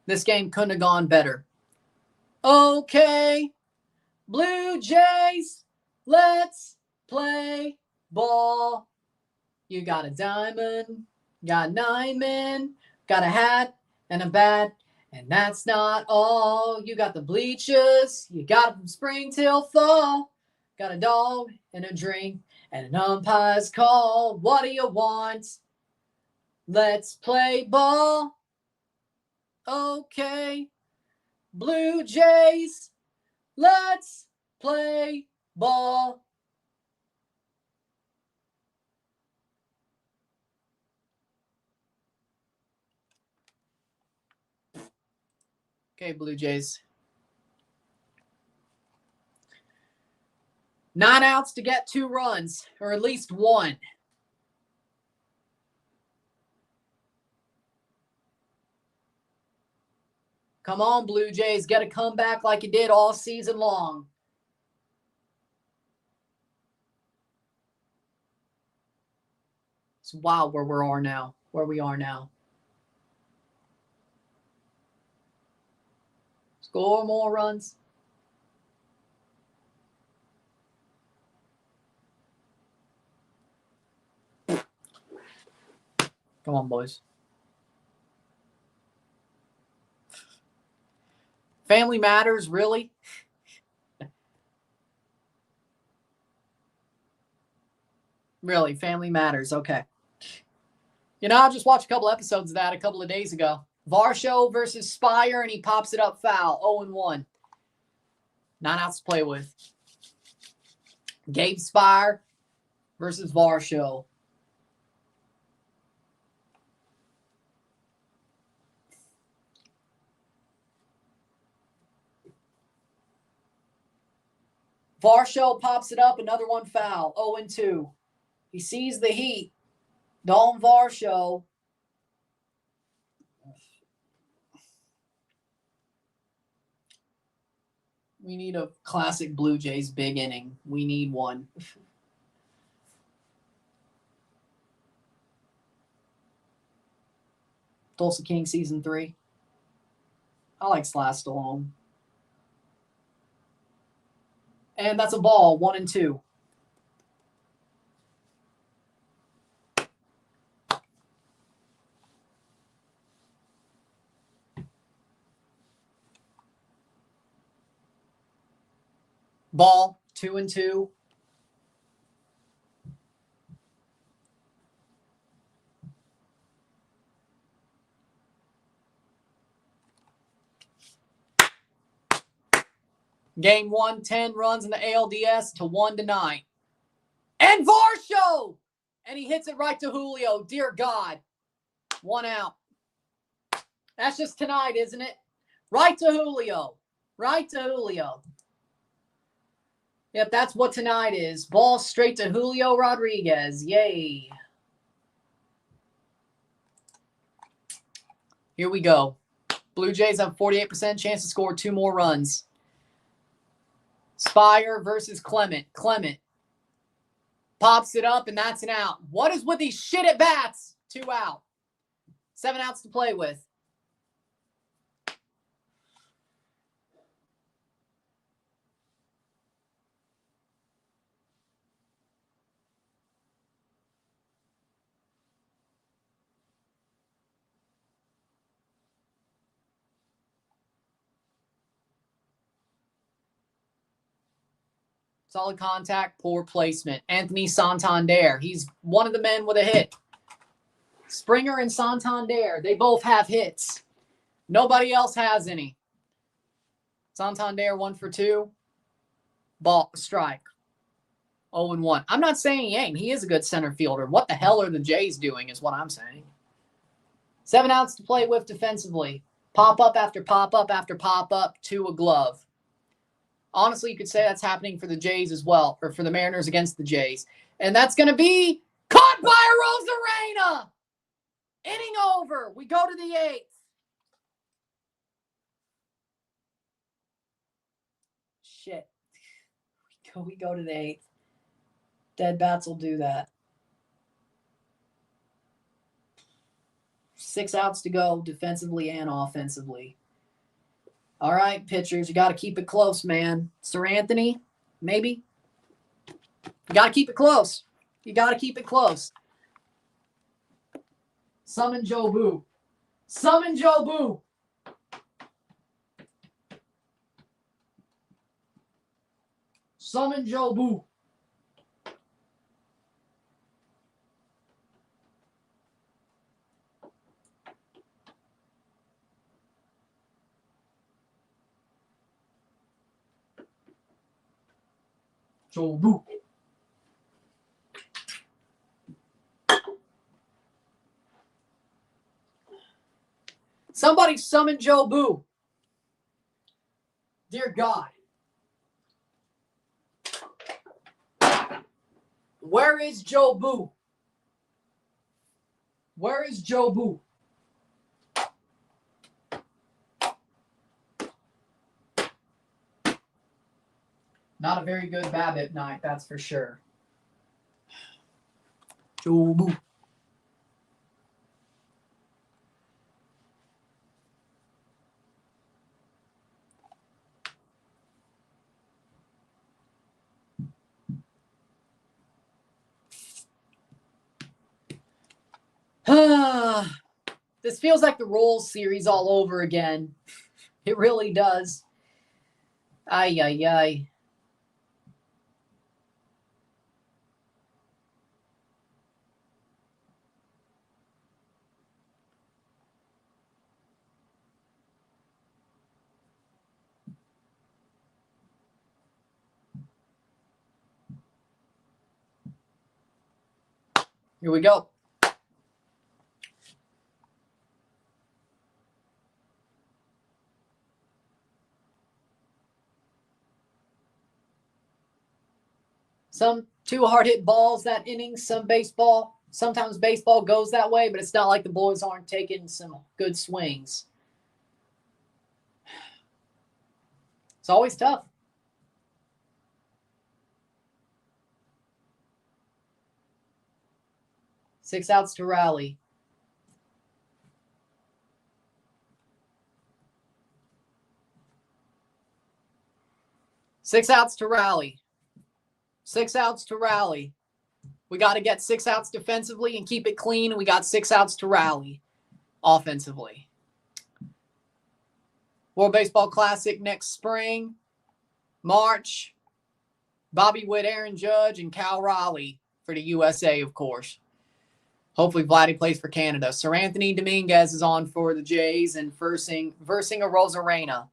This game couldn't have gone better. Okay, Blue Jays, let's play ball. You got a diamond, got 9 men, got a hat and a bat, and that's not all. You got the bleachers, you got it from spring till fall. Got a dog and a drink and an umpire's call. What do you want? Let's play ball. Okay, Blue Jays, let's play ball. Okay, Blue Jays. 9 outs to get 2 runs, or at least 1. Come on, Blue Jays. Get a comeback like you did all season long. It's wild where we are now. Score more runs. Come on, boys. Family Matters, really? Really, Family Matters. Okay. You know, I just watched a couple episodes of that a couple of days ago. Varsho versus Spire, and he pops it up foul. 0-1. 9 outs to play with. Gabe Spire versus Varsho. Varsho pops it up, another one foul. 0-2. He sees the heat. Dalton Varsho. We need a classic Blue Jays big inning. We need one. Tulsa King Season 3. I like Slash Stallone. And that's a ball, 1-2. Ball, 2-2. Game 1, 10 runs in the ALDS to 1-9. And Varsho! And he hits it right to Julio. Dear God. 1 out. That's just tonight, isn't it? Right to Julio. Right to Julio. Yep, that's what tonight is. Ball straight to Julio Rodriguez. Yay. Here we go. Blue Jays have 48% chance to score 2 more runs. Spire versus Clement. Clement pops it up, and that's an out. What is with these shit at bats? 2 out. 7 outs to play with. Solid contact, poor placement. Anthony Santander. He's one of the men with a hit. Springer and Santander, they both have hits. Nobody else has any. Santander 1 for 2. Ball, strike. 0-1. I'm not saying he ain't. He is a good center fielder. What the hell are the Jays doing is what I'm saying. 7 outs to play with defensively. Pop up after pop up after pop up to a glove. Honestly, you could say that's happening for the Jays as well, or for the Mariners against the Jays. And that's going to be caught by Arozarena. Inning over. We go to the 8th. Shit. We go to the 8th. Dead bats will do that. 6 outs to go defensively and offensively. All right, pitchers, you got to keep it close, man. Sir Anthony, maybe. You got to keep it close. You got to keep it close. Summon Joe Boo. Summon Joe Boo. Summon Joe Boo. Joe Boo. Somebody summon Joe Boo. Dear God. Where is Joe Boo? Where is Joe Boo? Not a very good BABIP night, that's for sure. Joe Boo. This feels like the Royals series all over again. It really does. Ay, ay, ay. Here we go. Some 2 hard-hit balls that inning, some baseball. Sometimes baseball goes that way, but it's not like the boys aren't taking some good swings. It's always tough. Six outs to rally. Six outs to rally. 6 outs to rally. We got to get 6 outs defensively and keep it clean. And we got 6 outs to rally offensively. World Baseball Classic next spring, March. Bobby Witt, Aaron Judge, and Cal Raleigh for the USA, of course. Hopefully Vladdy plays for Canada. Sir Anthony Dominguez is on for the Jays and versing Arozarena.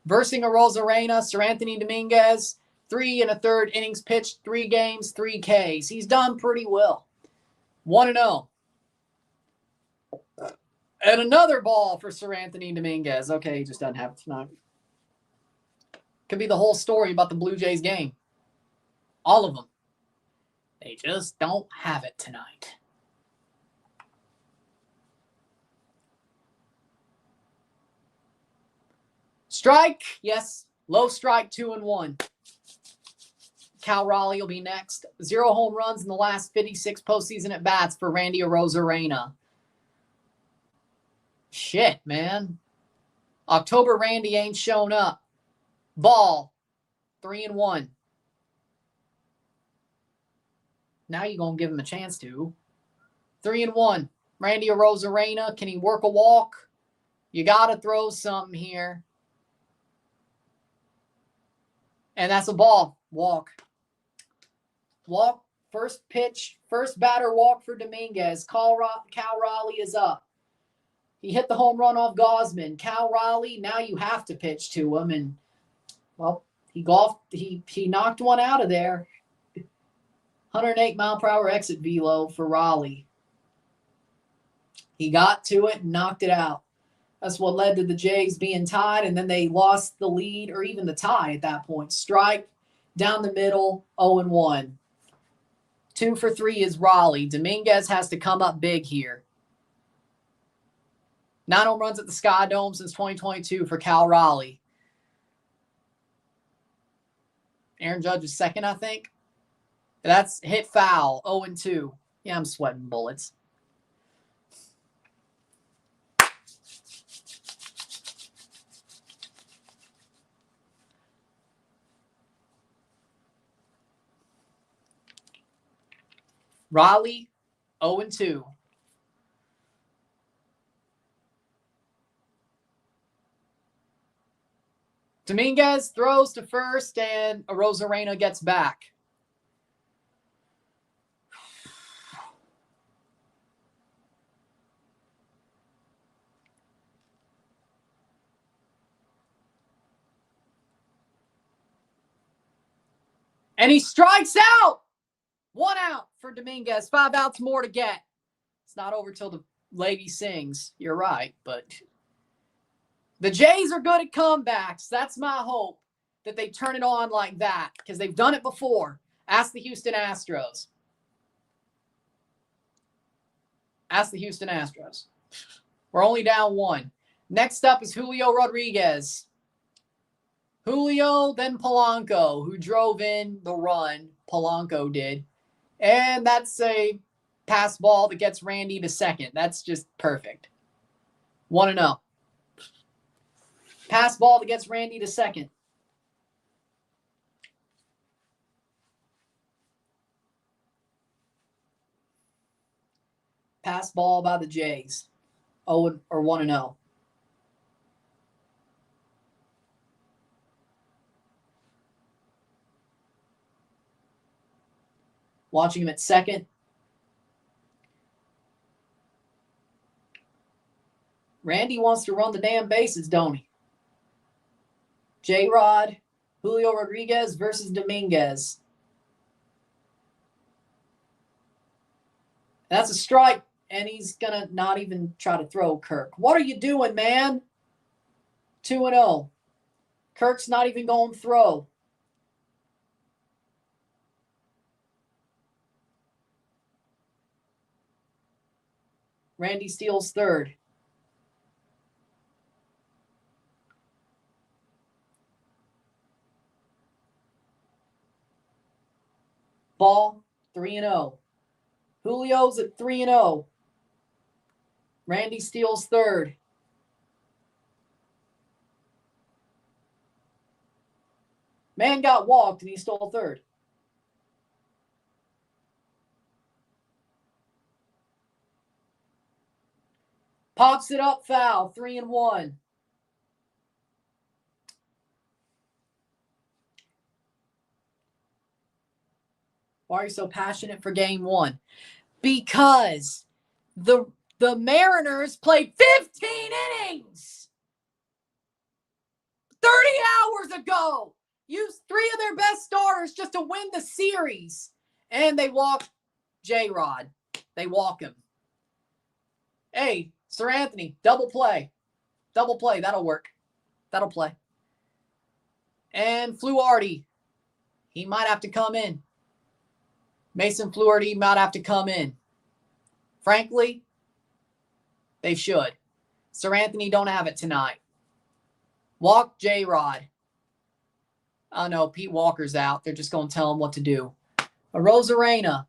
Versing Arozarena, Sir Anthony Dominguez, 3 1/3 innings pitched, 3 games, 3 Ks. He's done pretty well. 1-0. And another ball for Sir Anthony Dominguez. Okay, he just doesn't have it tonight. Could be the whole story about the Blue Jays game. All of them. They just don't have it tonight. Strike. Yes. Low strike, 2-1. Cal Raleigh will be next. 0 home runs in the last 56 postseason at bats for Randy Arozarena. Shit, man. October Randy ain't shown up. Ball. 3-1. Now you're going to give him a chance to. 3-1. Randy Arozarena. Can he work a walk? You got to throw something here. And that's a ball. Walk. Walk. First pitch. First batter walk for Dominguez. Cal Raleigh is up. He hit the home run off Gosman. Cal Raleigh, now you have to pitch to him. And, well, he knocked one out of there. 108-mile-per-hour exit velo for Raleigh. He got to it and knocked it out. That's what led to the Jays being tied, and then they lost the lead or even the tie at that point. Strike, down the middle, 0-1. 2 for 3 is Raleigh. Dominguez has to come up big here. 9 home runs at the Sky Dome since 2022 for Cal Raleigh. Aaron Judge is second, I think. That's hit foul, 0-2. Yeah, I'm sweating bullets. Raleigh, 0-2. Dominguez throws to first, and Arozarena gets back. And he strikes out. 1 out for Dominguez. 5 outs more to get. It's not over till the lady sings. You're right, but the Jays are good at comebacks. That's my hope, that they turn it on like that, because they've done it before. Ask the Houston Astros. Ask the Houston Astros. We're only down 1. Next up is Julio Rodriguez. Julio, then Polanco, who drove in the run. Polanco did. And that's a pass ball that gets Randy to second. That's just perfect. 1-0. Pass ball that gets Randy to second. Pass ball by the Jays. 0 or 1-0. Watching him at second. Randy wants to run the damn bases, don't he? J-Rod, Julio Rodriguez versus Dominguez. That's a strike, and he's going to not even try to throw Kirk. What are you doing, man? 2-0. Kirk's not even going to throw. Randy steals third. Ball, 3-0. Julio's at 3-0. Randy steals third. Man got walked and he stole third. Pops it up, foul, 3-1. Why are you so passionate for game one? Because the Mariners played 15 innings 30 hours ago. Used 3 of their best starters just to win the series. And they walk J-Rod. They walk him. Hey, Sir Anthony, double play. Double play. That'll work. That'll play. And Fluharty. He might have to come in. Mason Fluharty might have to come in. Frankly, they should. Sir Anthony don't have it tonight. Walk J-Rod. Oh, no, Pete Walker's out. They're just going to tell him what to do. A Rosarena.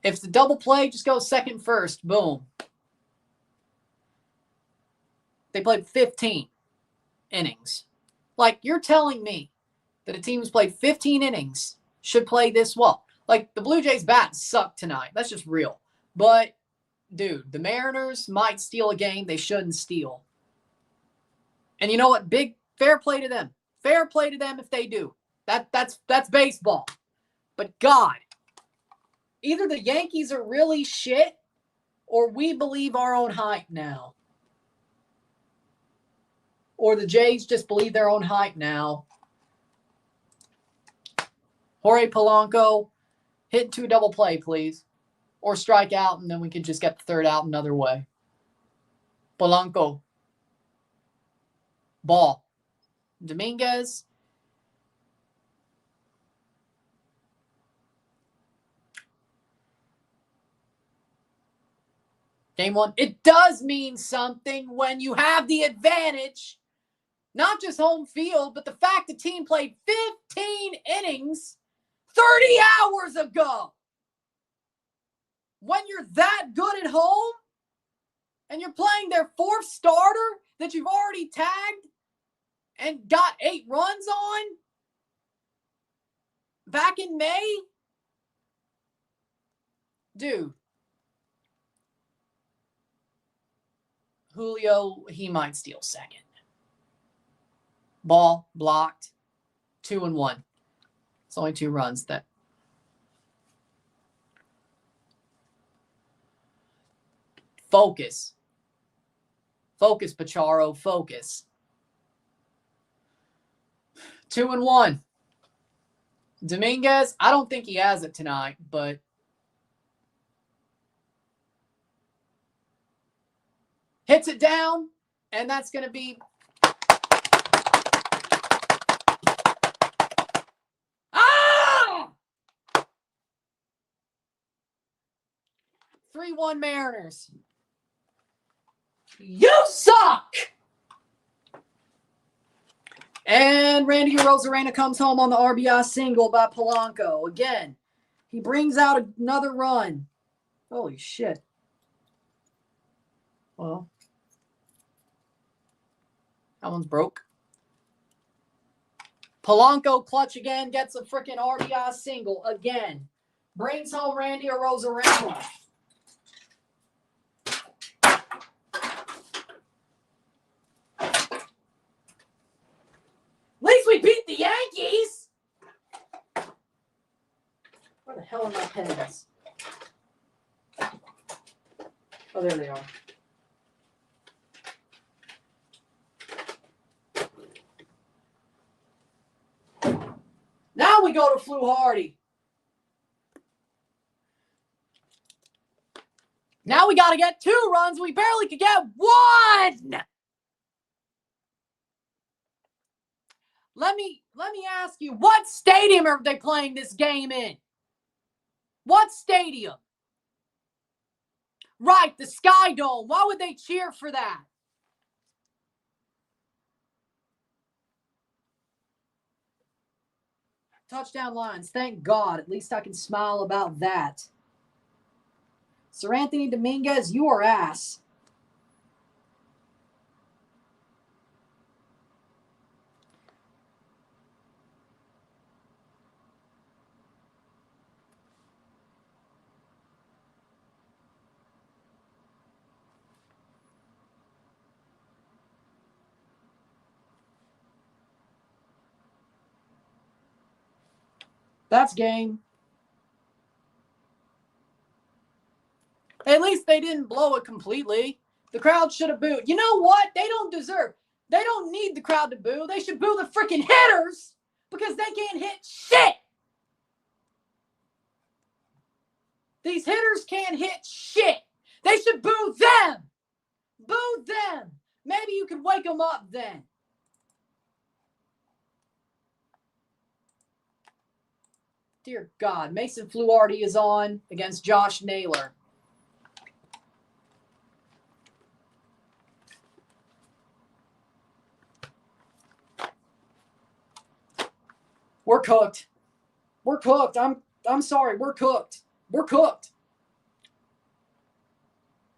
If it's a double play, just go second first. Boom. They played 15 innings. Like, you're telling me that a team who's played 15 innings should play this well. Like, the Blue Jays' bats suck tonight. That's just real. But, dude, the Mariners might steal a game they shouldn't steal. And you know what? Big fair play to them. Fair play to them if they do. That's baseball. But God, either the Yankees are really shit or we believe our own hype now. Or the Jays just believe their own hype now. Jorge Polanco, hit 2 double play, please. Or strike out, and then we can just get the third out another way. Polanco. Ball. Dominguez. Game one. It does mean something when you have the advantage. Not just home field, but the fact the team played 15 innings 30 hours ago. When you're that good at home and you're playing their 4th starter that you've already tagged and got 8 runs on back in May, dude, Julio, he might steal second. Ball blocked, 2-1. It's only 2 runs. That focus, Pacharo, focus. 2-1. Dominguez, I don't think he has it tonight, but hits it down, and that's going to be 3-1 Mariners. You suck! And Randy Rosarena comes home on the RBI single by Polanco. Again, he brings out another run. Holy shit. Well, that one's broke. Polanco clutch again, gets a freaking RBI single again. Brings home Randy Rosarena. hell are my pens? Oh, there they are. Now we go to Fluharty. Now we got to get 2 runs. We barely could get 1. Let me ask you, what stadium are they playing this game in? What stadium? Right, the Sky Dome. Why would they cheer for that? Touchdown lines. Thank God. At least I can smile about that. Sir Anthony Dominguez, you are ass. That's game. At least they didn't blow it completely. The crowd should have booed. You know what? They don't deserve. They don't need the crowd to boo. They should boo the freaking hitters because they can't hit shit. These hitters can't hit shit. They should boo them. Boo them. Maybe you could wake them up then. Dear God, Mason Fluharty is on against Josh Naylor. We're cooked. We're cooked. I'm sorry. We're cooked. We're cooked.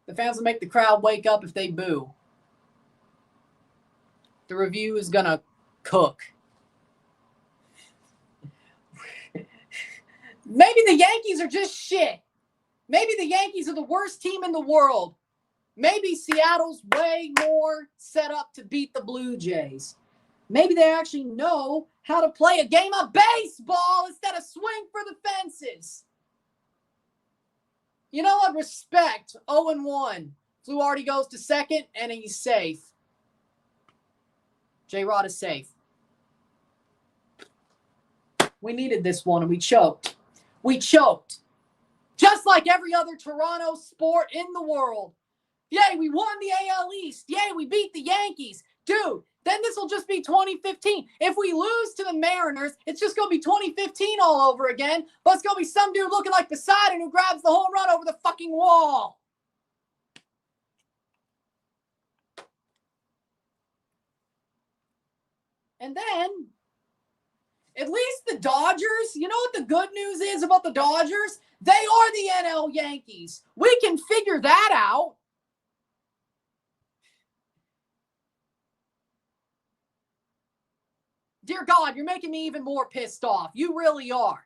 The fans will make the crowd wake up if they boo. The review is going to cook. Maybe the Yankees are just shit. Maybe the Yankees are the worst team in the world. Maybe Seattle's way more set up to beat the Blue Jays. Maybe they actually know how to play a game of baseball instead of swing for the fences. You know what? Respect. 0-1. Fluharty goes to second, and he's safe. J-Rod is safe. We needed this one, and we choked. We choked. Just like every other Toronto sport in the world. Yay, we won the AL East. Yay, we beat the Yankees. Dude, then this will just be 2015. If we lose to the Mariners, it's just going to be 2015 all over again. But it's going to be some dude looking like Poseidon who grabs the home run over the fucking wall. And then, at least the Dodgers, you know what the good news is about the Dodgers? They are the NL Yankees. We can figure that out. Dear God, you're making me even more pissed off. You really are.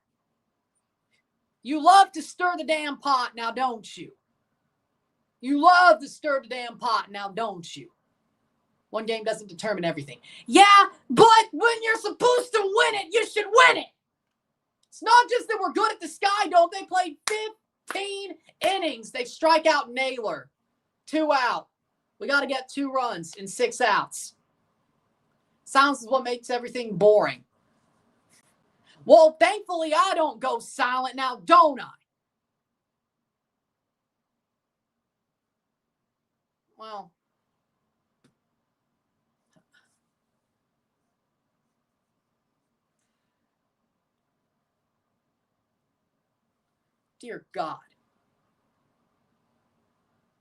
You love to stir the damn pot now, don't you? You love to stir the damn pot now, don't you? One game doesn't determine everything. Yeah, but when you're supposed to win it, you should win it. It's not just that we're good at the Sky Dome. They played 15 innings. They strike out Naylor. 2 out. We got to get 2 runs in 6 outs. Silence is what makes everything boring. Well, thankfully, I don't go silent now, don't I? Well, dear God.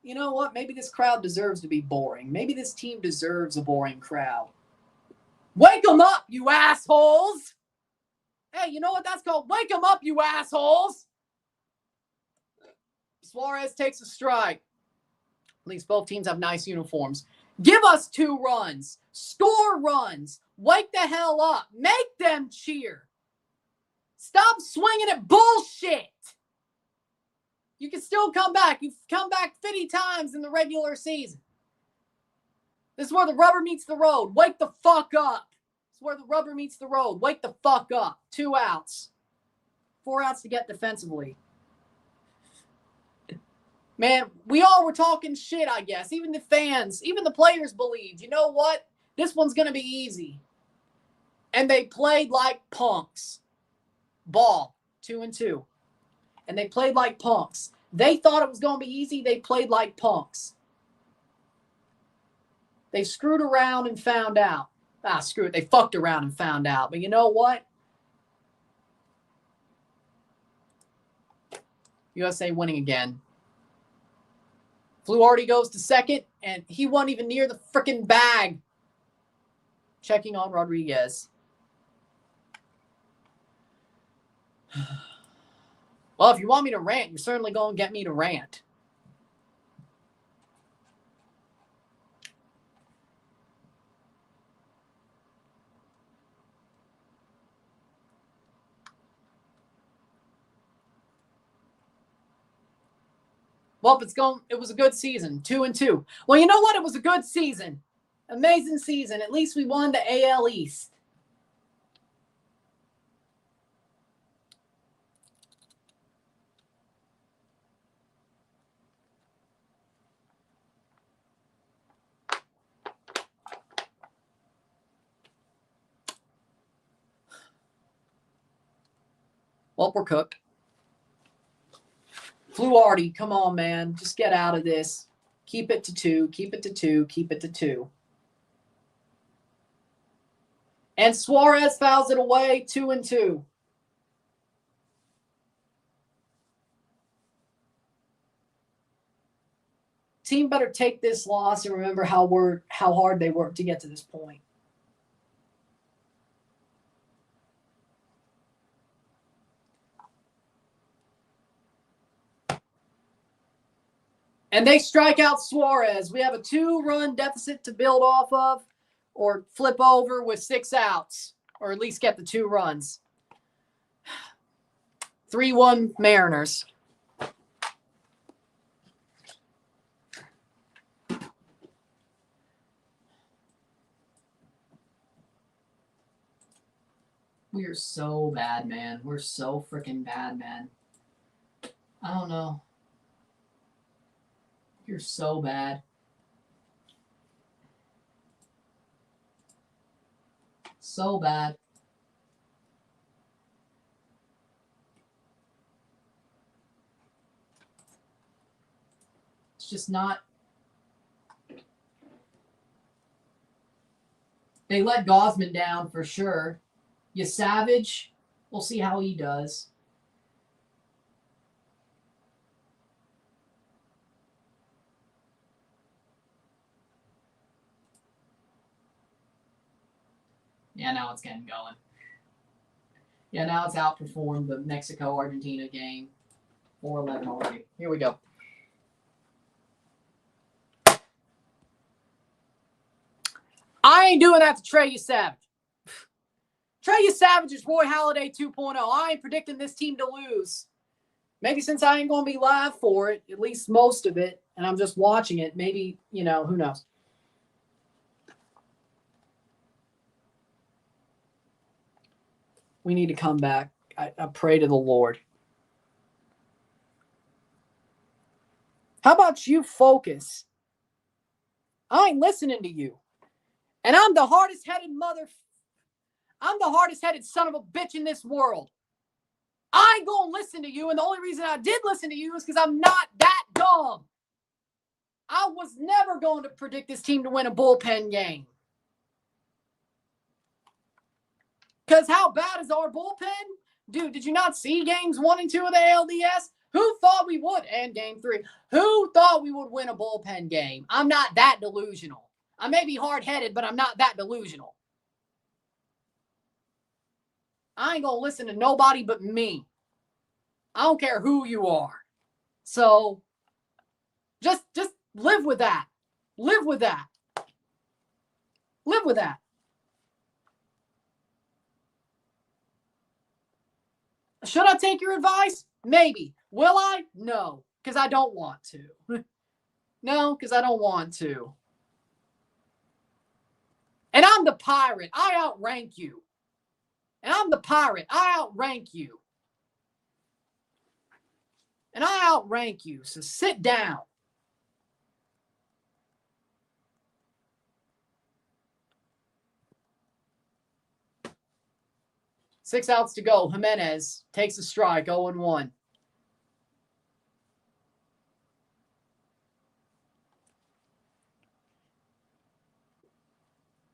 You know what? Maybe this crowd deserves to be boring. Maybe this team deserves a boring crowd. Wake them up, you assholes! Hey, you know what that's called? Wake them up, you assholes! Suarez takes a strike. At least both teams have nice uniforms. Give us 2 runs. Score runs. Wake the hell up. Make them cheer. Stop swinging at bullshit. You can still come back. You've come back 50 times in the regular season. This is where the rubber meets the road. Wake the fuck up. This is where the rubber meets the road. Wake the fuck up. 2 outs. 4 outs to get defensively. Man, we all were talking shit, I guess. Even the fans, even the players believed, you know what? This one's going to be easy. And they played like punks. Ball, 2-2. And they played like punks. They thought it was going to be easy. They played like punks. They screwed around and found out. Screw it. They fucked around and found out. But you know what? USA winning again. Fluharty goes to second, and he wasn't even near the freaking bag. Checking on Rodriguez. Well, if you want me to rant, you're certainly going to get me to rant. Well, it was a good season, 2-2. Well, you know what? It was a good season. Amazing season. At least we won the AL East. Well, we're cooked. Fluharty, come on, man. Just get out of this. Keep it to 2. Keep it to 2. Keep it to 2. And Suarez fouls it away, 2-2. Team better take this loss and remember how hard they worked to get to this point. And they strike out Suarez. We have a 2-run deficit to build off of or flip over with 6 outs, or at least get the 2 runs. 3-1 Mariners. We are so bad, man. We're so freaking bad, man. I don't know. You're so bad. So bad. It's just not. They let Gosman down for sure. You Savage, we'll see how he does. Yeah, now it's getting going. Yeah, now it's outperformed the Mexico-Argentina game. 4-11 already. Here we go. I ain't doing that to Tyrese Savage. Tyrese Savage is Roy Halladay 2.0. I ain't predicting this team to lose. Maybe since I ain't going to be live for it, at least most of it, and I'm just watching it, maybe, who knows. We need to come back. I pray to the Lord. How about you focus? I ain't listening to you. And I'm the hardest-headed son of a bitch in this world. I ain't going to listen to you, and the only reason I did listen to you is because I'm not that dumb. I was never going to predict this team to win a bullpen game. Because how bad is our bullpen? Dude, did you not see games 1 and 2 of the ALDS? Who thought we would? And game 3. Who thought we would win a bullpen game? I'm not that delusional. I may be hard-headed, but I'm not that delusional. I ain't going to listen to nobody but me. I don't care who you are. So just live with that. Live with that. Live with that. Should I take your advice? Maybe. Will I? No, because I don't want to. No, because I don't want to. And I'm the pirate. I outrank you. And I'm the pirate. I outrank you. And I outrank you, so sit down. Six outs to go. Jimenez takes a strike, 0-1.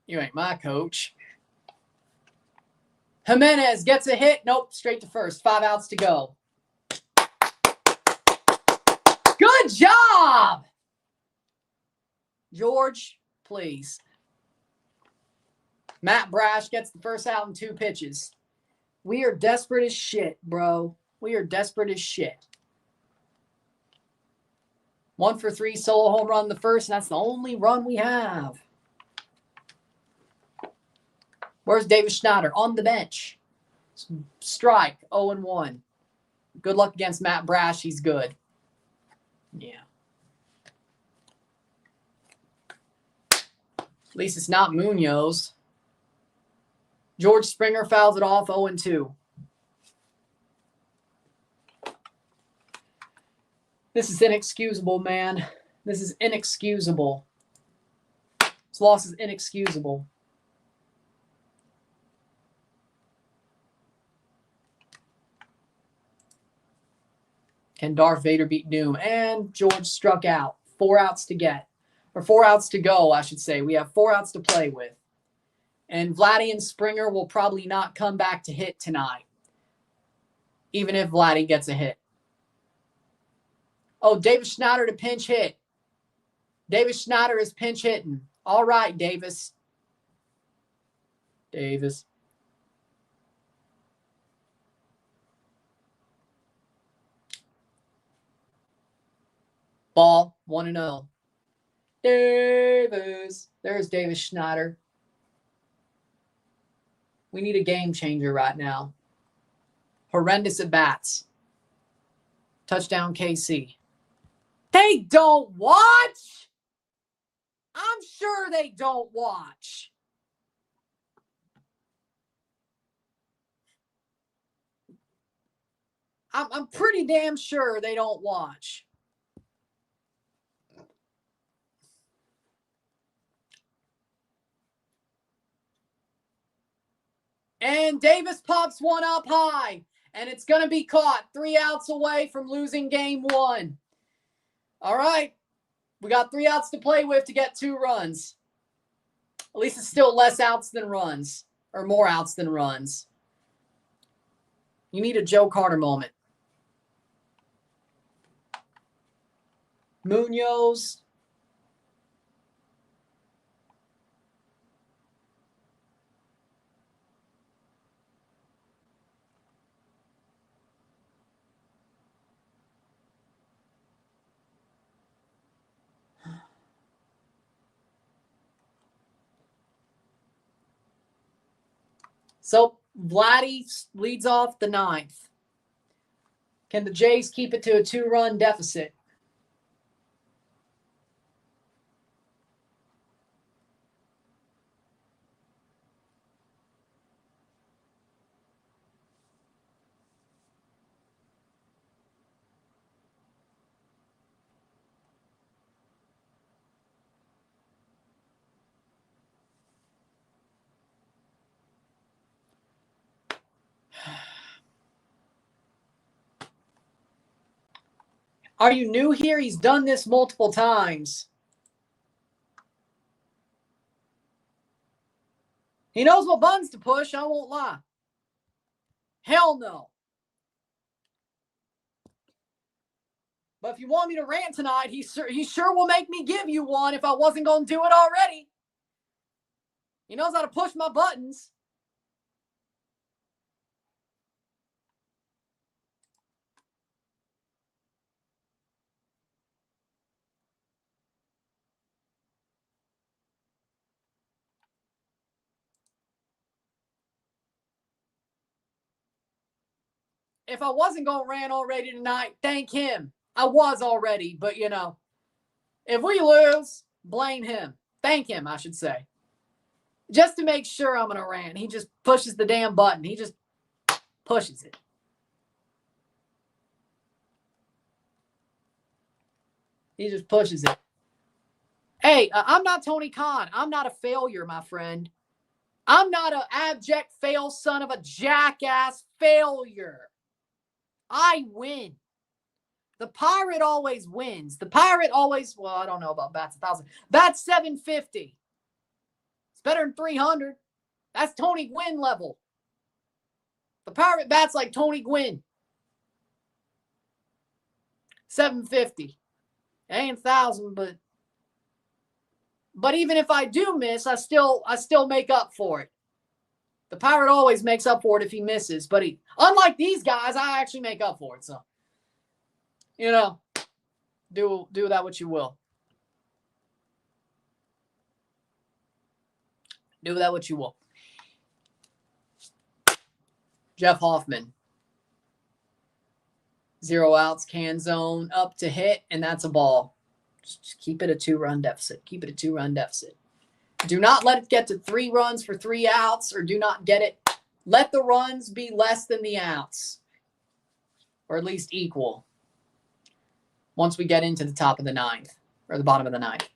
You ain't my coach. Jimenez gets a hit. Nope, straight to first. 5 outs to go. Good job! George, please. Matt Brash gets the first out in 2 pitches. We are desperate as shit, bro. We are desperate as shit. 1 for 3, solo home run in the first, and that's the only run we have. Where's David Schneider? On the bench. Strike, 0-1. Good luck against Matt Brash. He's good. Yeah. At least it's not Munoz. George Springer fouls it off, 0-2. This is inexcusable, man. This is inexcusable. This loss is inexcusable. Can Darth Vader beat Doom? And George struck out. 4 outs to get. Or 4 outs to go, I should say. We have 4 outs to play with. And Vladdy and Springer will probably not come back to hit tonight. Even if Vladdy gets a hit. Oh, David Schneider to pinch hit. David Schneider is pinch hitting. All right, Davis. Davis. Ball, 1-0. Davis. There's Davis Schneider. We need a game changer right now. Horrendous at bats. Touchdown KC. They don't watch? I'm sure they don't watch. I'm pretty damn sure they don't watch. And Davis pops one up high. And it's going to be caught. 3 outs away from losing game 1. All right. We got 3 outs to play with to get 2 runs. At least it's still less outs than runs. Or more outs than runs. You need a Joe Carter moment. Munoz. So Vladdy leads off the 9th. Can the Jays keep it to a 2-run deficit? Are you new here? He's done this multiple times. He knows what buttons to push, I won't lie. Hell no. But if you want me to rant tonight, he sure will make me give you one if I wasn't going to do it already. He knows how to push my buttons. If I wasn't going to rant already tonight, thank him. I was already, but you know, if we lose, blame him. Thank him, I should say. Just to make sure I'm going to rant. He just pushes the damn button. He just pushes it. He just pushes it. Hey, I'm not Tony Khan. I'm not a failure, my friend. I'm not an abject fail son of a jackass failure. I win. The Pirate always wins. The Pirate always, well, I don't know about bats 1,000. Bats 750. It's better than 300. That's Tony Gwynn level. The Pirate bats like Tony Gwynn. 750. It ain't 1,000, but even if I do miss, I still make up for it. The Pirate always makes up for it if he misses, but unlike these guys, I actually make up for it. So, you know, do that what you will. Do that what you will. Jeff Hoffman. 0 outs, can zone, up to hit, and that's a ball. Just keep it a 2-run deficit. Keep it a 2-run deficit. Do not let it get to 3 runs for 3 outs, or do not get it. Let the runs be less than the outs, or at least equal, once we get into the top of the 9th, or the bottom of the 9th.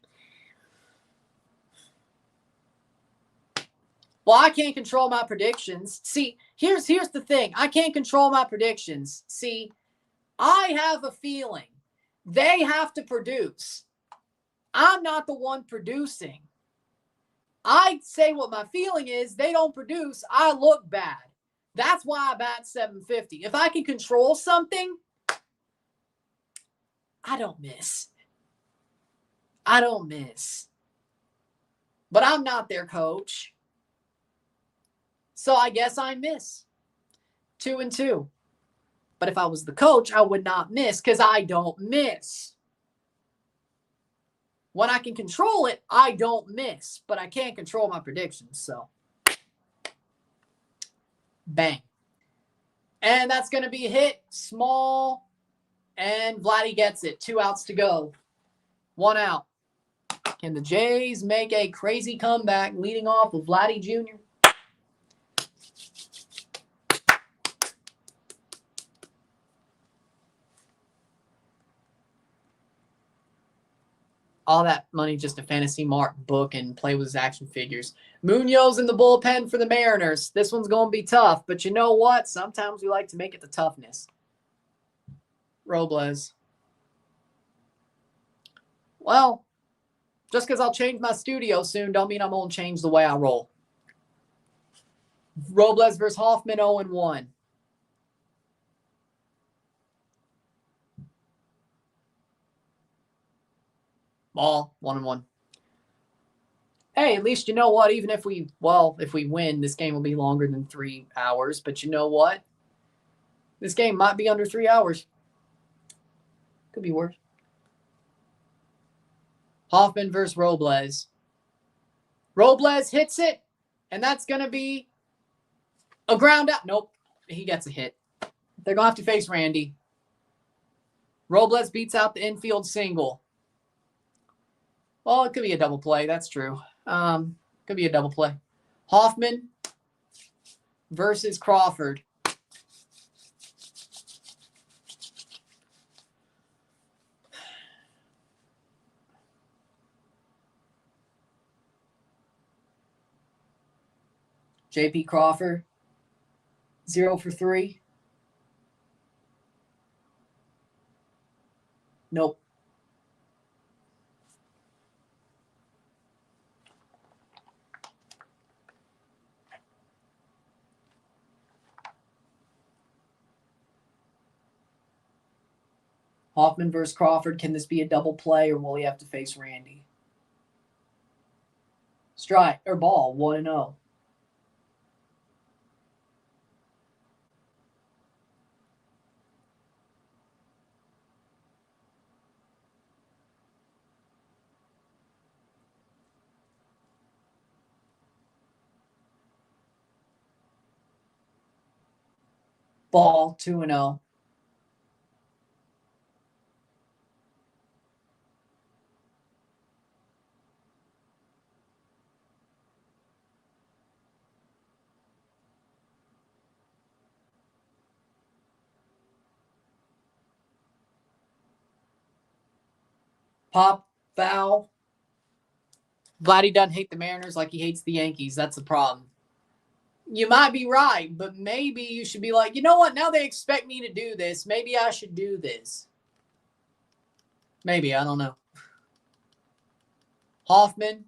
Well, I can't control my predictions. See, here's the thing. I can't control my predictions. See, I have a feeling they have to produce. I'm not the one producing. I say what my feeling is. They don't produce. I look bad. That's why I bat 750. If I can control something, I don't miss. I don't miss. But I'm not their coach. So I guess I miss. 2-2. But if I was the coach, I would not miss because I don't miss. When I can control it, I don't miss. But I can't control my predictions. So, bang. And that's going to be a hit. Small. And Vladdy gets it. 2 outs to go. 1 out. Can the Jays make a crazy comeback leading off with Vladdy Jr.? All that money just a fantasy mark book and play with his action figures. Munoz in the bullpen for the Mariners. This one's going to be tough, but you know what? Sometimes we like to make it the toughness. Robles. Well, just because I'll change my studio soon don't mean I'm going to change the way I roll. Robles versus Hoffman, 0-1. Ball, 1-1. Hey, at least you know what? Even if we win, this game will be longer than 3 hours. But you know what? This game might be under 3 hours. Could be worse. Hoffman versus Robles. Robles hits it, and that's going to be a ground out. Nope, he gets a hit. They're going to have to face Randy. Robles beats out the infield single. Well, it could be a double play. That's true. Could be a double play. Hoffman versus Crawford. J.P. Crawford, 0 for 3. Nope. Hoffman versus Crawford. Can this be a double play, or will he have to face Randy? Strike or ball, 1-0. Ball, 2-0. Pop, foul. Vladdy doesn't hate the Mariners like he hates the Yankees. That's the problem. You might be right, but maybe you should be like, you know what? Now they expect me to do this. Maybe I should do this. Maybe. I don't know. Hoffman.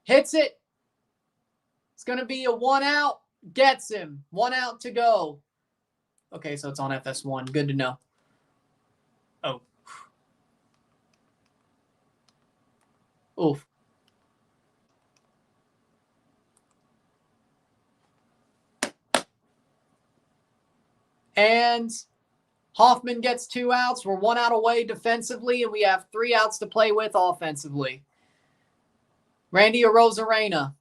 Hits it. It's going to be a 1 out. Gets him. 1 out to go. Okay, so it's on FS1. Good to know. Oh. Oof. And Hoffman gets 2 outs. We're 1 out away defensively, and we have 3 outs to play with offensively. Randy Arozarena.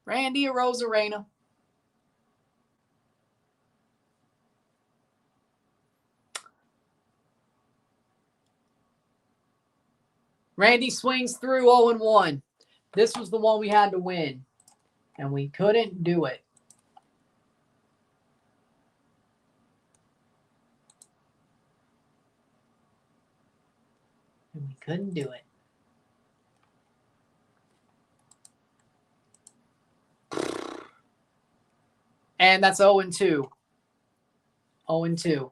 Randy Arozarena. Randy swings through 0-1. This was the one we had to win, and we couldn't do it. And we couldn't do it. And that's 0-2. 0-2.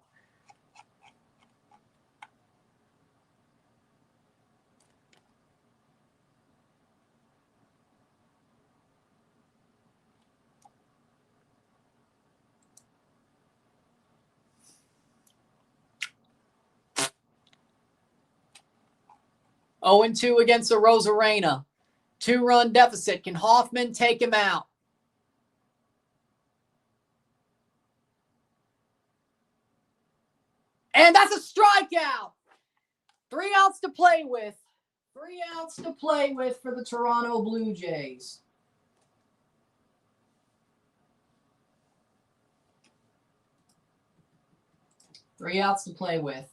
Oh and 2 against the Arozarena. 2-run deficit. Can Hoffman take him out? And that's a strikeout. 3 outs to play with. 3 outs to play with for the Toronto Blue Jays. Three outs to play with.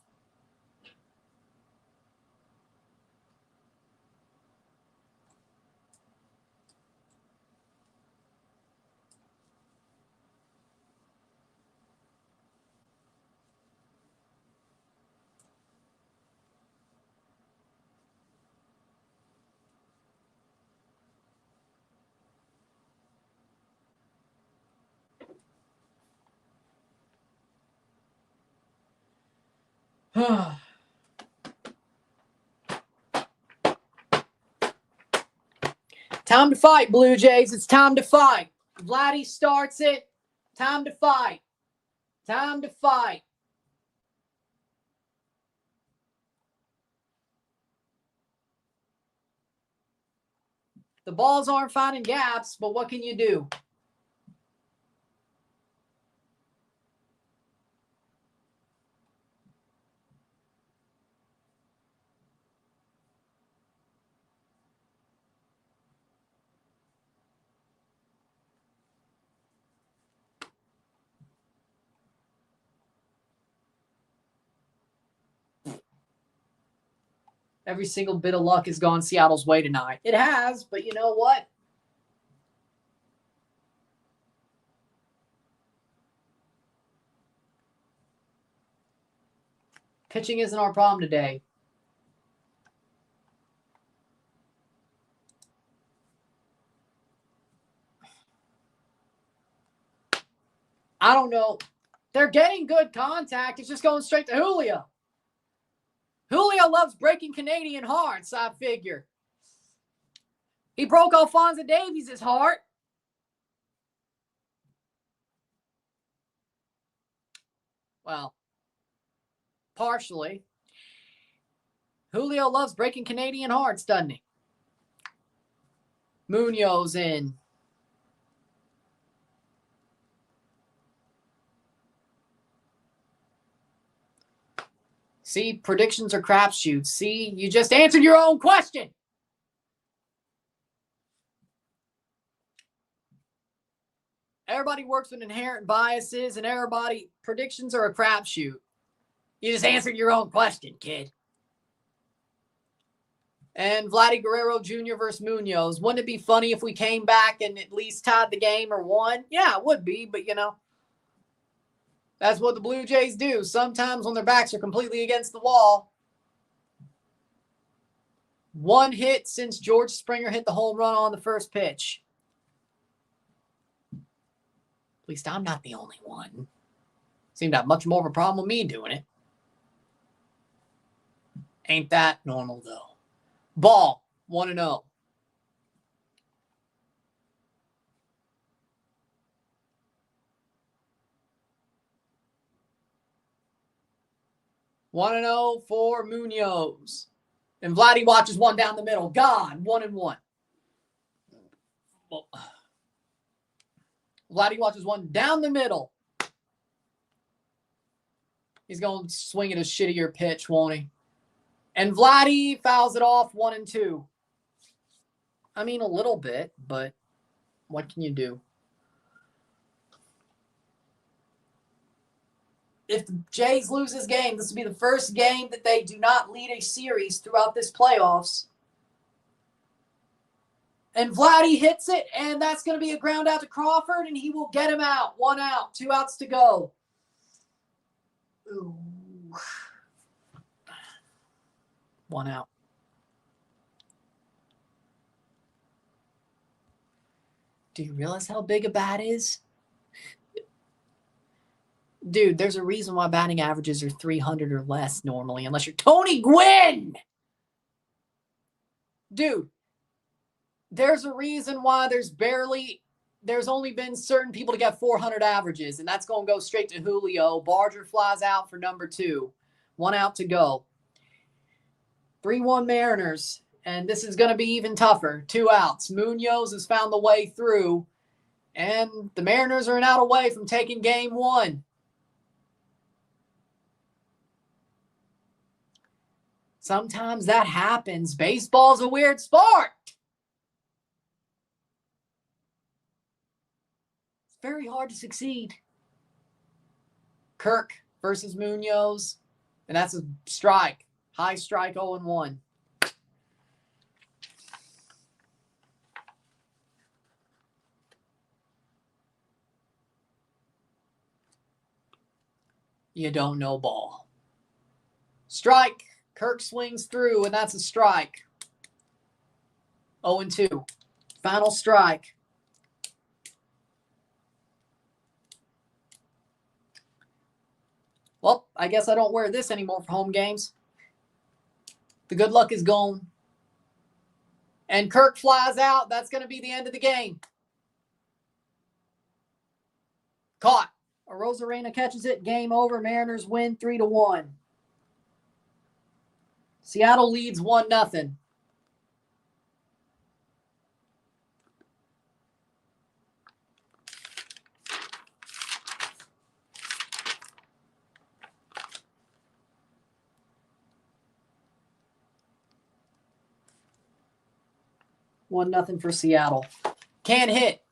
Time to fight, Blue Jays. It's time to fight. Vladdy starts it. Time to fight. Time to fight. The balls aren't finding gaps, but what can you do? Every single bit of luck has gone Seattle's way tonight. It has, but you know what? Pitching isn't our problem today. I don't know. They're getting good contact. It's just going straight to Julio. Julio loves breaking Canadian hearts, I figure. He broke Alphonso Davies' heart. Well, partially. Julio loves breaking Canadian hearts, doesn't he? Munoz in. See, predictions are crapshoots. See, you just answered your own question. Everybody works with inherent biases, and predictions are a crapshoot. You just answered your own question, kid. And Vladdy Guerrero Jr. versus Munoz. Wouldn't it be funny if we came back and at least tied the game or won? Yeah, it would be, but, you know, that's what the Blue Jays do. Sometimes when their backs are completely against the wall. 1 hit since George Springer hit the home run on the first pitch. At least I'm not the only one. Seemed to have much more of a problem with me doing it. Ain't that normal, though. Ball, 1-0. One and 0 for Munoz. And Vladdy watches one down the middle. Gone. 1-1. Well, Vladdy watches one down the middle. He's going to swing at a shittier pitch, won't he? And Vladdy fouls it off 1-2. I mean, a little bit, but what can you do? If the Jays lose this game, this will be the first game that they do not lead a series throughout this playoffs. And Vladdy hits it, and that's going to be a ground out to Crawford, and he will get him out. 1 out, 2 outs to go. Ooh. 1 out. Do you realize how big a bat is? Dude, there's a reason why batting averages are 300 or less normally, unless you're Tony Gwynn. Dude, there's a reason why there's only been certain people to get 400 averages, and that's going to go straight to Julio. Barger flies out for number 2. 1 out to go. 3-1 Mariners, and this is going to be even tougher. 2 outs. Munoz has found the way through, and the Mariners are an out away from taking game 1. Sometimes that happens. Baseball's a weird sport. It's very hard to succeed. Kirk versus Munoz, and that's a strike. High strike, 0-1. You don't know ball. Strike. Kirk swings through, and that's a strike. 0-2. Final strike. Well, I guess I don't wear this anymore for home games. The good luck is gone. And Kirk flies out. That's going to be the end of the game. Caught. Arozarena catches it. Game over. Mariners win 3-1. Seattle leads 1-0. One nothing for Seattle. Can't hit.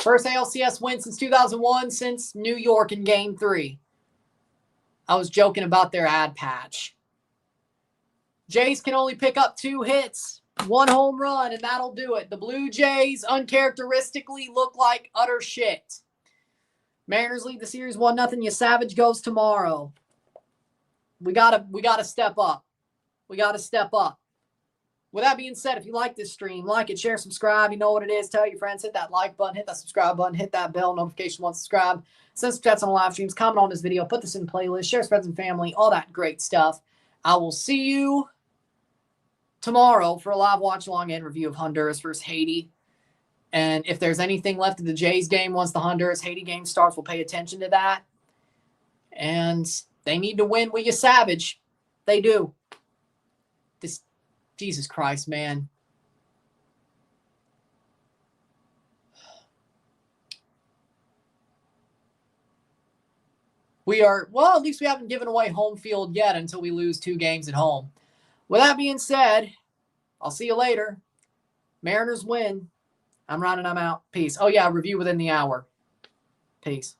First ALCS win since 2001 since New York in Game 3. I was joking about their ad patch. Jays can only pick up 2 hits, 1 home run, and that'll do it. The Blue Jays uncharacteristically look like utter shit. Mariners lead the series 1-0. Savage goes tomorrow. We gotta step up. We gotta step up. With that being said, if you like this stream, like it, share, subscribe. You know what it is. Tell your friends. Hit that like button. Hit that subscribe button. Hit that bell notification once subscribed. Send some chats on the live streams. Comment on this video. Put this in playlist. Share with friends and family. All that great stuff. I will see you tomorrow for a live watch-along and review of Honduras versus Haiti. And if there's anything left of the Jays game once the Honduras-Haiti game starts, we'll pay attention to that. And they need to win with you, Savage. They do. Jesus Christ, man. At least we haven't given away home field yet until we lose 2 games at home. With that being said, I'll see you later. Mariners win. I'm running. I'm out. Peace. Oh, yeah, review within the hour. Peace.